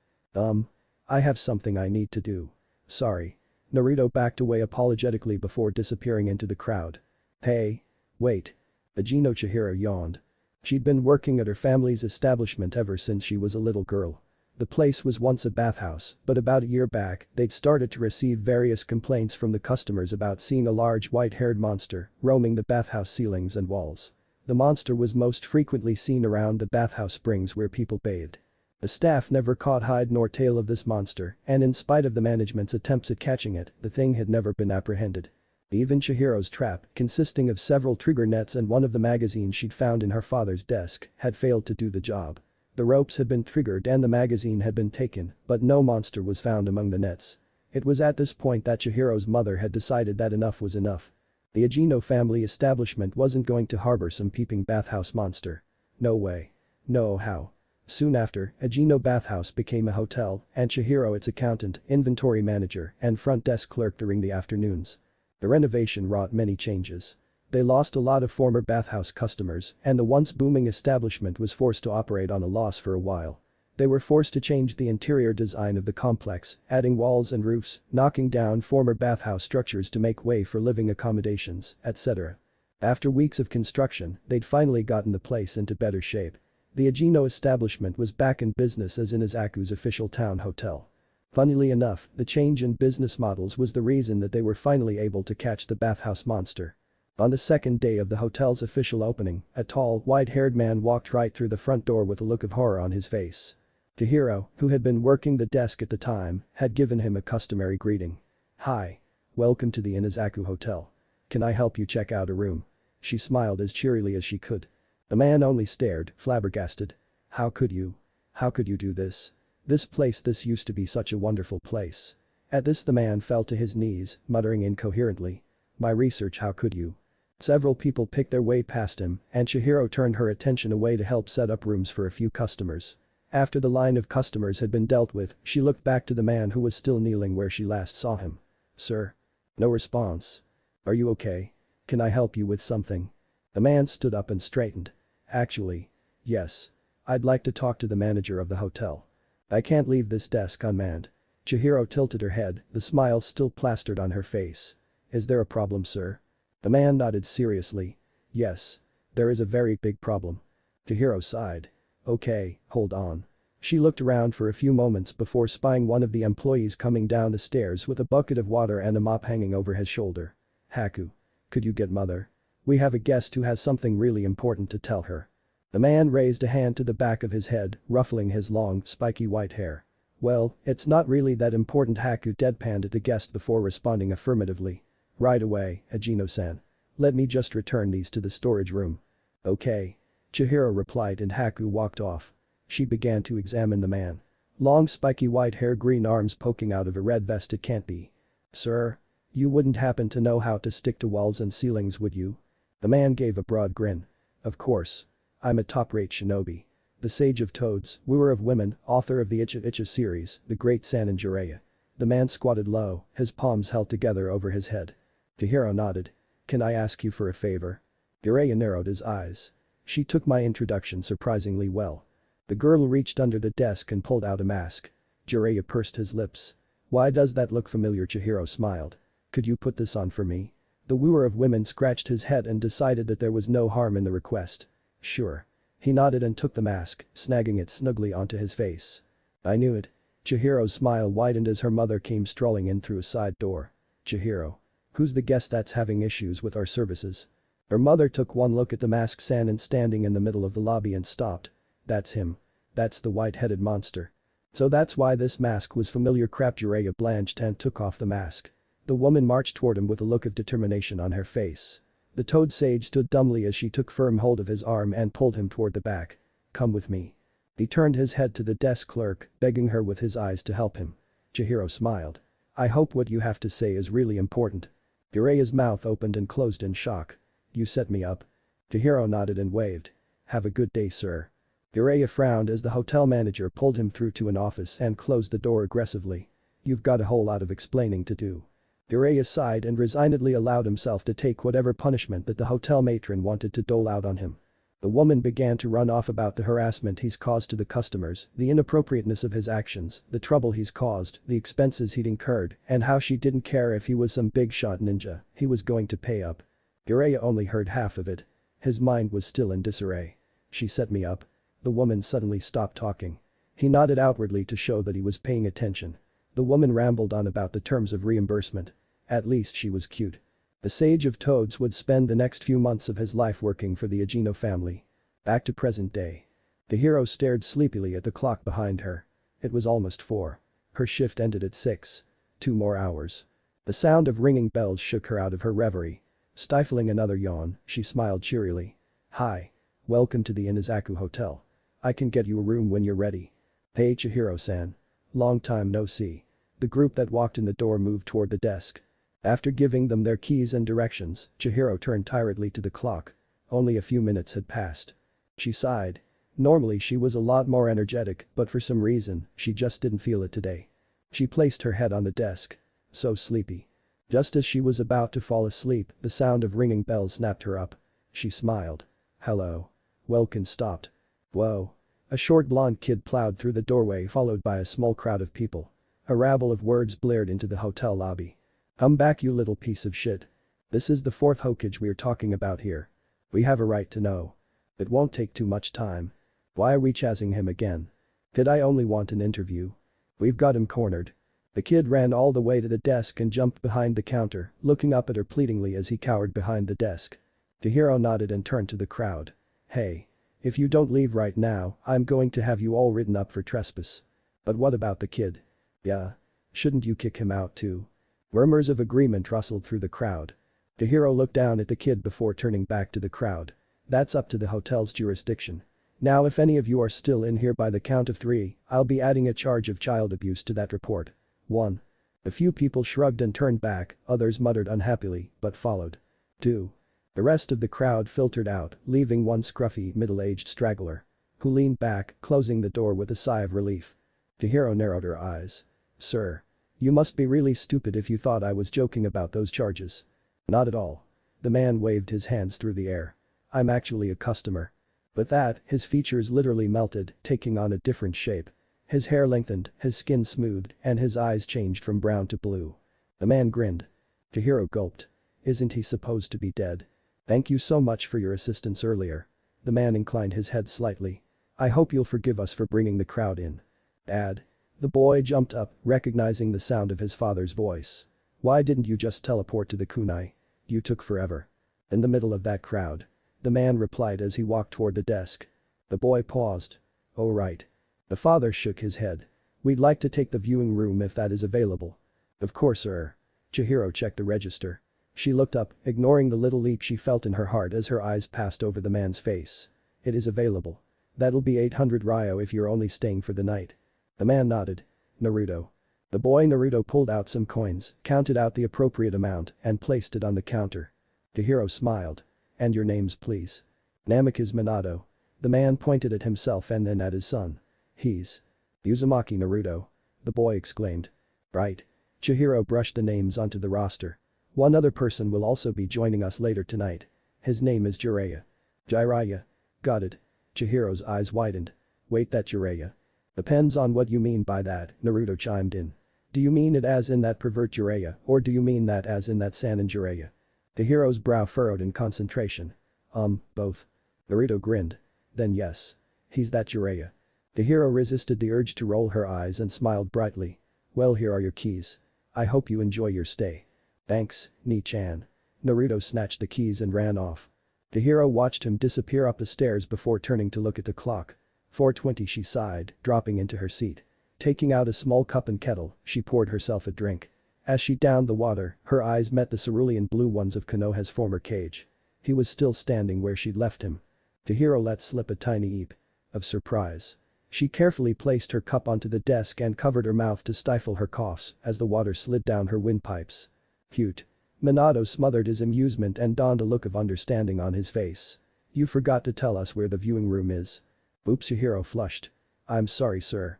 I have something I need to do. Sorry. Naruto backed away apologetically before disappearing into the crowd. Hey. Wait. Ajino Chihiro yawned. She'd been working at her family's establishment ever since she was a little girl. The place was once a bathhouse, but about a year back, they'd started to receive various complaints from the customers about seeing a large white-haired monster roaming the bathhouse ceilings and walls. The monster was most frequently seen around the bathhouse springs where people bathed. The staff never caught hide nor tail of this monster, and in spite of the management's attempts at catching it, the thing had never been apprehended. Even Chihiro's trap, consisting of several trigger nets and one of the magazines she'd found in her father's desk, had failed to do the job. The ropes had been triggered and the magazine had been taken, but no monster was found among the nets. It was at this point that Chihiro's mother had decided that enough was enough. The Ajino family establishment wasn't going to harbor some peeping bathhouse monster. No way. No how. Soon after, Ajino Bathhouse became a hotel and Chihiro its accountant, inventory manager, and front desk clerk during the afternoons. The renovation wrought many changes. They lost a lot of former bathhouse customers and the once booming establishment was forced to operate on a loss for a while. They were forced to change the interior design of the complex, adding walls and roofs, knocking down former bathhouse structures to make way for living accommodations, etc. After weeks of construction, they'd finally gotten the place into better shape. The Ajino establishment was back in business as Inazuka's official town hotel. Funnily enough, the change in business models was the reason that they were finally able to catch the bathhouse monster. On the second day of the hotel's official opening, a tall, white-haired man walked right through the front door with a look of horror on his face. Chihiro, who had been working the desk at the time, had given him a customary greeting. Hi. Welcome to the Inazuka Hotel. Can I help you check out a room? She smiled as cheerily as she could. The man only stared, flabbergasted. How could you? How could you do this? This used to be such a wonderful place. At this the man fell to his knees, muttering incoherently. My research, how could you? Several people picked their way past him and Chihiro turned her attention away to help set up rooms for a few customers. After the line of customers had been dealt with, she looked back to the man who was still kneeling where she last saw him. Sir? No response. Are you okay? Can I help you with something? The man stood up and straightened. Actually. Yes. I'd like to talk to the manager of the hotel. I can't leave this desk unmanned. Chihiro tilted her head, the smile still plastered on her face. Is there a problem, sir? The man nodded seriously. Yes. There is a very big problem. Chihiro sighed. Okay, hold on. She looked around for a few moments before spying one of the employees coming down the stairs with a bucket of water and a mop hanging over his shoulder. Haku. Could you get mother? We have a guest who has something really important to tell her. The man raised a hand to the back of his head, ruffling his long, spiky white hair. Well, it's not really that important. Haku deadpanned at the guest before responding affirmatively. Right away, Ajino-san. Let me just return these to the storage room. Okay. Chihiro replied and Haku walked off. She began to examine the man. Long spiky white hair, green arms poking out of a red vest. It can't be. Sir? You wouldn't happen to know how to stick to walls and ceilings, would you? The man gave a broad grin. Of course. I'm a top-rate shinobi. The Sage of Toads, wooer of women, author of the Icha Icha series, the Great Sanin Jiraiya. The man squatted low, his palms held together over his head. Chihiro nodded. Can I ask you for a favor? Jiraiya narrowed his eyes. She took my introduction surprisingly well. The girl reached under the desk and pulled out a mask. Jiraiya pursed his lips. Why does that look familiar? Chihiro smiled. Could you put this on for me? The wooer of women scratched his head and decided that there was no harm in the request. Sure. He nodded and took the mask, snagging it snugly onto his face. I knew it. Chihiro's smile widened as her mother came strolling in through a side door. Chihiro. Who's the guest that's having issues with our services? Her mother took one look at the masked Sannin standing in the middle of the lobby and stopped. That's him. That's the white-headed monster. So that's why this mask was familiar. Crap. Jiraiya blanched and took off the mask. The woman marched toward him with a look of determination on her face. The toad sage stood dumbly as she took firm hold of his arm and pulled him toward the back. Come with me. He turned his head to the desk clerk, begging her with his eyes to help him. Chihiro smiled. I hope what you have to say is really important. Jiraiya's mouth opened and closed in shock. You set me up. Chihiro nodded and waved. Have a good day, sir. Jiraiya frowned as the hotel manager pulled him through to an office and closed the door aggressively. You've got a whole lot of explaining to do. Jiraiya sighed and resignedly allowed himself to take whatever punishment that the hotel matron wanted to dole out on him. The woman began to run off about the harassment he's caused to the customers, the inappropriateness of his actions, the trouble he's caused, the expenses he'd incurred, and how she didn't care if he was some big shot ninja, he was going to pay up. Jiraiya only heard half of it. His mind was still in disarray. She set me up. The woman suddenly stopped talking. He nodded outwardly to show that he was paying attention. The woman rambled on about the terms of reimbursement. At least she was cute. The Sage of Toads would spend the next few months of his life working for the Agino family. Back to present day. The hero stared sleepily at the clock behind her. It was almost 4. Her shift ended at 6. 2 more hours. The sound of ringing bells shook her out of her reverie. Stifling another yawn, she smiled cheerily. Hi. Welcome to the Inazaku Hotel. I can get you a room when you're ready. Hey Chihiro-san. Long time no see. The group that walked in the door moved toward the desk. After giving them their keys and directions, Chihiro turned tiredly to the clock. Only a few minutes had passed. She sighed. Normally she was a lot more energetic, but for some reason, she just didn't feel it today. She placed her head on the desk. So sleepy. Just as she was about to fall asleep, the sound of ringing bells snapped her up. She smiled. Hello. Welkin stopped. Whoa. A short blonde kid plowed through the doorway followed by a small crowd of people. A rabble of words blared into the hotel lobby. Come back you little piece of shit. This is the 4th Hokage we're talking about here. We have a right to know. It won't take too much time. Why are we chasing him again? Did I only want an interview? We've got him cornered. The kid ran all the way to the desk and jumped behind the counter, looking up at her pleadingly as he cowered behind the desk. Chihiro nodded and turned to the crowd. Hey. If you don't leave right now, I'm going to have you all written up for trespass. But what about the kid? Yeah. Shouldn't you kick him out too? Murmurs of agreement rustled through the crowd. Chihiro looked down at the kid before turning back to the crowd. That's up to the hotel's jurisdiction. Now if any of you are still in here by the count of 3, I'll be adding a charge of child abuse to that report. 1. A few people shrugged and turned back, others muttered unhappily, but followed. 2. The rest of the crowd filtered out, leaving one scruffy, middle-aged straggler. Who leaned back, closing the door with a sigh of relief. Chihiro narrowed her eyes. Sir. You must be really stupid if you thought I was joking about those charges. Not at all. The man waved his hands through the air. I'm actually a customer. With that, his features literally melted, taking on a different shape. His hair lengthened, his skin smoothed, and his eyes changed from brown to blue. The man grinned. Chihiro gulped. Isn't he supposed to be dead? Thank you so much for your assistance earlier. The man inclined his head slightly. I hope you'll forgive us for bringing the crowd in. Dad. The boy jumped up, recognizing the sound of his father's voice. Why didn't you just teleport to the kunai? You took forever. In the middle of that crowd. The man replied as he walked toward the desk. The boy paused. Oh right. The father shook his head. We'd like to take the viewing room if that is available. Of course sir. Chihiro checked the register. She looked up, ignoring the little leap she felt in her heart as her eyes passed over the man's face. It is available. That'll be 800 ryo if you're only staying for the night. The man nodded. Naruto. The boy Naruto pulled out some coins, counted out the appropriate amount, and placed it on the counter. Chihiro smiled. And your names please. Namek is Minato. The man pointed at himself and then at his son. He's Uzumaki Naruto. The boy exclaimed. Right. Chihiro brushed the names onto the roster. One other person will also be joining us later tonight. His name is Jiraiya. Jiraiya. Got it. Chihiro's eyes widened. Wait, that Jiraiya? Depends on what you mean by that, Naruto chimed in. Do you mean it as in that pervert Jiraiya, or do you mean that as in that Sannin Jiraiya? The hero's brow furrowed in concentration. Both. Naruto grinned. Then yes. He's that Jiraiya. The hero resisted the urge to roll her eyes and smiled brightly. Well, here are your keys. I hope you enjoy your stay. Thanks, Ni-chan. Naruto snatched the keys and ran off. The hero watched him disappear up the stairs before turning to look at the clock. 4:20, she sighed, dropping into her seat. Taking out a small cup and kettle, she poured herself a drink. As she downed the water, her eyes met the cerulean blue ones of Konoha's former cage. He was still standing where she'd left him. The hero let slip a tiny eep of surprise. She carefully placed her cup onto the desk and covered her mouth to stifle her coughs as the water slid down her windpipes. Cute. Minato smothered his amusement and donned a look of understanding on his face. You forgot to tell us where the viewing room is. Oops, Chihiro flushed. I'm sorry, sir.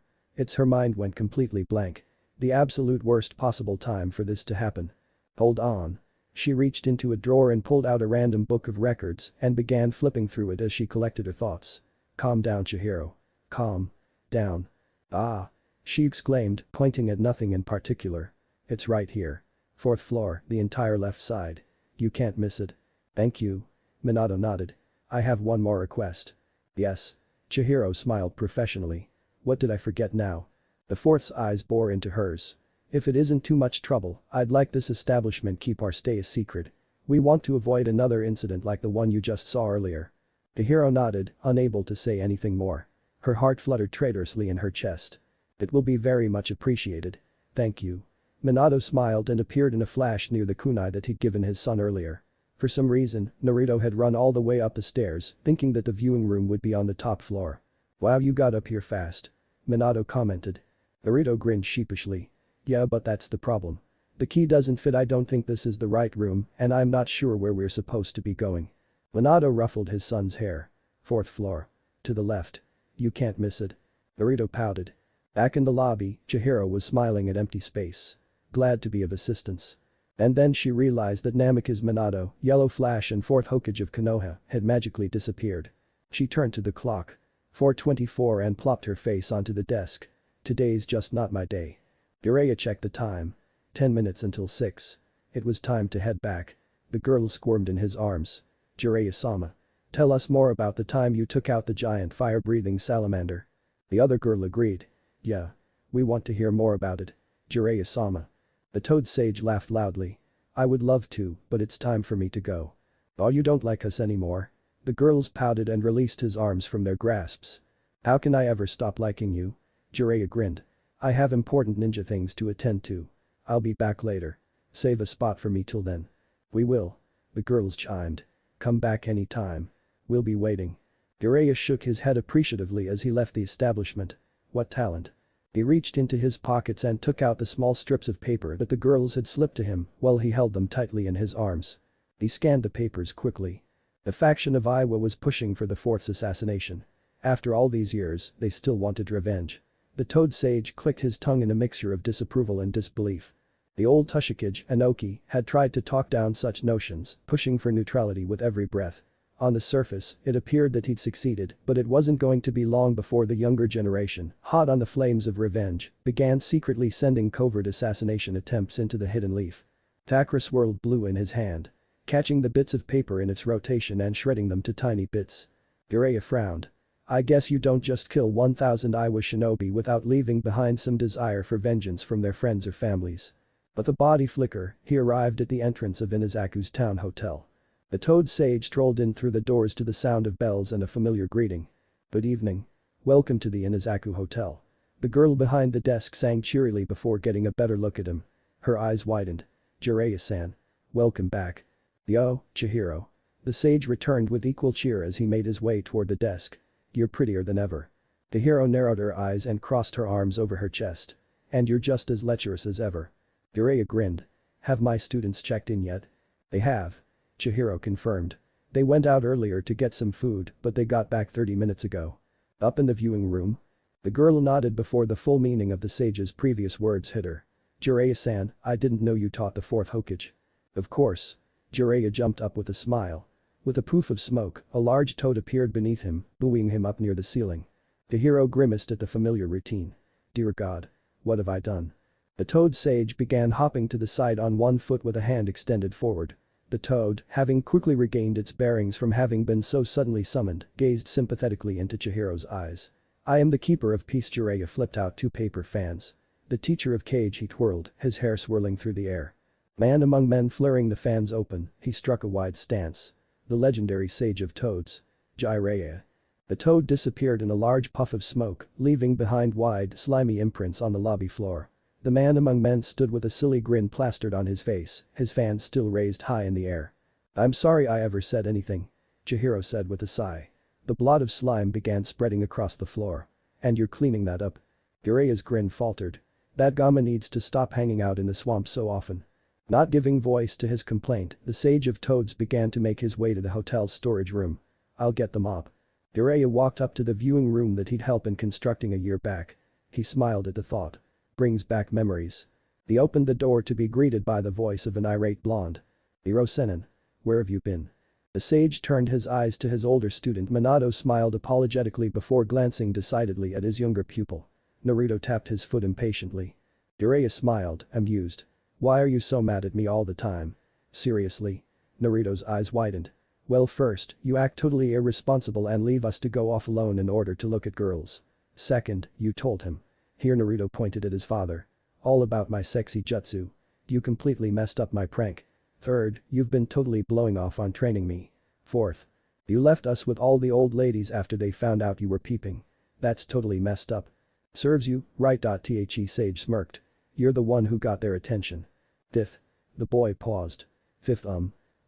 Her mind went completely blank. The absolute worst possible time for this to happen. Hold on. She reached into a drawer and pulled out a random book of records and began flipping through it as she collected her thoughts. Calm down, Chihiro. Calm down. Ah. She exclaimed, pointing at nothing in particular. It's right here. 4th floor, the entire left side. You can't miss it. Thank you. Minato nodded. I have one more request. Yes. Chihiro smiled professionally. What did I forget now? The fourth's eyes bore into hers. If it isn't too much trouble, I'd like this establishment keep our stay a secret. We want to avoid another incident like the one you just saw earlier. The hero nodded, unable to say anything more. Her heart fluttered traitorously in her chest. It will be very much appreciated. Thank you. Minato smiled and appeared in a flash near the kunai that he'd given his son earlier. For some reason, Naruto had run all the way up the stairs, thinking that the viewing room would be on the top floor. Wow, you got up here fast. Minato commented. Naruto grinned sheepishly. Yeah, but that's the problem. The key doesn't fit. I don't think this is the right room, and I'm not sure where we're supposed to be going. Minato ruffled his son's hair. 4th floor. To the left. You can't miss it. Naruto pouted. Back in the lobby, Chihiro was smiling at empty space. Glad to be of assistance. And then she realized that Namikaze Minato, Yellow Flash and 4th Hokage of Konoha had magically disappeared. She turned to the clock. 4:24 and plopped her face onto the desk. Today's just not my day. Jiraiya checked the time. 10 minutes until 6. It was time to head back. The girl squirmed in his arms. Jiraiya-sama. Tell us more about the time you took out the giant fire-breathing salamander. The other girl agreed. Yeah. We want to hear more about it. Jiraiya-sama. The toad sage laughed loudly. I would love to, but it's time for me to go. Oh, you don't like us anymore? The girls pouted and released his arms from their grasps. How can I ever stop liking you? Jiraiya grinned. I have important ninja things to attend to. I'll be back later. Save a spot for me till then. We will. The girls chimed. Come back any time. We'll be waiting. Jiraiya shook his head appreciatively as he left the establishment. What talent. He reached into his pockets and took out the small strips of paper that the girls had slipped to him while he held them tightly in his arms. He scanned the papers quickly. The faction of Iwa was pushing for the fourth's assassination. After all these years, they still wanted revenge. The toad sage clicked his tongue in a mixture of disapproval and disbelief. The old Tushikage, Anoki, had tried to talk down such notions, pushing for neutrality with every breath. On the surface, it appeared that he'd succeeded, but it wasn't going to be long before the younger generation, hot on the flames of revenge, began secretly sending covert assassination attempts into the Hidden Leaf. Thakra swirled blue in his hand, catching the bits of paper in its rotation and shredding them to tiny bits. Jiraiya frowned. I guess you don't just kill 1,000 Iwa shinobi without leaving behind some desire for vengeance from their friends or families. But the body flicker, he arrived at the entrance of Inazaku's town hotel. The toad sage strolled in through the doors to the sound of bells and a familiar greeting. Good evening. Welcome to the Inazaku Hotel. The girl behind the desk sang cheerily before getting a better look at him. Her eyes widened. Jiraiya-san. Welcome back. Yo, Chihiro. The sage returned with equal cheer as he made his way toward the desk. You're prettier than ever. The hero narrowed her eyes and crossed her arms over her chest. And you're just as lecherous as ever. Jiraiya grinned. Have my students checked in yet? They have. Chihiro confirmed. They went out earlier to get some food, but they got back 30 minutes ago. Up in the viewing room? The girl nodded before the full meaning of the sage's previous words hit her. Jiraiya-san, I didn't know you taught the 4th Hokage. Of course. Jiraiya jumped up with a smile. With a poof of smoke, a large toad appeared beneath him, buoying him up near the ceiling. The hero grimaced at the familiar routine. Dear God. What have I done? The toad sage began hopping to the side on one foot with a hand extended forward. The toad, having quickly regained its bearings from having been so suddenly summoned, gazed sympathetically into Chihiro's eyes. "I am the keeper of peace." Jiraiya flipped out 2 paper fans. "The teacher of Kage," he twirled, his hair swirling through the air. Man among men, flaring the fans open, he struck a wide stance. "The legendary sage of toads. Jiraiya." The toad disappeared in a large puff of smoke, leaving behind wide, slimy imprints on the lobby floor. The man among men stood with a silly grin plastered on his face, his fans still raised high in the air. "I'm sorry I ever said anything," Chihiro said with a sigh. The blot of slime began spreading across the floor. "And you're cleaning that up?" Jiraiya's grin faltered. "That Gamma needs to stop hanging out in the swamp so often." Not giving voice to his complaint, the Sage of Toads began to make his way to the hotel's storage room. "I'll get the mop." Jiraiya walked up to the viewing room that he'd helped in constructing a year back. He smiled at the thought. Brings back memories. He opened the door to be greeted by the voice of an irate blonde. "Hirosenin. Where have you been?" The sage turned his eyes to his older student. Minato smiled apologetically before glancing decidedly at his younger pupil. Naruto tapped his foot impatiently. Jiraiya smiled, amused. "Why are you so mad at me all the time?" "Seriously?" Naruto's eyes widened. "Well, first, you act totally irresponsible and leave us to go off alone in order to look at girls. Second, you told him." Here Naruto pointed at his father. "All about my sexy jutsu. You completely messed up my prank. Third, you've been totally blowing off on training me. Fourth, you left us with all the old ladies after they found out you were peeping. That's totally messed up. Serves you, right? The sage smirked. You're the one who got their attention. Fifth." The boy paused. "Fifth,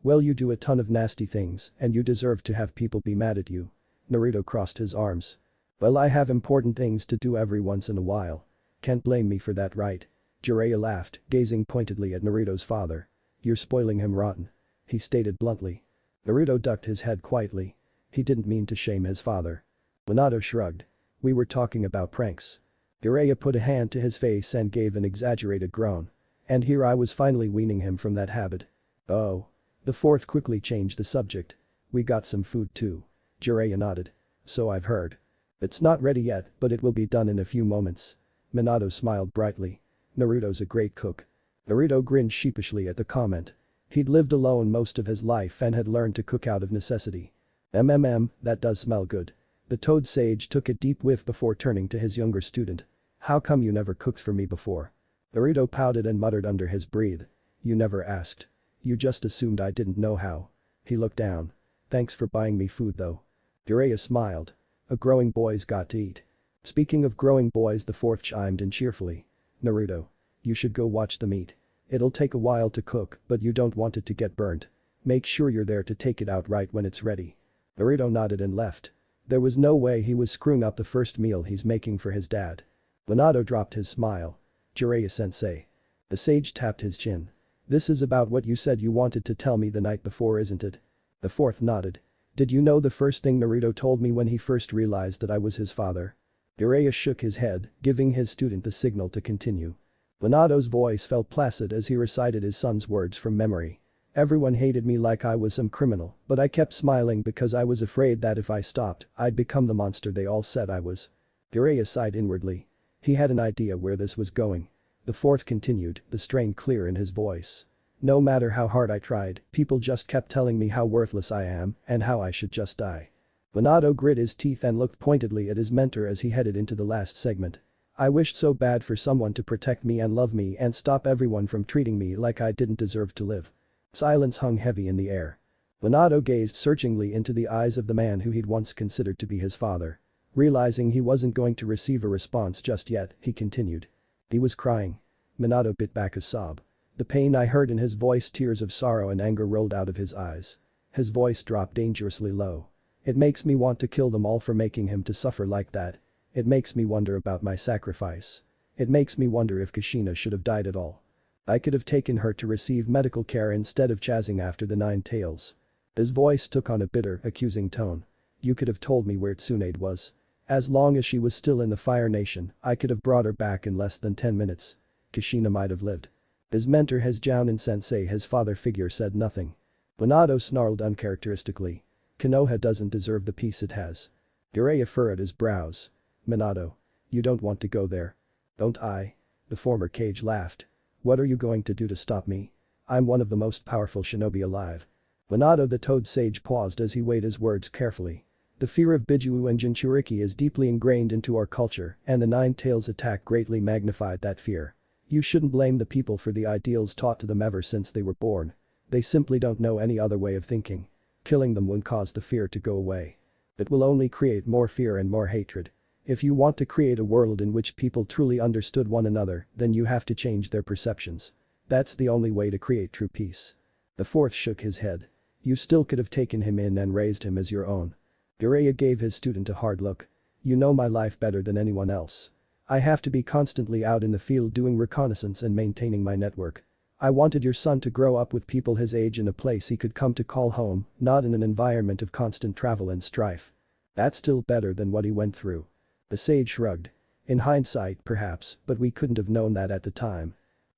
well, you do a ton of nasty things and you deserve to have people be mad at you." Naruto crossed his arms. "Well, I have important things to do every once in a while. Can't blame me for that, right?" Jiraiya laughed, gazing pointedly at Naruto's father. "You're spoiling him rotten," he stated bluntly. Naruto ducked his head quietly. He didn't mean to shame his father. Minato shrugged. "We were talking about pranks." Jiraiya put a hand to his face and gave an exaggerated groan. "And here I was finally weaning him from that habit." "Oh." The fourth quickly changed the subject. "We got some food too." Jiraiya nodded. "So I've heard. It's not ready yet, but it will be done in a few moments." Minato smiled brightly. "Naruto's a great cook." Naruto grinned sheepishly at the comment. He'd lived alone most of his life and had learned to cook out of necessity. That does smell good." The toad sage took a deep whiff before turning to his younger student. "How come you never cooked for me before?" Naruto pouted and muttered under his breath. "You never asked. You just assumed I didn't know how." He looked down. "Thanks for buying me food though." Jiraiya smiled. "A growing boy's got to eat." Speaking of growing boys, the fourth chimed in cheerfully. "Naruto. You should go watch the meat. It'll take a while to cook, but you don't want it to get burnt. Make sure you're there to take it out right when it's ready." Naruto nodded and left. There was no way he was screwing up the first meal he's making for his dad. Minato dropped his smile. "Jiraiya-sensei." The sage tapped his chin. "This is about what you said you wanted to tell me the night before, isn't it?" The fourth nodded. "Did you know the first thing Naruto told me when he first realized that I was his father?" Jiraiya shook his head, giving his student the signal to continue. Minato's voice felt placid as he recited his son's words from memory. "Everyone hated me like I was some criminal, but I kept smiling because I was afraid that if I stopped, I'd become the monster they all said I was." Jiraiya sighed inwardly. He had an idea where this was going. The fourth continued, the strain clear in his voice. "No matter how hard I tried, people just kept telling me how worthless I am and how I should just die." Minato grit his teeth and looked pointedly at his mentor as he headed into the last segment. "I wished so bad for someone to protect me and love me and stop everyone from treating me like I didn't deserve to live." Silence hung heavy in the air. Minato gazed searchingly into the eyes of the man who he'd once considered to be his father. Realizing he wasn't going to receive a response just yet, he continued. "He was crying." Minato bit back a sob. The pain I heard in his voice, tears of sorrow and anger rolled out of his eyes. His voice dropped dangerously low. "It makes me want to kill them all for making him to suffer like that. It makes me wonder about my sacrifice. It makes me wonder if Kushina should have died at all. I could have taken her to receive medical care instead of chasing after the Nine Tails." His voice took on a bitter, accusing tone. "You could have told me where Tsunade was. As long as she was still in the Fire Nation, I could have brought her back in less than 10 minutes. Kushina might have lived." His mentor, his Jounin-sensei, his father figure, said nothing. Minato snarled uncharacteristically. "Konoha doesn't deserve the peace it has." Jiraiya furrowed his brows. "Minato. You don't want to go there." "Don't I?" The former Kage laughed. "What are you going to do to stop me?" I'm one of the most powerful shinobi alive. Minato the Toad Sage paused as he weighed his words carefully. The fear of Biju and Jinchuriki is deeply ingrained into our culture, and the Nine Tails attack greatly magnified that fear. You shouldn't blame the people for the ideals taught to them ever since they were born. They simply don't know any other way of thinking. Killing them won't cause the fear to go away. It will only create more fear and more hatred. If you want to create a world in which people truly understood one another, then you have to change their perceptions. That's the only way to create true peace. The fourth shook his head. You still could have taken him in and raised him as your own. Jiraiya gave his student a hard look. You know my life better than anyone else. I have to be constantly out in the field doing reconnaissance and maintaining my network. I wanted your son to grow up with people his age in a place he could come to call home, not in an environment of constant travel and strife. That's still better than what he went through. The sage shrugged. In hindsight, perhaps, but we couldn't have known that at the time.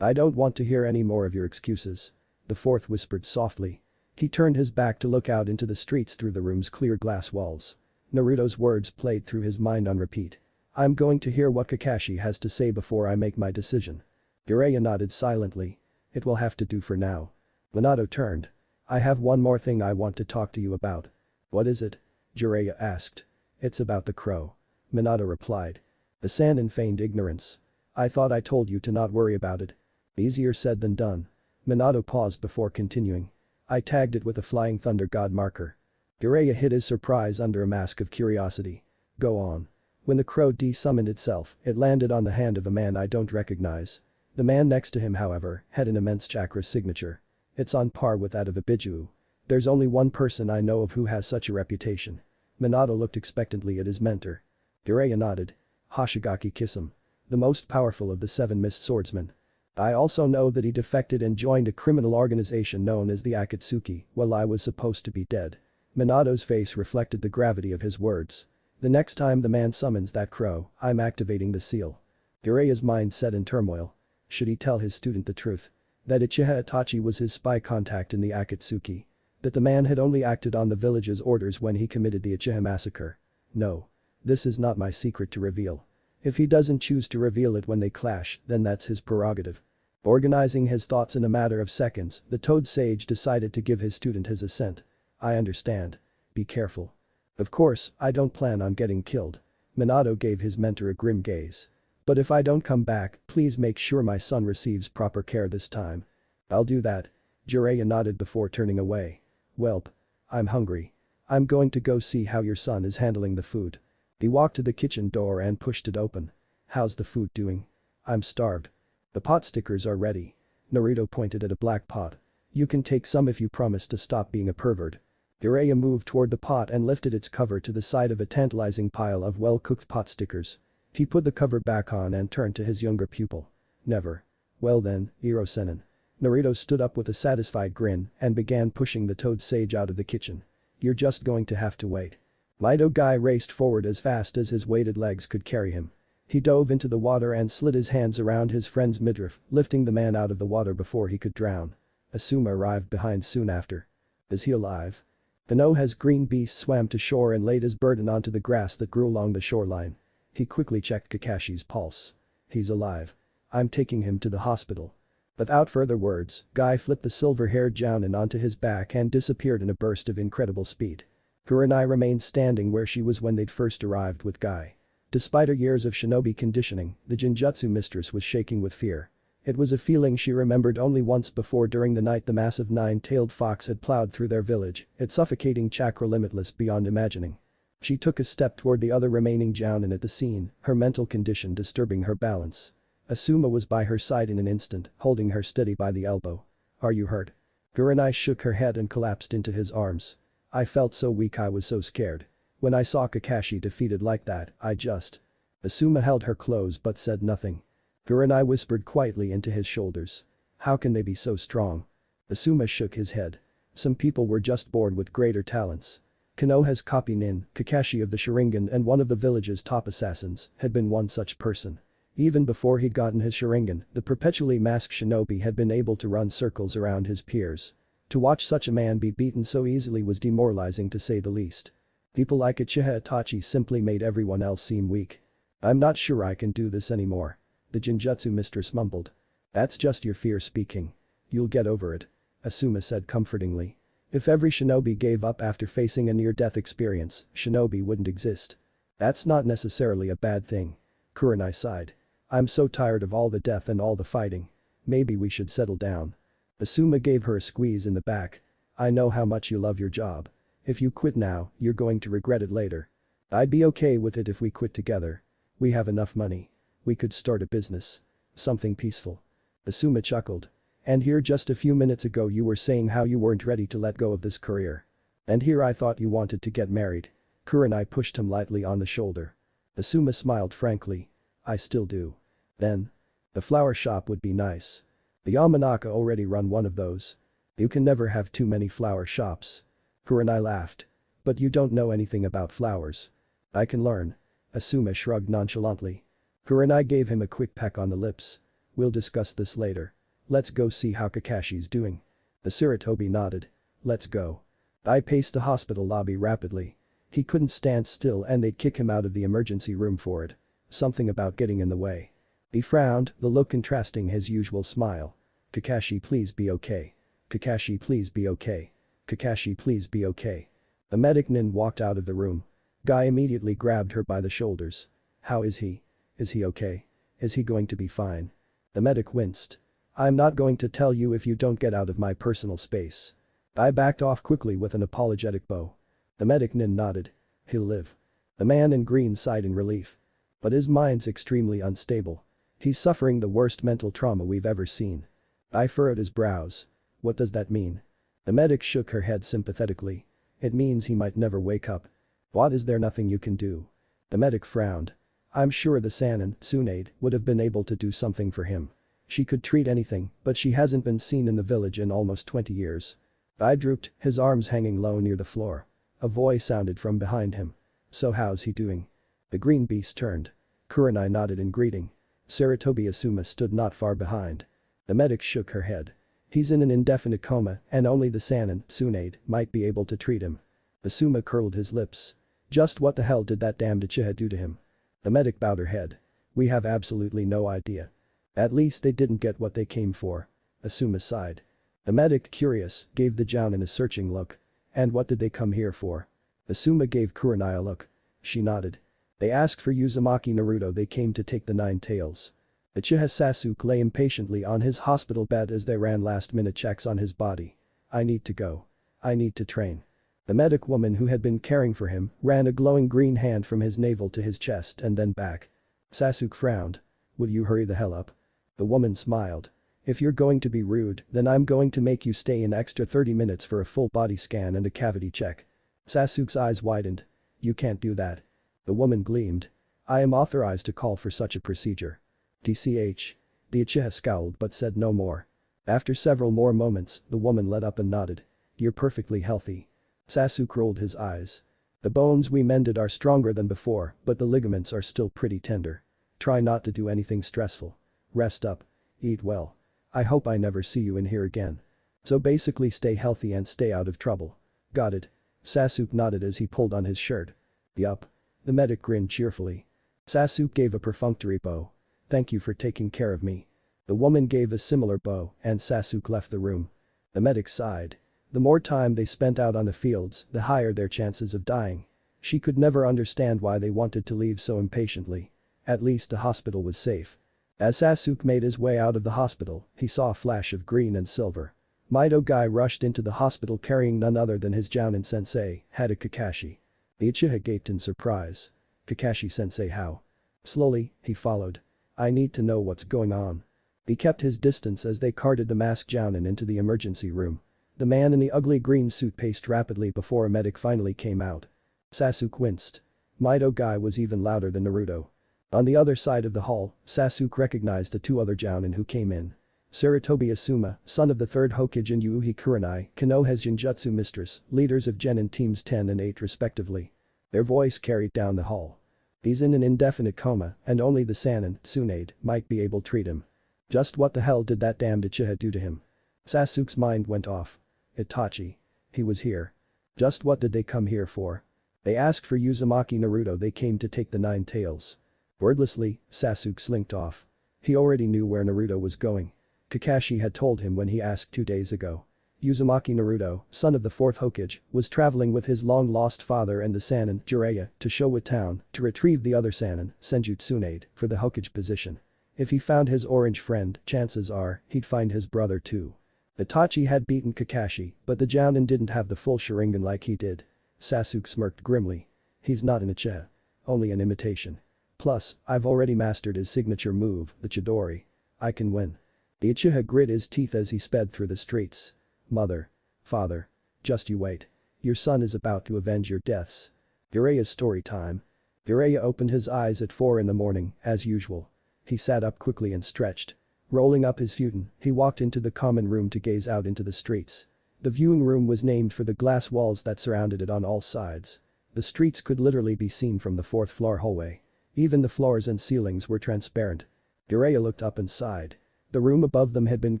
I don't want to hear any more of your excuses. The fourth whispered softly. He turned his back to look out into the streets through the room's clear glass walls. Naruto's words played through his mind on repeat. I'm going to hear what Kakashi has to say before I make my decision. Jiraiya nodded silently. It will have to do for now. Minato turned. I have one more thing I want to talk to you about. What is it? Jiraiya asked. It's about the crow. Minato replied. The Sannin feigned ignorance. I thought I told you to not worry about it. Easier said than done. Minato paused before continuing. I tagged it with a flying thunder god marker. Jiraiya hid his surprise under a mask of curiosity. Go on. When the crow de-summoned itself, it landed on the hand of a man I don't recognize. The man next to him, however, had an immense chakra signature. It's on par with that of a Biju. There's only one person I know of who has such a reputation. Minato looked expectantly at his mentor. Jiraiya nodded. Hoshigaki Kisame. The most powerful of the 7 mist swordsmen. I also know that he defected and joined a criminal organization known as the Akatsuki while I was supposed to be dead. Minato's face reflected the gravity of his words. The next time the man summons that crow, I'm activating the seal. Jiraiya's mind set in turmoil. Should he tell his student the truth? That Uchiha Itachi was his spy contact in the Akatsuki? That the man had only acted on the village's orders when he committed the Uchiha massacre? No. This is not my secret to reveal. If he doesn't choose to reveal it when they clash, then that's his prerogative. Organizing his thoughts in a matter of seconds, the Toad Sage decided to give his student his assent. I understand. Be careful. Of course, I don't plan on getting killed. Minato gave his mentor a grim gaze. But if I don't come back, please make sure my son receives proper care this time. I'll do that. Jiraiya nodded before turning away. Welp. I'm hungry. I'm going to go see how your son is handling the food. He walked to the kitchen door and pushed it open. How's the food doing? I'm starved. The pot stickers are ready. Naruto pointed at a black pot. You can take some if you promise to stop being a pervert. Jiraiya moved toward the pot and lifted its cover to the side of a tantalizing pile of well-cooked pot stickers. He put the cover back on and turned to his younger pupil. Never. Well then, Iro Sennin. Naruto stood up with a satisfied grin and began pushing the Toad Sage out of the kitchen. You're just going to have to wait. Lido Guy raced forward as fast as his weighted legs could carry him. He dove into the water and slid his hands around his friend's midriff, lifting the man out of the water before he could drown. Asuma arrived behind soon after. Is he alive? The Konoha's green beast swam to shore and laid his burden onto the grass that grew along the shoreline. He quickly checked Kakashi's pulse. He's alive. I'm taking him to the hospital. Without further words, Guy flipped the silver-haired Jounin onto his back and disappeared in a burst of incredible speed. Kurenai remained standing where she was when they'd first arrived with Guy. Despite her years of shinobi conditioning, the Genjutsu mistress was shaking with fear. It was a feeling she remembered only once before during the night the massive nine-tailed fox had plowed through their village, its suffocating chakra limitless beyond imagining. She took a step toward the other remaining Jounin at the scene, her mental condition disturbing her balance. Asuma was by her side in an instant, holding her steady by the elbow. Are you hurt? Kurenai shook her head and collapsed into his arms. I felt so weak, I was so scared. When I saw Kakashi defeated like that, I just… Asuma held her close but said nothing. Kurenai whispered quietly into his shoulders. How can they be so strong? Asuma shook his head. Some people were just born with greater talents. Konoha's copy Nin, Kakashi of the Sharingan and one of the village's top assassins, had been one such person. Even before he'd gotten his Sharingan, the perpetually masked shinobi had been able to run circles around his peers. To watch such a man be beaten so easily was demoralizing to say the least. People like Uchiha Itachi simply made everyone else seem weak. I'm not sure I can do this anymore. The Genjutsu mistress mumbled. That's just your fear speaking. You'll get over it. Asuma said comfortingly. If every shinobi gave up after facing a near-death experience, shinobi wouldn't exist. That's not necessarily a bad thing. Kurenai sighed. I'm so tired of all the death and all the fighting. Maybe we should settle down. Asuma gave her a squeeze in the back. I know how much you love your job. If you quit now, you're going to regret it later. I'd be okay with it if we quit together. We have enough money. We could start a business. Something peaceful. Asuma chuckled. And here just a few minutes ago you were saying how you weren't ready to let go of this career. And here I thought you wanted to get married. Kurenai pushed him lightly on the shoulder. Asuma smiled frankly. I still do. Then. The flower shop would be nice. The Yamanaka already run one of those. You can never have too many flower shops. Kurenai laughed. But you don't know anything about flowers. I can learn. Asuma shrugged nonchalantly. Kurenai gave him a quick peck on the lips. We'll discuss this later. Let's go see how Kakashi's doing. The Sarutobi nodded. Let's go. I paced the hospital lobby rapidly. He couldn't stand still and they'd kick him out of the emergency room for it. Something about getting in the way. He frowned, the look contrasting his usual smile. Kakashi please be okay. Kakashi please be okay. Kakashi please be okay. The medic nin walked out of the room. Guy immediately grabbed her by the shoulders. How is he? Is he okay? Is he going to be fine? The medic winced. I'm not going to tell you if you don't get out of my personal space. I backed off quickly with an apologetic bow. The medic nin nodded. He'll live. The man in green sighed in relief. But his mind's extremely unstable. He's suffering the worst mental trauma we've ever seen. I furrowed his brows. What does that mean? The medic shook her head sympathetically. It means he might never wake up. What, is there nothing you can do? The medic frowned. I'm sure the Sannin, Tsunade, would have been able to do something for him. She could treat anything, but she hasn't been seen in the village in almost 20 years. I drooped, his arms hanging low near the floor. A voice sounded from behind him. So how's he doing? The green beast turned. Kurenai nodded in greeting. Sarutobi Asuma stood not far behind. The medic shook her head. He's in an indefinite coma and only the Sannin, Tsunade, might be able to treat him. Asuma curled his lips. Just what the hell did that damned Uchiha do to him? The medic bowed her head. We have absolutely no idea. At least they didn't get what they came for. Asuma sighed. The medic, curious, gave the Jounin a searching look. And what did they come here for? Asuma gave Kurenai a look. She nodded. They asked for Uzumaki Naruto, they came to take the 9 tails. Uchiha Sasuke lay impatiently on his hospital bed as they ran last-minute checks on his body. I need to go. I need to train. The medic woman who had been caring for him ran a glowing green hand from his navel to his chest and then back. Sasuke frowned. Will you hurry the hell up? The woman smiled. If you're going to be rude, then I'm going to make you stay an extra 30 minutes for a full body scan and a cavity check. Sasuke's eyes widened. You can't do that. The woman gleamed. I am authorized to call for such a procedure. TCH. The Uchiha scowled but said no more. After several more moments, the woman let up and nodded. You're perfectly healthy. Sasuke rolled his eyes. The bones we mended are stronger than before, but the ligaments are still pretty tender. Try not to do anything stressful. Rest up. Eat well. I hope I never see you in here again. So basically stay healthy and stay out of trouble. Got it. Sasuke nodded as he pulled on his shirt. Yup. The medic grinned cheerfully. Sasuke gave a perfunctory bow. Thank you for taking care of me. The woman gave a similar bow and Sasuke left the room. The medic sighed. The more time they spent out on the fields, the higher their chances of dying. She could never understand why they wanted to leave so impatiently. At least the hospital was safe. As Sasuke made his way out of the hospital, he saw a flash of green and silver. Mido Guy rushed into the hospital carrying none other than his Jounin sensei, Hada Kakashi. The Uchiha gaped in surprise. Kakashi sensei, how? Slowly, he followed. I need to know what's going on. He kept his distance as they carted the masked Jounin into the emergency room. The man in the ugly green suit paced rapidly before a medic finally came out. Sasuke winced. Mido Guy was even louder than Naruto. On the other side of the hall, Sasuke recognized the 2 other Jounin who came in. Sarutobi Asuma, son of the 3rd Hokage and Yuuhi Kurenai, Konoha's Genjutsu mistress, leaders of Genin teams 10 and 8 respectively. Their voice carried down the hall. He's in an indefinite coma and only the Sannin, Tsunade, might be able to treat him. Just what the hell did that damned Uchiha do to him? Sasuke's mind went off. Itachi. He was here. Just what did they come here for? They asked for Uzumaki Naruto, they came to take the 9 tails. Wordlessly, Sasuke slinked off. He already knew where Naruto was going. Kakashi had told him when he asked 2 days ago. Uzumaki Naruto, son of the 4th Hokage, was traveling with his long-lost father and the Sannin, Jiraiya, to Showa Town to retrieve the other Sannin, Senju Tsunade, for the Hokage position. If he found his orange friend, chances are, he'd find his brother too. Itachi had beaten Kakashi, but the Jounin didn't have the full Sharingan like he did. Sasuke smirked grimly. He's not an Uchiha. Only an imitation. Plus, I've already mastered his signature move, the Chidori. I can win. The Uchiha grit his teeth as he sped through the streets. Mother. Father. Just you wait. Your son is about to avenge your deaths. Jiraiya's story time. Jiraiya opened his eyes at 4 in the morning, as usual. He sat up quickly and stretched. Rolling up his futon, he walked into the common room to gaze out into the streets. The viewing room was named for the glass walls that surrounded it on all sides. The streets could literally be seen from the 4th floor hallway. Even the floors and ceilings were transparent. Jiraiya looked up and sighed. The room above them had been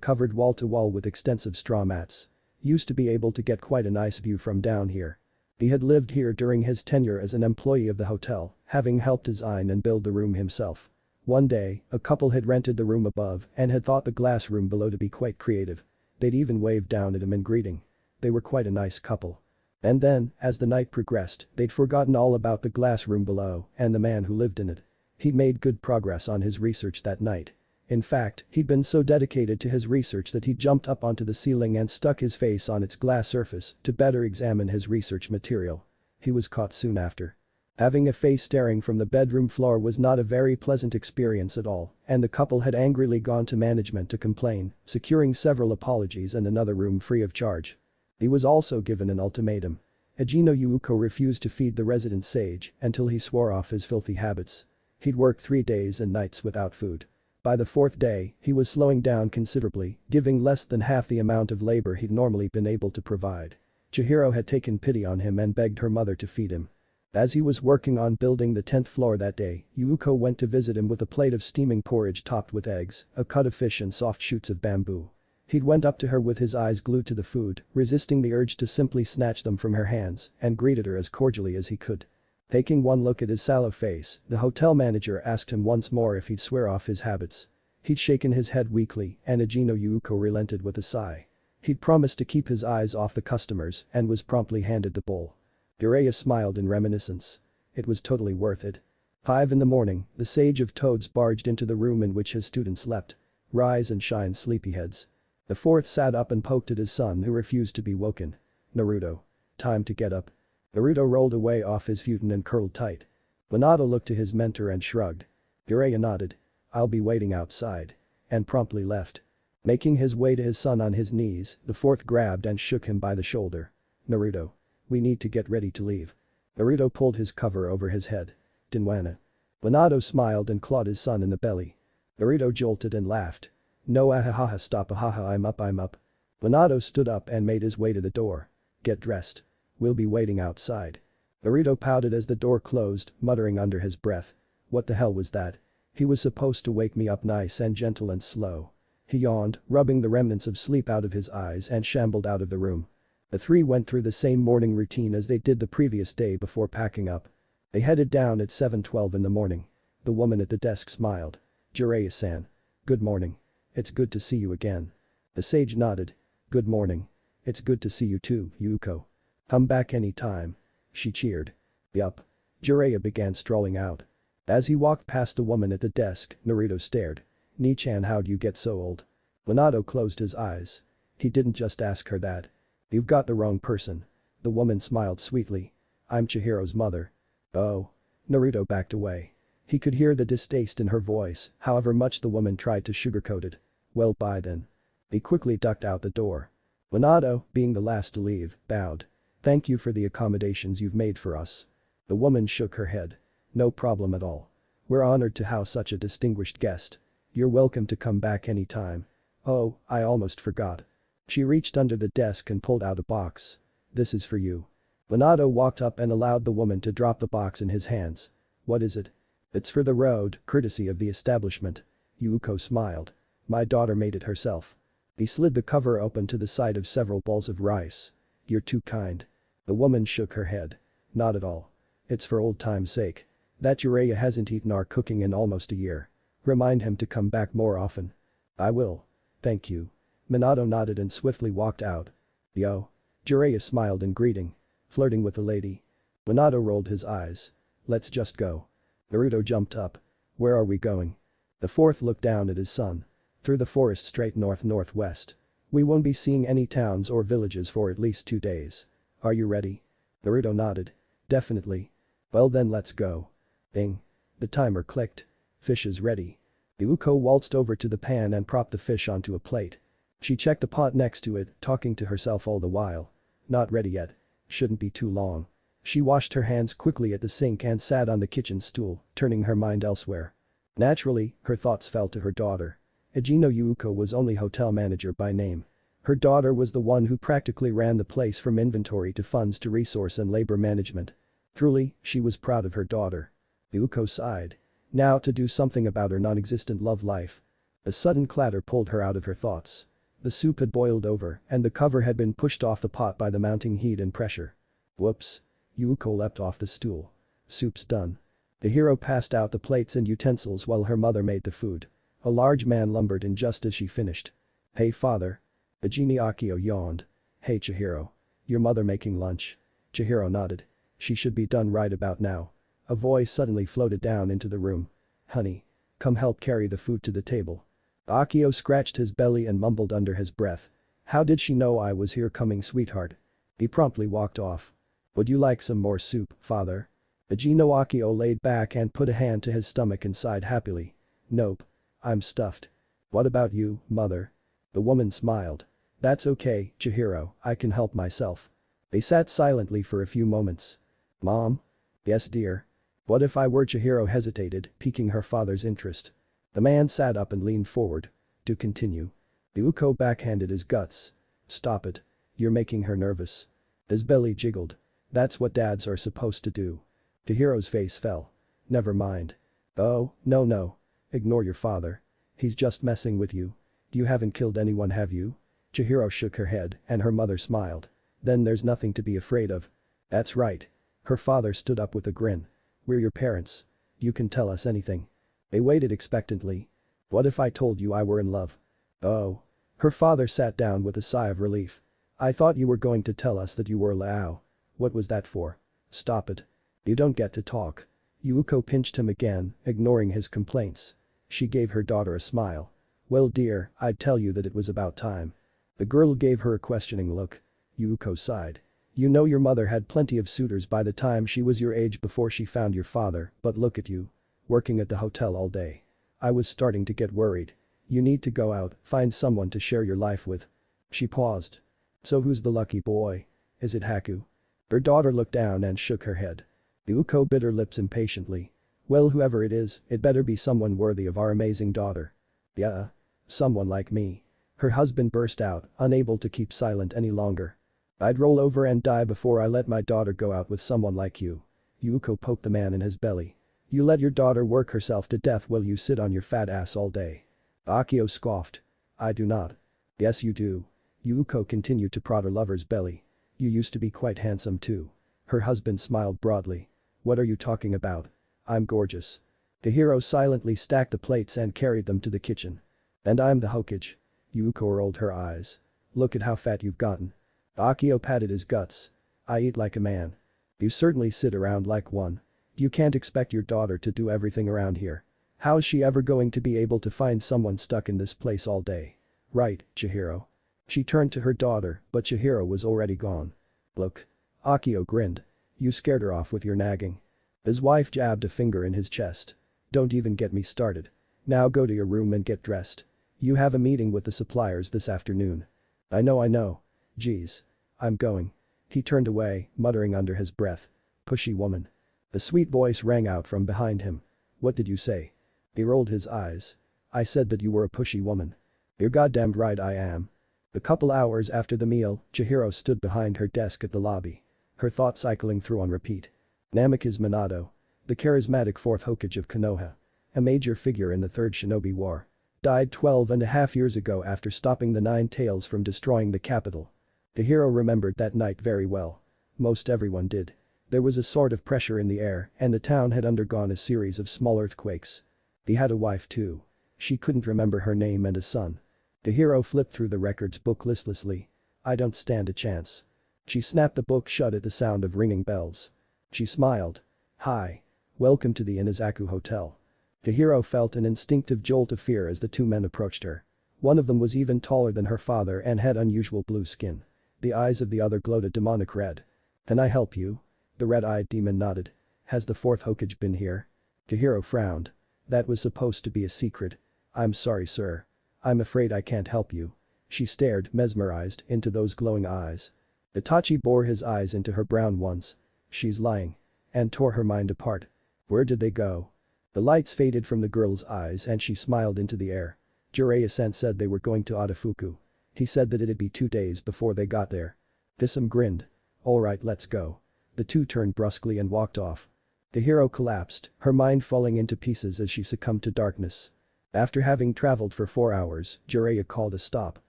covered wall to wall with extensive straw mats. Used to be able to get quite a nice view from down here. He had lived here during his tenure as an employee of the hotel, having helped design and build the room himself. One day, a couple had rented the room above and had thought the glass room below to be quite creative. They'd even waved down at him in greeting. They were quite a nice couple. And then, as the night progressed, they'd forgotten all about the glass room below and the man who lived in it. He'd made good progress on his research that night. In fact, he'd been so dedicated to his research that he jumped up onto the ceiling and stuck his face on its glass surface to better examine his research material. He was caught soon after. Having a face staring from the bedroom floor was not a very pleasant experience at all, and the couple had angrily gone to management to complain, securing several apologies and another room free of charge. He was also given an ultimatum. Hajino Yuuko refused to feed the resident sage until he swore off his filthy habits. He'd work 3 days and nights without food. By the 4th day, he was slowing down considerably, giving less than half the amount of labor he'd normally been able to provide. Chihiro had taken pity on him and begged her mother to feed him. As he was working on building the 10th floor that day, Yuuko went to visit him with a plate of steaming porridge topped with eggs, a cut of fish and soft shoots of bamboo. He'd went up to her with his eyes glued to the food, resisting the urge to simply snatch them from her hands, and greeted her as cordially as he could. Taking one look at his sallow face, the hotel manager asked him once more if he'd swear off his habits. He'd shaken his head weakly and Hajino Yuuko relented with a sigh. He'd promised to keep his eyes off the customers and was promptly handed the bowl. Jiraiya smiled in reminiscence. It was totally worth it. 5 in the morning, the Sage of Toads barged into the room in which his students slept. Rise and shine, sleepyheads. The 4th sat up and poked at his son who refused to be woken. Naruto. Time to get up. Naruto rolled away off his futon and curled tight. Minato looked to his mentor and shrugged. Jiraiya nodded. I'll be waiting outside. And promptly left. Making his way to his son on his knees, the 4th grabbed and shook him by the shoulder. Naruto. We need to get ready to leave. Naruto pulled his cover over his head. Dinwana. Minato smiled and clawed his son in the belly. Naruto jolted and laughed. No ahahaha stop ahaha I'm up. Minato stood up and made his way to the door. Get dressed. We'll be waiting outside. Naruto pouted as the door closed, muttering under his breath. What the hell was that? He was supposed to wake me up nice and gentle and slow. He yawned, rubbing the remnants of sleep out of his eyes and shambled out of the room. The three went through the same morning routine as they did the previous day before packing up. They headed down at 7:12 in the morning. The woman at the desk smiled. Jiraiya-san. Good morning. It's good to see you again. The sage nodded. Good morning. It's good to see you too, Yuko. Come back any time. She cheered. Yup. Jiraiya began strolling out. As he walked past the woman at the desk, Naruto stared. Ni-chan, how'd you get so old? Minato closed his eyes. He didn't just ask her that. You've got the wrong person. The woman smiled sweetly. I'm Chihiro's mother. Oh. Naruto backed away. He could hear the distaste in her voice, however much the woman tried to sugarcoat it. Well, bye then. He quickly ducked out the door. Minato, being the last to leave, bowed. Thank you for the accommodations you've made for us. The woman shook her head. No problem at all. We're honored to house such a distinguished guest. You're welcome to come back any time. Oh, I almost forgot. She reached under the desk and pulled out a box. This is for you. Minato walked up and allowed the woman to drop the box in his hands. What is it? It's for the road, courtesy of the establishment. Yuuko smiled. My daughter made it herself. He slid the cover open to the sight of several balls of rice. You're too kind. The woman shook her head. Not at all. It's for old time's sake. That Jiraiya hasn't eaten our cooking in almost a year. Remind him to come back more often. I will. Thank you. Minato nodded and swiftly walked out. Yo. Jiraiya smiled in greeting. Flirting with the lady. Minato rolled his eyes. Let's just go. Naruto jumped up. Where are we going? The fourth looked down at his son. Through the forest straight north-northwest. We won't be seeing any towns or villages for at least 2 days. Are you ready? Naruto nodded. Definitely. Well then let's go. Bing. The timer clicked. Fish is ready. Ryuko waltzed over to the pan and propped the fish onto a plate. She checked the pot next to it, talking to herself all the while. Not ready yet. Shouldn't be too long. She washed her hands quickly at the sink and sat on the kitchen stool, turning her mind elsewhere. Naturally, her thoughts fell to her daughter. Ejino Yuuko was only hotel manager by name. Her daughter was the one who practically ran the place from inventory to funds to resource and labor management. Truly, she was proud of her daughter. Yuuko sighed. Now to do something about her non-existent love life. A sudden clatter pulled her out of her thoughts. The soup had boiled over and the cover had been pushed off the pot by the mounting heat and pressure. Whoops. Yuuko leapt off the stool. Soup's done. The hero passed out the plates and utensils while her mother made the food. A large man lumbered in just as she finished. Hey father. Ejini Akio yawned. Hey Chihiro. Your mother making lunch? Chihiro nodded. She should be done right about now. A voice suddenly floated down into the room. Honey. Come help carry the food to the table. Akio scratched his belly and mumbled under his breath. How did she know I was here coming, sweetheart? He promptly walked off. Would you like some more soup, father? Ejino Akio laid back and put a hand to his stomach and sighed happily. Nope. I'm stuffed. What about you, mother? The woman smiled. That's okay, Chihiro, I can help myself. They sat silently for a few moments. Mom? Yes dear. What if I were? Chihiro hesitated, piquing her father's interest. The man sat up and leaned forward. To continue. Ryuko backhanded his guts. Stop it. You're making her nervous. His belly jiggled. That's what dads are supposed to do. Chihiro's face fell. Never mind. Oh, no. Ignore your father. He's just messing with you. You haven't killed anyone, have you? Chihiro shook her head and her mother smiled. Then there's nothing to be afraid of. That's right. Her father stood up with a grin. We're your parents. You can tell us anything. They waited expectantly. What if I told you I were in love? Oh. Her father sat down with a sigh of relief. I thought you were going to tell us that you were Lao. What was that for? Stop it. You don't get to talk. Yuuko pinched him again, ignoring his complaints. She gave her daughter a smile. Well dear, I'd tell you that it was about time. The girl gave her a questioning look. Yuuko sighed. You know your mother had plenty of suitors by the time she was your age before she found your father, but look at you. Working at the hotel all day. I was starting to get worried. You need to go out, find someone to share your life with. She paused. So who's the lucky boy? Is it Haku? Her daughter looked down and shook her head. Yuuko bit her lips impatiently. Well, whoever it is, it better be someone worthy of our amazing daughter. Yeah. Someone like me. Her husband burst out, unable to keep silent any longer. I'd roll over and die before I let my daughter go out with someone like you. Yuuko poked the man in his belly. You let your daughter work herself to death while you sit on your fat ass all day. Akio scoffed. I do not. Yes you do. Yuuko continued to prod her lover's belly. You used to be quite handsome too. Her husband smiled broadly. What are you talking about? I'm gorgeous. The hero silently stacked the plates and carried them to the kitchen. And I'm the Hokage. Yuuko rolled her eyes. Look at how fat you've gotten. Akio patted his guts. I eat like a man. You certainly sit around like one. You can't expect your daughter to do everything around here. How's she ever going to be able to find someone stuck in this place all day? Right, Chihiro. She turned to her daughter, but Chihiro was already gone. Look. Akio grinned. You scared her off with your nagging. His wife jabbed a finger in his chest. Don't even get me started. Now go to your room and get dressed. You have a meeting with the suppliers this afternoon. I know. Geez. I'm going. He turned away, muttering under his breath. Pushy woman. A sweet voice rang out from behind him. What did you say? He rolled his eyes. I said that you were a pushy woman. You're goddamned right I am. A couple hours after the meal, Chihiro stood behind her desk at the lobby. Her thoughts cycling through on repeat. Namek is Minato. The charismatic fourth Hokage of Konoha. A major figure in the Third Shinobi War. Died 12.5 years ago after stopping the Nine Tails from destroying the capital. The hero remembered that night very well. Most everyone did. There was a sort of pressure in the air and the town had undergone a series of small earthquakes. He had a wife too. She couldn't remember her name and a son. The hero flipped through the records book listlessly. I don't stand a chance. She snapped the book shut at the sound of ringing bells. She smiled. Hi. Welcome to the Inazaku Hotel. The hero felt an instinctive jolt of fear as the two men approached her. One of them was even taller than her father and had unusual blue skin. The eyes of the other glowed a demonic red. Can I help you? The red-eyed demon nodded. Has the fourth Hokage been here? The hero frowned. That was supposed to be a secret. I'm sorry, sir. I'm afraid I can't help you. She stared, mesmerized, into those glowing eyes. Itachi bore his eyes into her brown ones. She's lying. And tore her mind apart. Where did they go? The lights faded from the girl's eyes and she smiled into the air. Jiraiya-san said they were going to Odafuku. He said that it'd be 2 days before they got there. Thisam grinned. Alright, let's go. The two turned brusquely and walked off. The hero collapsed, her mind falling into pieces as she succumbed to darkness. After having traveled for 4 hours, Jiraiya called a stop.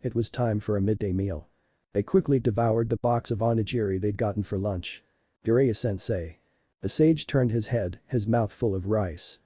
It was time for a midday meal. They quickly devoured the box of onigiri they'd gotten for lunch. Jiraiya-sensei. The sage turned his head, his mouth full of rice.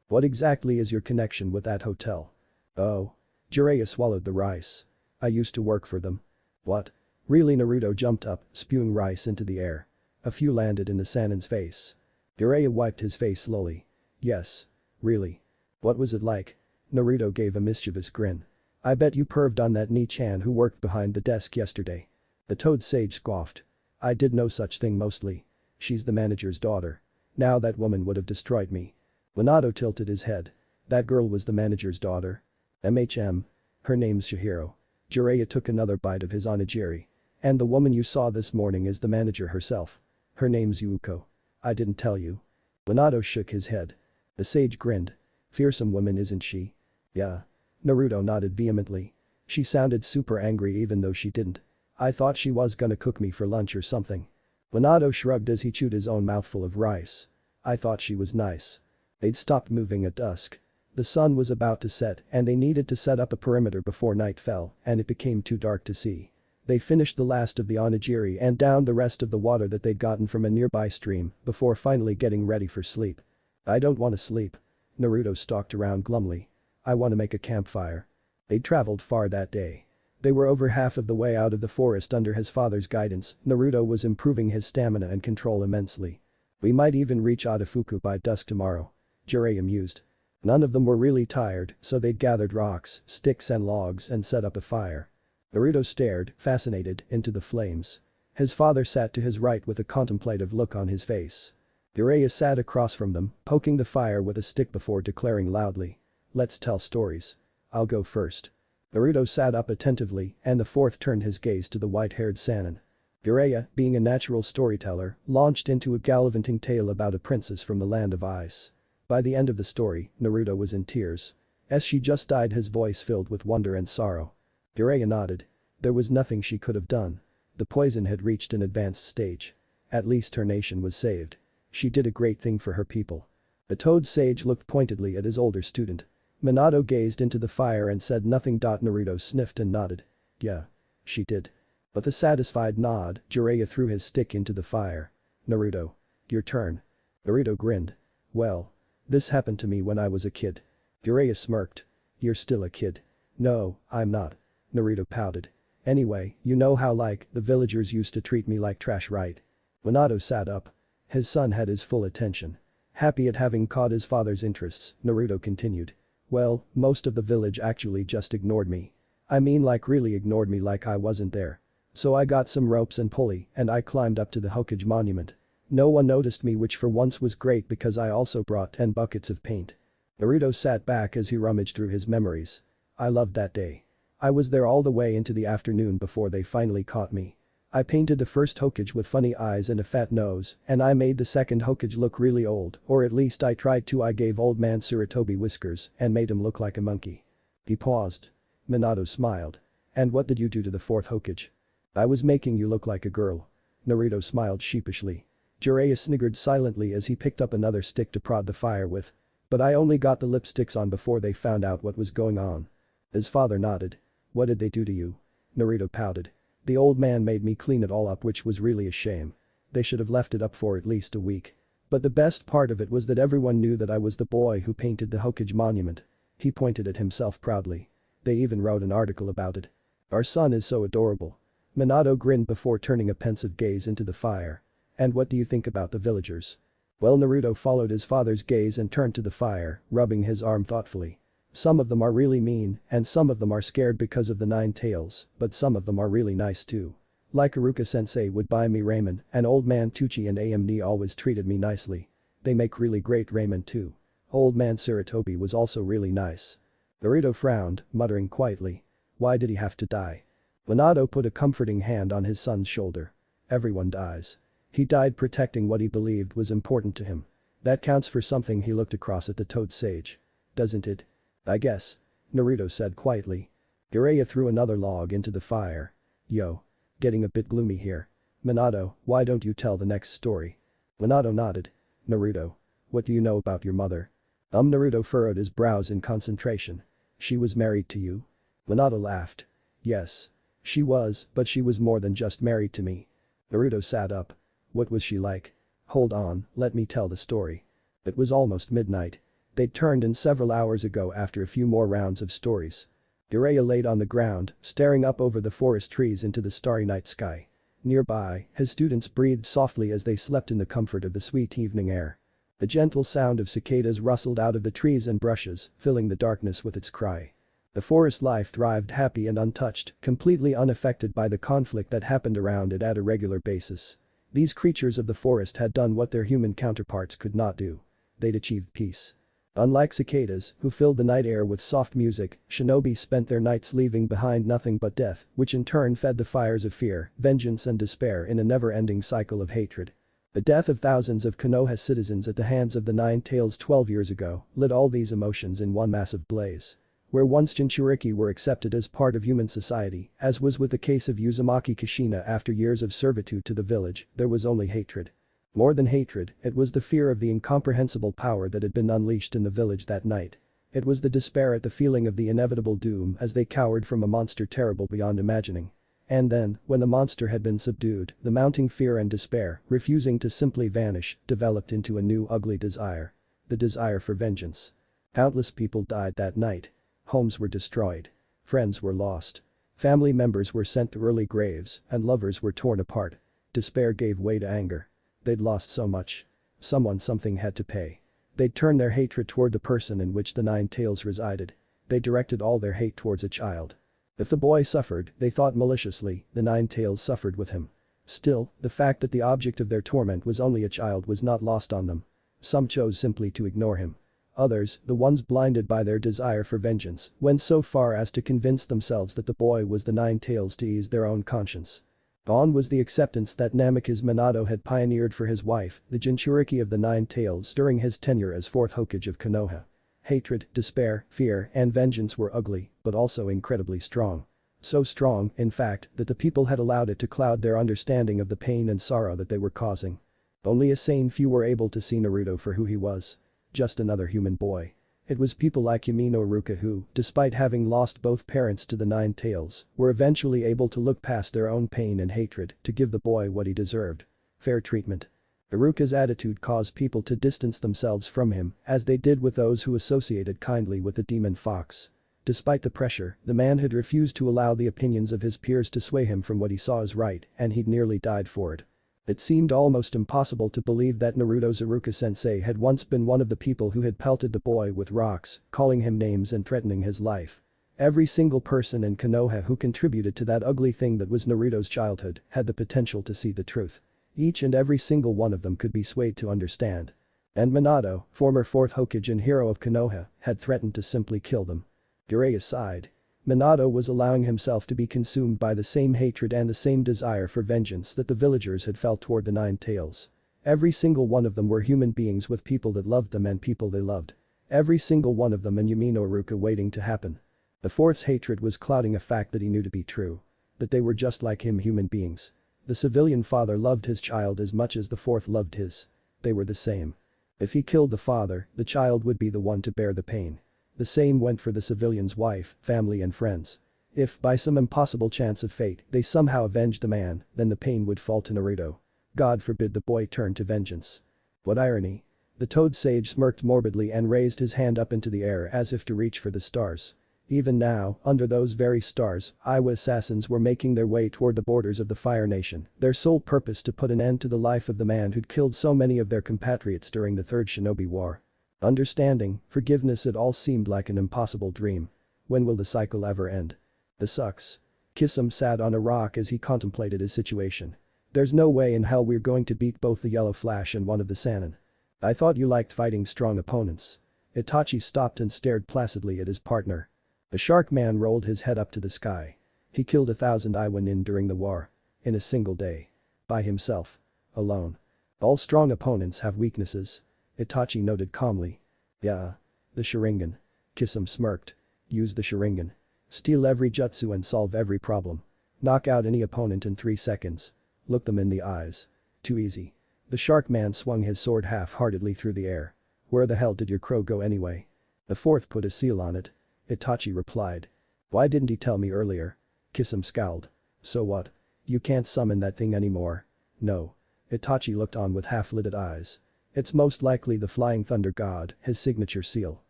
What exactly is your connection with that hotel? Oh. Jiraiya swallowed the rice. I used to work for them. What? Really? Naruto jumped up, spewing rice into the air. A few landed in the Sanin's face. Jiraiya wiped his face slowly. Yes. Really. What was it like? Naruto gave a mischievous grin. I bet you perved on that Ni-chan who worked behind the desk yesterday. The toad sage scoffed. I did no such thing mostly. She's the manager's daughter. Now that woman would have destroyed me. Minato tilted his head. That girl was the manager's daughter. Her name's Chihiro. Jiraiya took another bite of his onigiri. And the woman you saw this morning is the manager herself. Her name's Yuko. I didn't tell you. Minato shook his head. The sage grinned. Fearsome woman, isn't she? Yeah. Naruto nodded vehemently. She sounded super angry even though she didn't. I thought she was gonna cook me for lunch or something. Minato shrugged as he chewed his own mouthful of rice. I thought she was nice. They'd stopped moving at dusk. The sun was about to set and they needed to set up a perimeter before night fell and it became too dark to see. They finished the last of the onigiri and downed the rest of the water that they'd gotten from a nearby stream before finally getting ready for sleep. I don't want to sleep. Naruto stalked around glumly. I want to make a campfire. They'd traveled far that day. They were over half of the way out of the forest under his father's guidance. Naruto was improving his stamina and control immensely. We might even reach Odafuku by dusk tomorrow. Jiraiya mused. None of them were really tired, so they'd gathered rocks, sticks and logs and set up a fire. Naruto stared, fascinated, into the flames. His father sat to his right with a contemplative look on his face. Jiraiya sat across from them, poking the fire with a stick before declaring loudly. Let's tell stories. I'll go first. Naruto sat up attentively and the fourth turned his gaze to the white-haired Sannin. Jiraiya, being a natural storyteller, launched into a gallivanting tale about a princess from the land of ice. By the end of the story, Naruto was in tears. As she just died, his voice filled with wonder and sorrow. Jiraiya nodded. There was nothing she could have done. The poison had reached an advanced stage. At least her nation was saved. She did a great thing for her people. The toad sage looked pointedly at his older student. Minato gazed into the fire and said nothing. Naruto sniffed and nodded. Yeah. She did. With a satisfied nod, Jiraiya threw his stick into the fire. Naruto. Your turn. Naruto grinned. Well. This happened to me when I was a kid. Jiraiya smirked. You're still a kid. No, I'm not. Naruto pouted. Anyway, you know how the villagers used to treat me like trash, right? Minato sat up. His son had his full attention. Happy at having caught his father's interests, Naruto continued. Well, most of the village actually just ignored me. I mean really ignored me like I wasn't there. So I got some ropes and pulley and I climbed up to the Hokage monument. No one noticed me, which for once was great because I also brought 10 buckets of paint. Naruto sat back as he rummaged through his memories. I loved that day. I was there all the way into the afternoon before they finally caught me. I painted the first Hokage with funny eyes and a fat nose, and I made the second Hokage look really old, or at least I tried to. I gave old man Sarutobi whiskers and made him look like a monkey. He paused. Minato smiled. And what did you do to the fourth Hokage? I was making you look like a girl. Naruto smiled sheepishly. Jiraiya sniggered silently as he picked up another stick to prod the fire with. But I only got the lipsticks on before they found out what was going on. His father nodded. What did they do to you? Naruto pouted. The old man made me clean it all up, which was really a shame. They should have left it up for at least a week. But the best part of it was that everyone knew that I was the boy who painted the Hokage monument. He pointed at himself proudly. They even wrote an article about it. Our son is so adorable. Minato grinned before turning a pensive gaze into the fire. And what do you think about the villagers? Well, Naruto followed his father's gaze and turned to the fire, rubbing his arm thoughtfully. Some of them are really mean, and some of them are scared because of the nine tails, but some of them are really nice too. Like Iruka-sensei would buy me ramen, and old man Tucci and Amni always treated me nicely. They make really great ramen too. Old man Sarutobi was also really nice. Naruto frowned, muttering quietly. Why did he have to die? Minato put a comforting hand on his son's shoulder. Everyone dies. He died protecting what he believed was important to him. That counts for something. He looked across at the Toad Sage. Doesn't it? I guess. Naruto said quietly. Jiraiya threw another log into the fire. Yo. Getting a bit gloomy here. Minato, why don't you tell the next story? Minato nodded. Naruto. What do you know about your mother? Naruto furrowed his brows in concentration. She was married to you? Minato laughed. Yes. She was, but she was more than just married to me. Naruto sat up. What was she like? Hold on, let me tell the story. It was almost midnight. They'd turned in several hours ago after a few more rounds of stories. Jiraiya laid on the ground, staring up over the forest trees into the starry night sky. Nearby, his students breathed softly as they slept in the comfort of the sweet evening air. The gentle sound of cicadas rustled out of the trees and brushes, filling the darkness with its cry. The forest life thrived happy and untouched, completely unaffected by the conflict that happened around it at a regular basis. These creatures of the forest had done what their human counterparts could not do. They'd achieved peace. Unlike cicadas, who filled the night air with soft music, shinobi spent their nights leaving behind nothing but death, which in turn fed the fires of fear, vengeance and despair in a never-ending cycle of hatred. The death of thousands of Konoha citizens at the hands of the Nine Tails 12 years ago lit all these emotions in one massive blaze. Where once Jinchuriki were accepted as part of human society, as was with the case of Uzumaki Kushina after years of servitude to the village, there was only hatred. More than hatred, it was the fear of the incomprehensible power that had been unleashed in the village that night. It was the despair at the feeling of the inevitable doom as they cowered from a monster terrible beyond imagining. And then, when the monster had been subdued, the mounting fear and despair, refusing to simply vanish, developed into a new ugly desire. The desire for vengeance. Countless people died that night. Homes were destroyed. Friends were lost. Family members were sent to early graves, and lovers were torn apart. Despair gave way to anger. They'd lost so much. Something had to pay. They'd turned their hatred toward the person in which the Nine Tails resided. They directed all their hate towards a child. If the boy suffered, they thought maliciously, the Nine Tails suffered with him. Still, the fact that the object of their torment was only a child was not lost on them. Some chose simply to ignore him. Others, the ones blinded by their desire for vengeance, went so far as to convince themselves that the boy was the Nine Tails to ease their own conscience. Gone was the acceptance that Namikaze Minato had pioneered for his wife, the Jinchuriki of the Nine Tails during his tenure as fourth Hokage of Konoha. Hatred, despair, fear, and vengeance were ugly, but also incredibly strong. So strong, in fact, that the people had allowed it to cloud their understanding of the pain and sorrow that they were causing. Only a sane few were able to see Naruto for who he was. Just another human boy. It was people like Yamino Iruka who, despite having lost both parents to the Nine Tails, were eventually able to look past their own pain and hatred to give the boy what he deserved. Fair treatment. Iruka's attitude caused people to distance themselves from him, as they did with those who associated kindly with the demon fox. Despite the pressure, the man had refused to allow the opinions of his peers to sway him from what he saw as right, and he'd nearly died for it. It seemed almost impossible to believe that Naruto's Iruka-sensei had once been one of the people who had pelted the boy with rocks, calling him names and threatening his life. Every single person in Konoha who contributed to that ugly thing that was Naruto's childhood had the potential to see the truth. Each and every single one of them could be swayed to understand. And Minato, former fourth Hokage and hero of Konoha, had threatened to simply kill them. Jiraiya sighed. Minato was allowing himself to be consumed by the same hatred and the same desire for vengeance that the villagers had felt toward the Nine Tails. Every single one of them were human beings with people that loved them and people they loved. Every single one of them and Yamino Iruka waiting to happen. The fourth's hatred was clouding a fact that he knew to be true. That they were just like him, human beings. The civilian father loved his child as much as the fourth loved his. They were the same. If he killed the father, the child would be the one to bear the pain. The same went for the civilian's wife, family and friends. If, by some impossible chance of fate, they somehow avenged the man, then the pain would fall to Naruto. God forbid the boy turn to vengeance. What irony. The Toad Sage smirked morbidly and raised his hand up into the air as if to reach for the stars. Even now, under those very stars, Iowa assassins were making their way toward the borders of the Fire Nation, their sole purpose to put an end to the life of the man who'd killed so many of their compatriots during the Third Shinobi War. Understanding, forgiveness, it all seemed like an impossible dream. When will the cycle ever end? This sucks. Kisum sat on a rock as he contemplated his situation. There's no way in hell we're going to beat both the Yellow Flash and one of the Sannin. I thought you liked fighting strong opponents. Itachi stopped and stared placidly at his partner. The shark man rolled his head up to the sky. He killed 1,000 Iwanin during the war. In a single day. By himself. Alone. All strong opponents have weaknesses. Itachi noted calmly. Yeah. The Sharingan. Kisum smirked. Use the Sharingan. Steal every jutsu and solve every problem. Knock out any opponent in 3 seconds. Look them in the eyes. Too easy. The shark man swung his sword half-heartedly through the air. Where the hell did your crow go anyway? The fourth put a seal on it. Itachi replied. Why didn't he tell me earlier? Kisum scowled. So what? You can't summon that thing anymore. No. Itachi looked on with half-lidded eyes. It's most likely the Flying Thunder God, his signature seal.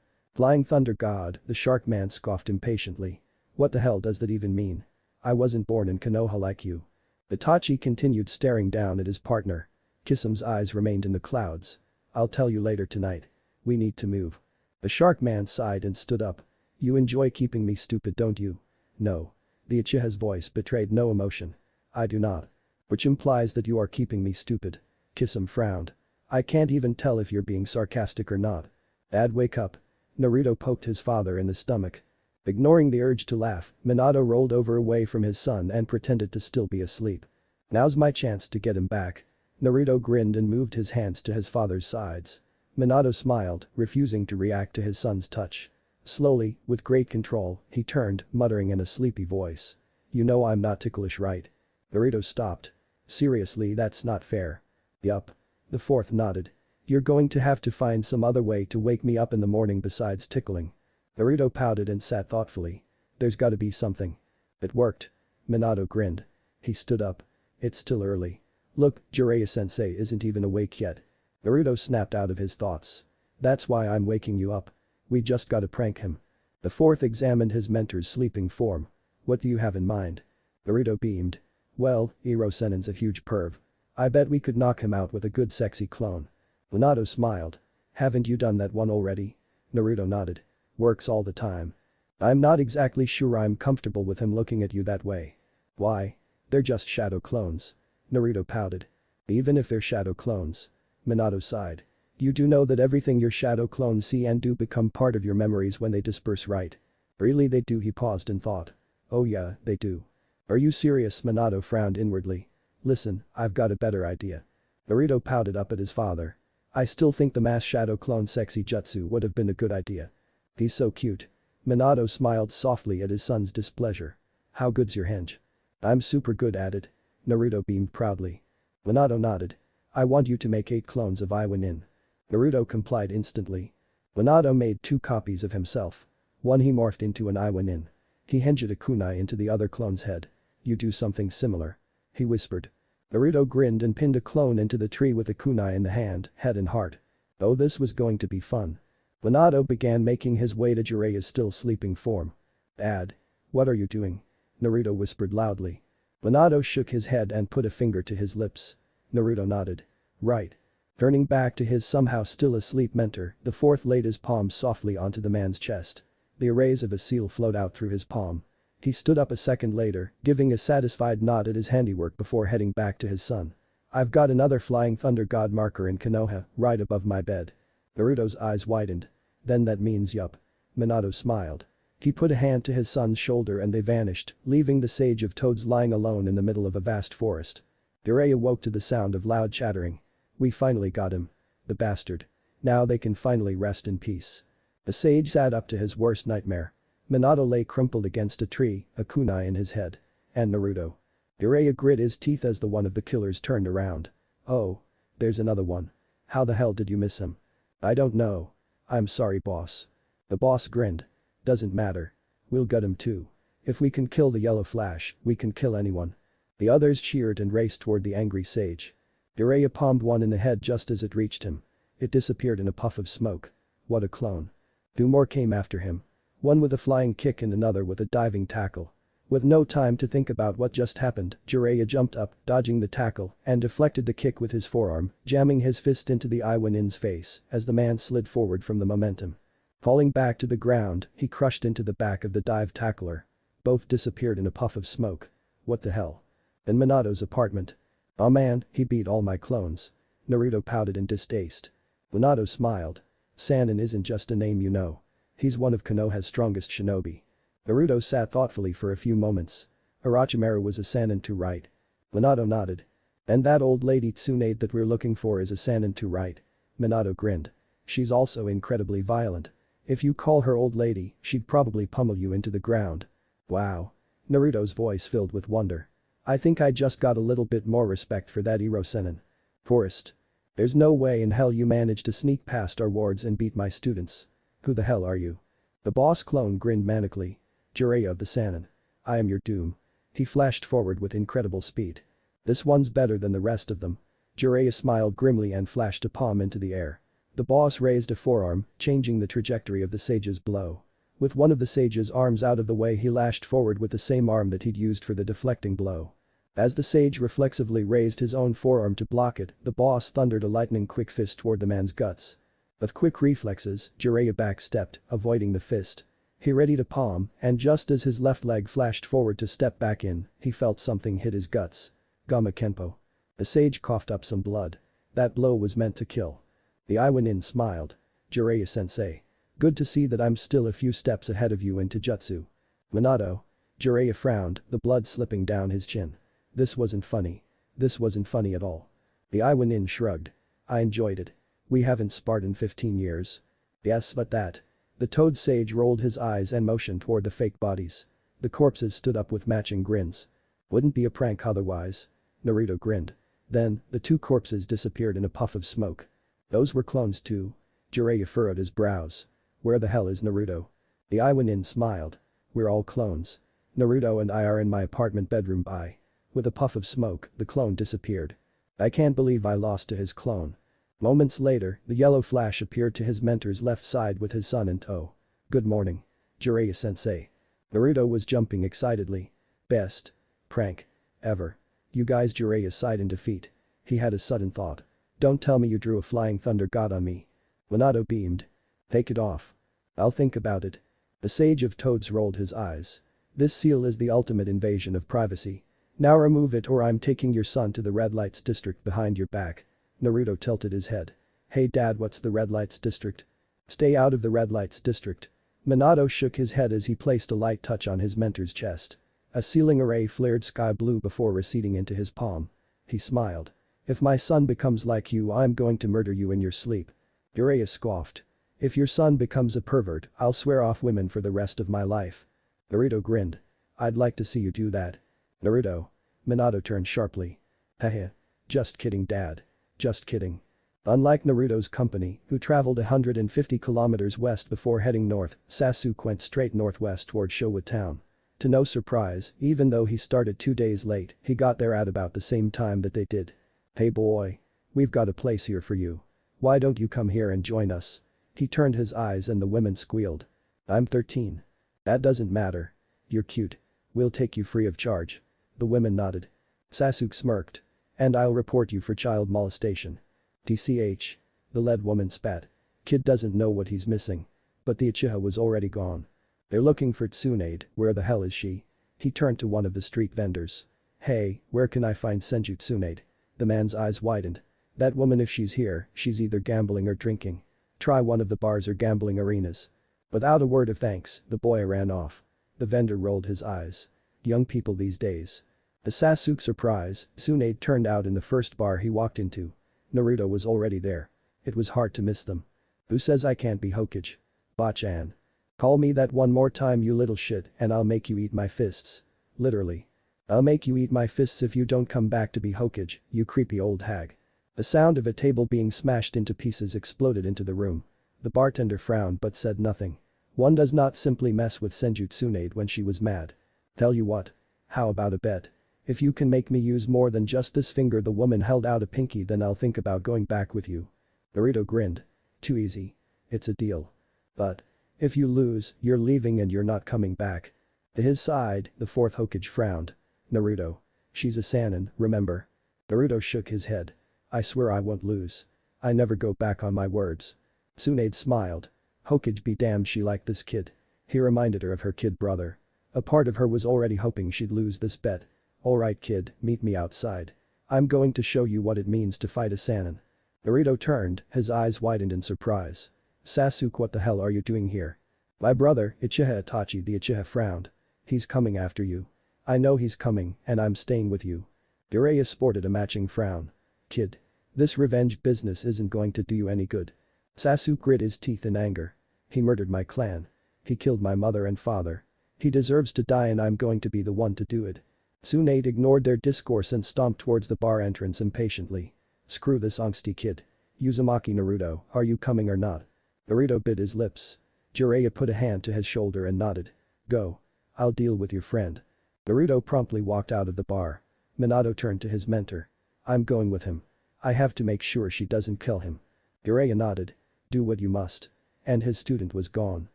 Flying Thunder God, the shark man scoffed impatiently. What the hell does that even mean? I wasn't born in Konoha like you. Itachi continued staring down at his partner. Kisum's eyes remained in the clouds. I'll tell you later tonight. We need to move. The shark man sighed and stood up. You enjoy keeping me stupid, don't you? No. The Uchiha's voice betrayed no emotion. I do not. Which implies that you are keeping me stupid. Kisum frowned. I can't even tell if you're being sarcastic or not. Dad, wake up. Naruto poked his father in the stomach. Ignoring the urge to laugh, Minato rolled over away from his son and pretended to still be asleep. Now's my chance to get him back. Naruto grinned and moved his hands to his father's sides. Minato smiled, refusing to react to his son's touch. Slowly, with great control, he turned, muttering in a sleepy voice. You know I'm not ticklish, right? Naruto stopped. Seriously, that's not fair. Yup. The fourth nodded. You're going to have to find some other way to wake me up in the morning besides tickling. Naruto pouted and sat thoughtfully. There's gotta be something. It worked. Minato grinned. He stood up. It's still early. Look, Jiraiya-sensei isn't even awake yet. Naruto snapped out of his thoughts. That's why I'm waking you up. We just gotta prank him. The fourth examined his mentor's sleeping form. What do you have in mind? Naruto beamed. Well, Iro Sennin's a huge perv. I bet we could knock him out with a good sexy clone. Minato smiled. Haven't you done that one already? Naruto nodded. Works all the time. I'm not exactly sure I'm comfortable with him looking at you that way. Why? They're just shadow clones. Naruto pouted. Even if they're shadow clones. Minato sighed. You do know that everything your shadow clones see and do become part of your memories when they disperse, right? Really they do, he paused and thought. Oh yeah, they do. Are you serious? Minato frowned inwardly. Listen, I've got a better idea. Naruto pouted up at his father. I still think the mass shadow clone sexy jutsu would have been a good idea. He's so cute. Minato smiled softly at his son's displeasure. How good's your henge? I'm super good at it. Naruto beamed proudly. Minato nodded. I want you to make 8 clones of Iwanin. Naruto complied instantly. Minato made 2 copies of himself. One he morphed into an Iwanin. He henged a kunai into the other clone's head. You do something similar. He whispered. Naruto grinned and pinned a clone into the tree with a kunai in the hand, head and heart. Oh, this was going to be fun. Minato began making his way to Jiraiya's still sleeping form. Dad. What are you doing? Naruto whispered loudly. Minato shook his head and put a finger to his lips. Naruto nodded. Right. Turning back to his somehow still asleep mentor, the fourth laid his palm softly onto the man's chest. The rays of a seal flowed out through his palm. He stood up a second later, giving a satisfied nod at his handiwork before heading back to his son. I've got another Flying Thunder God marker in Konoha, right above my bed. Naruto's eyes widened. Then that means yup. Minato smiled. He put a hand to his son's shoulder and they vanished, leaving the Sage of Toads lying alone in the middle of a vast forest. Jiraiya woke to the sound of loud chattering. We finally got him. The bastard. Now they can finally rest in peace. The sage sat up to his worst nightmare. Minato lay crumpled against a tree, a kunai in his head. And Naruto. Jiraiya grit his teeth as the one of the killers turned around. Oh. There's another one. How the hell did you miss him? I don't know. I'm sorry, boss. The boss grinned. Doesn't matter. We'll gut him too. If we can kill the Yellow Flash, we can kill anyone. The others cheered and raced toward the angry sage. Jiraiya palmed one in the head just as it reached him. It disappeared in a puff of smoke. What a clone. 2 more came after him. One with a flying kick and another with a diving tackle. With no time to think about what just happened, Jiraiya jumped up, dodging the tackle, and deflected the kick with his forearm, jamming his fist into the Iwanin's face as the man slid forward from the momentum. Falling back to the ground, he crushed into the back of the dive tackler. Both disappeared in a puff of smoke. What the hell? In Minato's apartment. "Aw man, he beat all my clones." Naruto pouted in distaste. Minato smiled. "Sannin isn't just a name you know. He's one of Konoha's strongest shinobi." Naruto sat thoughtfully for a few moments. Orochimaru was a Sannin too, right? Minato nodded. "And that old lady Tsunade that we're looking for is a Sannin too, right?" Minato grinned. "She's also incredibly violent. If you call her old lady, she'd probably pummel you into the ground." "Wow." Naruto's voice filled with wonder. "I think I just got a little bit more respect for that Iro Sennin. Forest. There's no way in hell you managed to sneak past our wards and beat my students. Who the hell are you?" The boss clone grinned manically. "Jiraiya of the Sannin. I am your doom." He flashed forward with incredible speed. "This one's better than the rest of them." Jiraiya smiled grimly and flashed a palm into the air. The boss raised a forearm, changing the trajectory of the sage's blow. With one of the sage's arms out of the way, he lashed forward with the same arm that he'd used for the deflecting blow. As the sage reflexively raised his own forearm to block it, the boss thundered a lightning-quick fist toward the man's guts. With quick reflexes, Jiraiya backstepped, avoiding the fist. He readied a palm, and just as his left leg flashed forward to step back in, he felt something hit his guts. Gamma Kenpo. The sage coughed up some blood. That blow was meant to kill. The Iwanin smiled. "Jiraiya-sensei. Good to see that I'm still a few steps ahead of you in Taijutsu." "Minato." Jiraiya frowned, the blood slipping down his chin. "This wasn't funny. This wasn't funny at all." The Iwanin shrugged. "I enjoyed it. We haven't sparred in 15 years. Yes, but that." The toad sage rolled his eyes and motioned toward the fake bodies. The corpses stood up with matching grins. "Wouldn't be a prank otherwise." Naruto grinned. Then, the two corpses disappeared in a puff of smoke. "Those were clones too?" Jiraiya furrowed his brows. "Where the hell is Naruto?" The Iwanin smiled. "We're all clones. Naruto and I are in my apartment bedroom by." With a puff of smoke, the clone disappeared. "I can't believe I lost to his clone." Moments later, the yellow flash appeared to his mentor's left side with his son in tow. "Good morning. Jiraiya-sensei." Naruto was jumping excitedly. "Best prank ever." "You guys." Jiraiya sighed in defeat. He had a sudden thought. "Don't tell me you drew a flying thunder god on me." Minato beamed. "Take it off." "I'll think about it." The sage of toads rolled his eyes. "This seal is the ultimate invasion of privacy. Now remove it or I'm taking your son to the red lights district behind your back." Naruto tilted his head. "Hey dad, what's the red lights district?" "Stay out of the red lights district." Minato shook his head as he placed a light touch on his mentor's chest. A sealing array flared sky blue before receding into his palm. He smiled. "If my son becomes like you, I'm going to murder you in your sleep." Jiraiya scoffed. "If your son becomes a pervert, I'll swear off women for the rest of my life." Naruto grinned. "I'd like to see you do that." "Naruto." Minato turned sharply. "Heh. Just kidding dad. Just kidding." Unlike Naruto's company, who traveled 150 kilometers west before heading north, Sasuke went straight northwest toward Showa town. To no surprise, even though he started 2 days late, he got there at about the same time that they did. "Hey boy. We've got a place here for you. Why don't you come here and join us?" He turned his eyes and the women squealed. "I'm 13. That doesn't matter. You're cute. We'll take you free of charge." The women nodded. Sasuke smirked. "And I'll report you for child molestation." "TCH." The lead woman spat. "Kid doesn't know what he's missing." But the Uchiha was already gone. "They're looking for Tsunade. Where the hell is she?" He turned to one of the street vendors. "Hey, where can I find Senju Tsunade?" The man's eyes widened. "That woman, if she's here, she's either gambling or drinking. Try one of the bars or gambling arenas." Without a word of thanks, the boy ran off. The vendor rolled his eyes. Young people these days. To Sasuke's surprise, Tsunade turned out in the first bar he walked into. Naruto was already there. It was hard to miss them. "Who says I can't be Hokage?" "Bachan. Call me that one more time, you little shit, and I'll make you eat my fists." Literally. "I'll make you eat my fists if you don't come back to be Hokage, you creepy old hag." The sound of a table being smashed into pieces exploded into the room. The bartender frowned but said nothing. One does not simply mess with Senju Tsunade when she was mad. "Tell you what. How about a bet? If you can make me use more than just this finger." The woman held out a pinky. "Then I'll think about going back with you." Naruto grinned. "Too easy. It's a deal." "But If you lose, you're leaving and you're not coming back. To his side, the fourth Hokage frowned. Naruto. She's a Sannin, remember? Naruto shook his head. I swear I won't lose. I never go back on my words. Tsunade smiled. Hokage be damned, she liked this kid. He reminded her of her kid brother. A part of her was already hoping she'd lose this bet. Alright kid, meet me outside. I'm going to show you what it means to fight a Sannin. Naruto turned, his eyes widened in surprise. Sasuke, what the hell are you doing here? My brother, Uchiha Itachi. The Uchiha frowned. He's coming after you. I know he's coming, and I'm staying with you. Jiraiya sported a matching frown. Kid. This revenge business isn't going to do you any good. Sasuke grit his teeth in anger. He murdered my clan. He killed my mother and father. He deserves to die and I'm going to be the one to do it. Tsunade ignored their discourse and stomped towards the bar entrance impatiently. Screw this angsty kid. Uzumaki Naruto, are you coming or not? Naruto bit his lips. Jiraiya put a hand to his shoulder and nodded. Go. I'll deal with your friend. Naruto promptly walked out of the bar. Minato turned to his mentor. I'm going with him. I have to make sure she doesn't kill him. Jiraiya nodded. Do what you must. And his student was gone.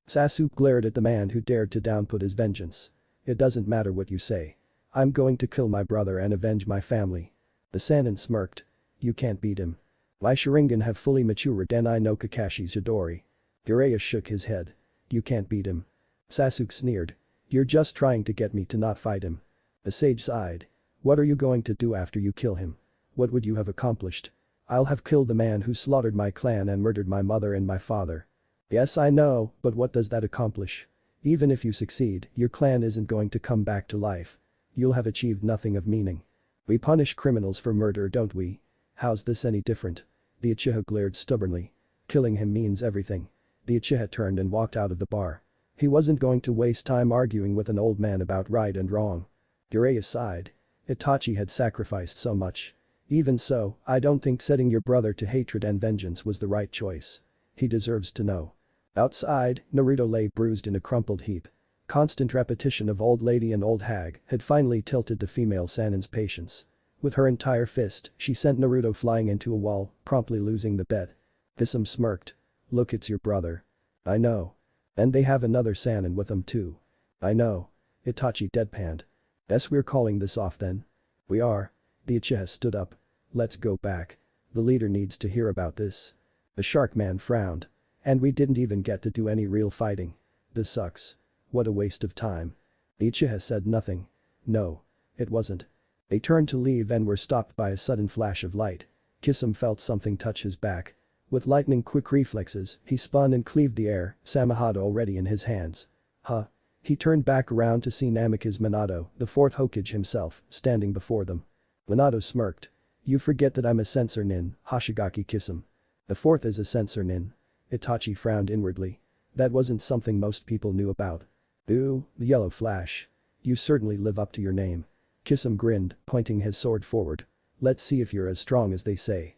Sasuke glared at the man who dared to downput his vengeance. It doesn't matter what you say. I'm going to kill my brother and avenge my family. The Sannin smirked. You can't beat him. My Sharingan have fully matured and I know Kakashi's Chidori. Jiraiya shook his head. You can't beat him. Sasuke sneered. You're just trying to get me to not fight him. The sage sighed. What are you going to do after you kill him? What would you have accomplished? I'll have killed the man who slaughtered my clan and murdered my mother and my father. Yes, I know, but what does that accomplish? Even if you succeed, your clan isn't going to come back to life. You'll have achieved nothing of meaning. We punish criminals for murder, don't we? How's this any different? The Uchiha glared stubbornly. Killing him means everything. The Uchiha turned and walked out of the bar. He wasn't going to waste time arguing with an old man about right and wrong. Jiraiya sighed. Itachi had sacrificed so much. Even so, I don't think setting your brother to hatred and vengeance was the right choice. He deserves to know. Outside, Naruto lay bruised in a crumpled heap. Constant repetition of old lady and old hag had finally tilted the female Sannin's patience. With her entire fist, she sent Naruto flying into a wall, promptly losing the bet. Hisam smirked. Look, it's your brother. I know. And they have another Sannin with them too. I know. Itachi deadpanned. Guess we're calling this off then. We are. The Uchiha stood up. Let's go back. The leader needs to hear about this. The shark man frowned. And we didn't even get to do any real fighting. This sucks. What a waste of time. The Uchiha said nothing. No. It wasn't. They turned to leave and were stopped by a sudden flash of light. Kisame felt something touch his back. With lightning-quick reflexes, he spun and cleaved the air, Samahada already in his hands. Huh. He turned back around to see Namikaze Minato, the fourth Hokage himself, standing before them. Minato smirked. You forget that I'm a censor nin, Hoshigaki Kisame. The fourth is a censor nin. Itachi frowned inwardly. That wasn't something most people knew about. Ooh, the yellow flash. You certainly live up to your name. Kisame grinned, pointing his sword forward. Let's see if you're as strong as they say.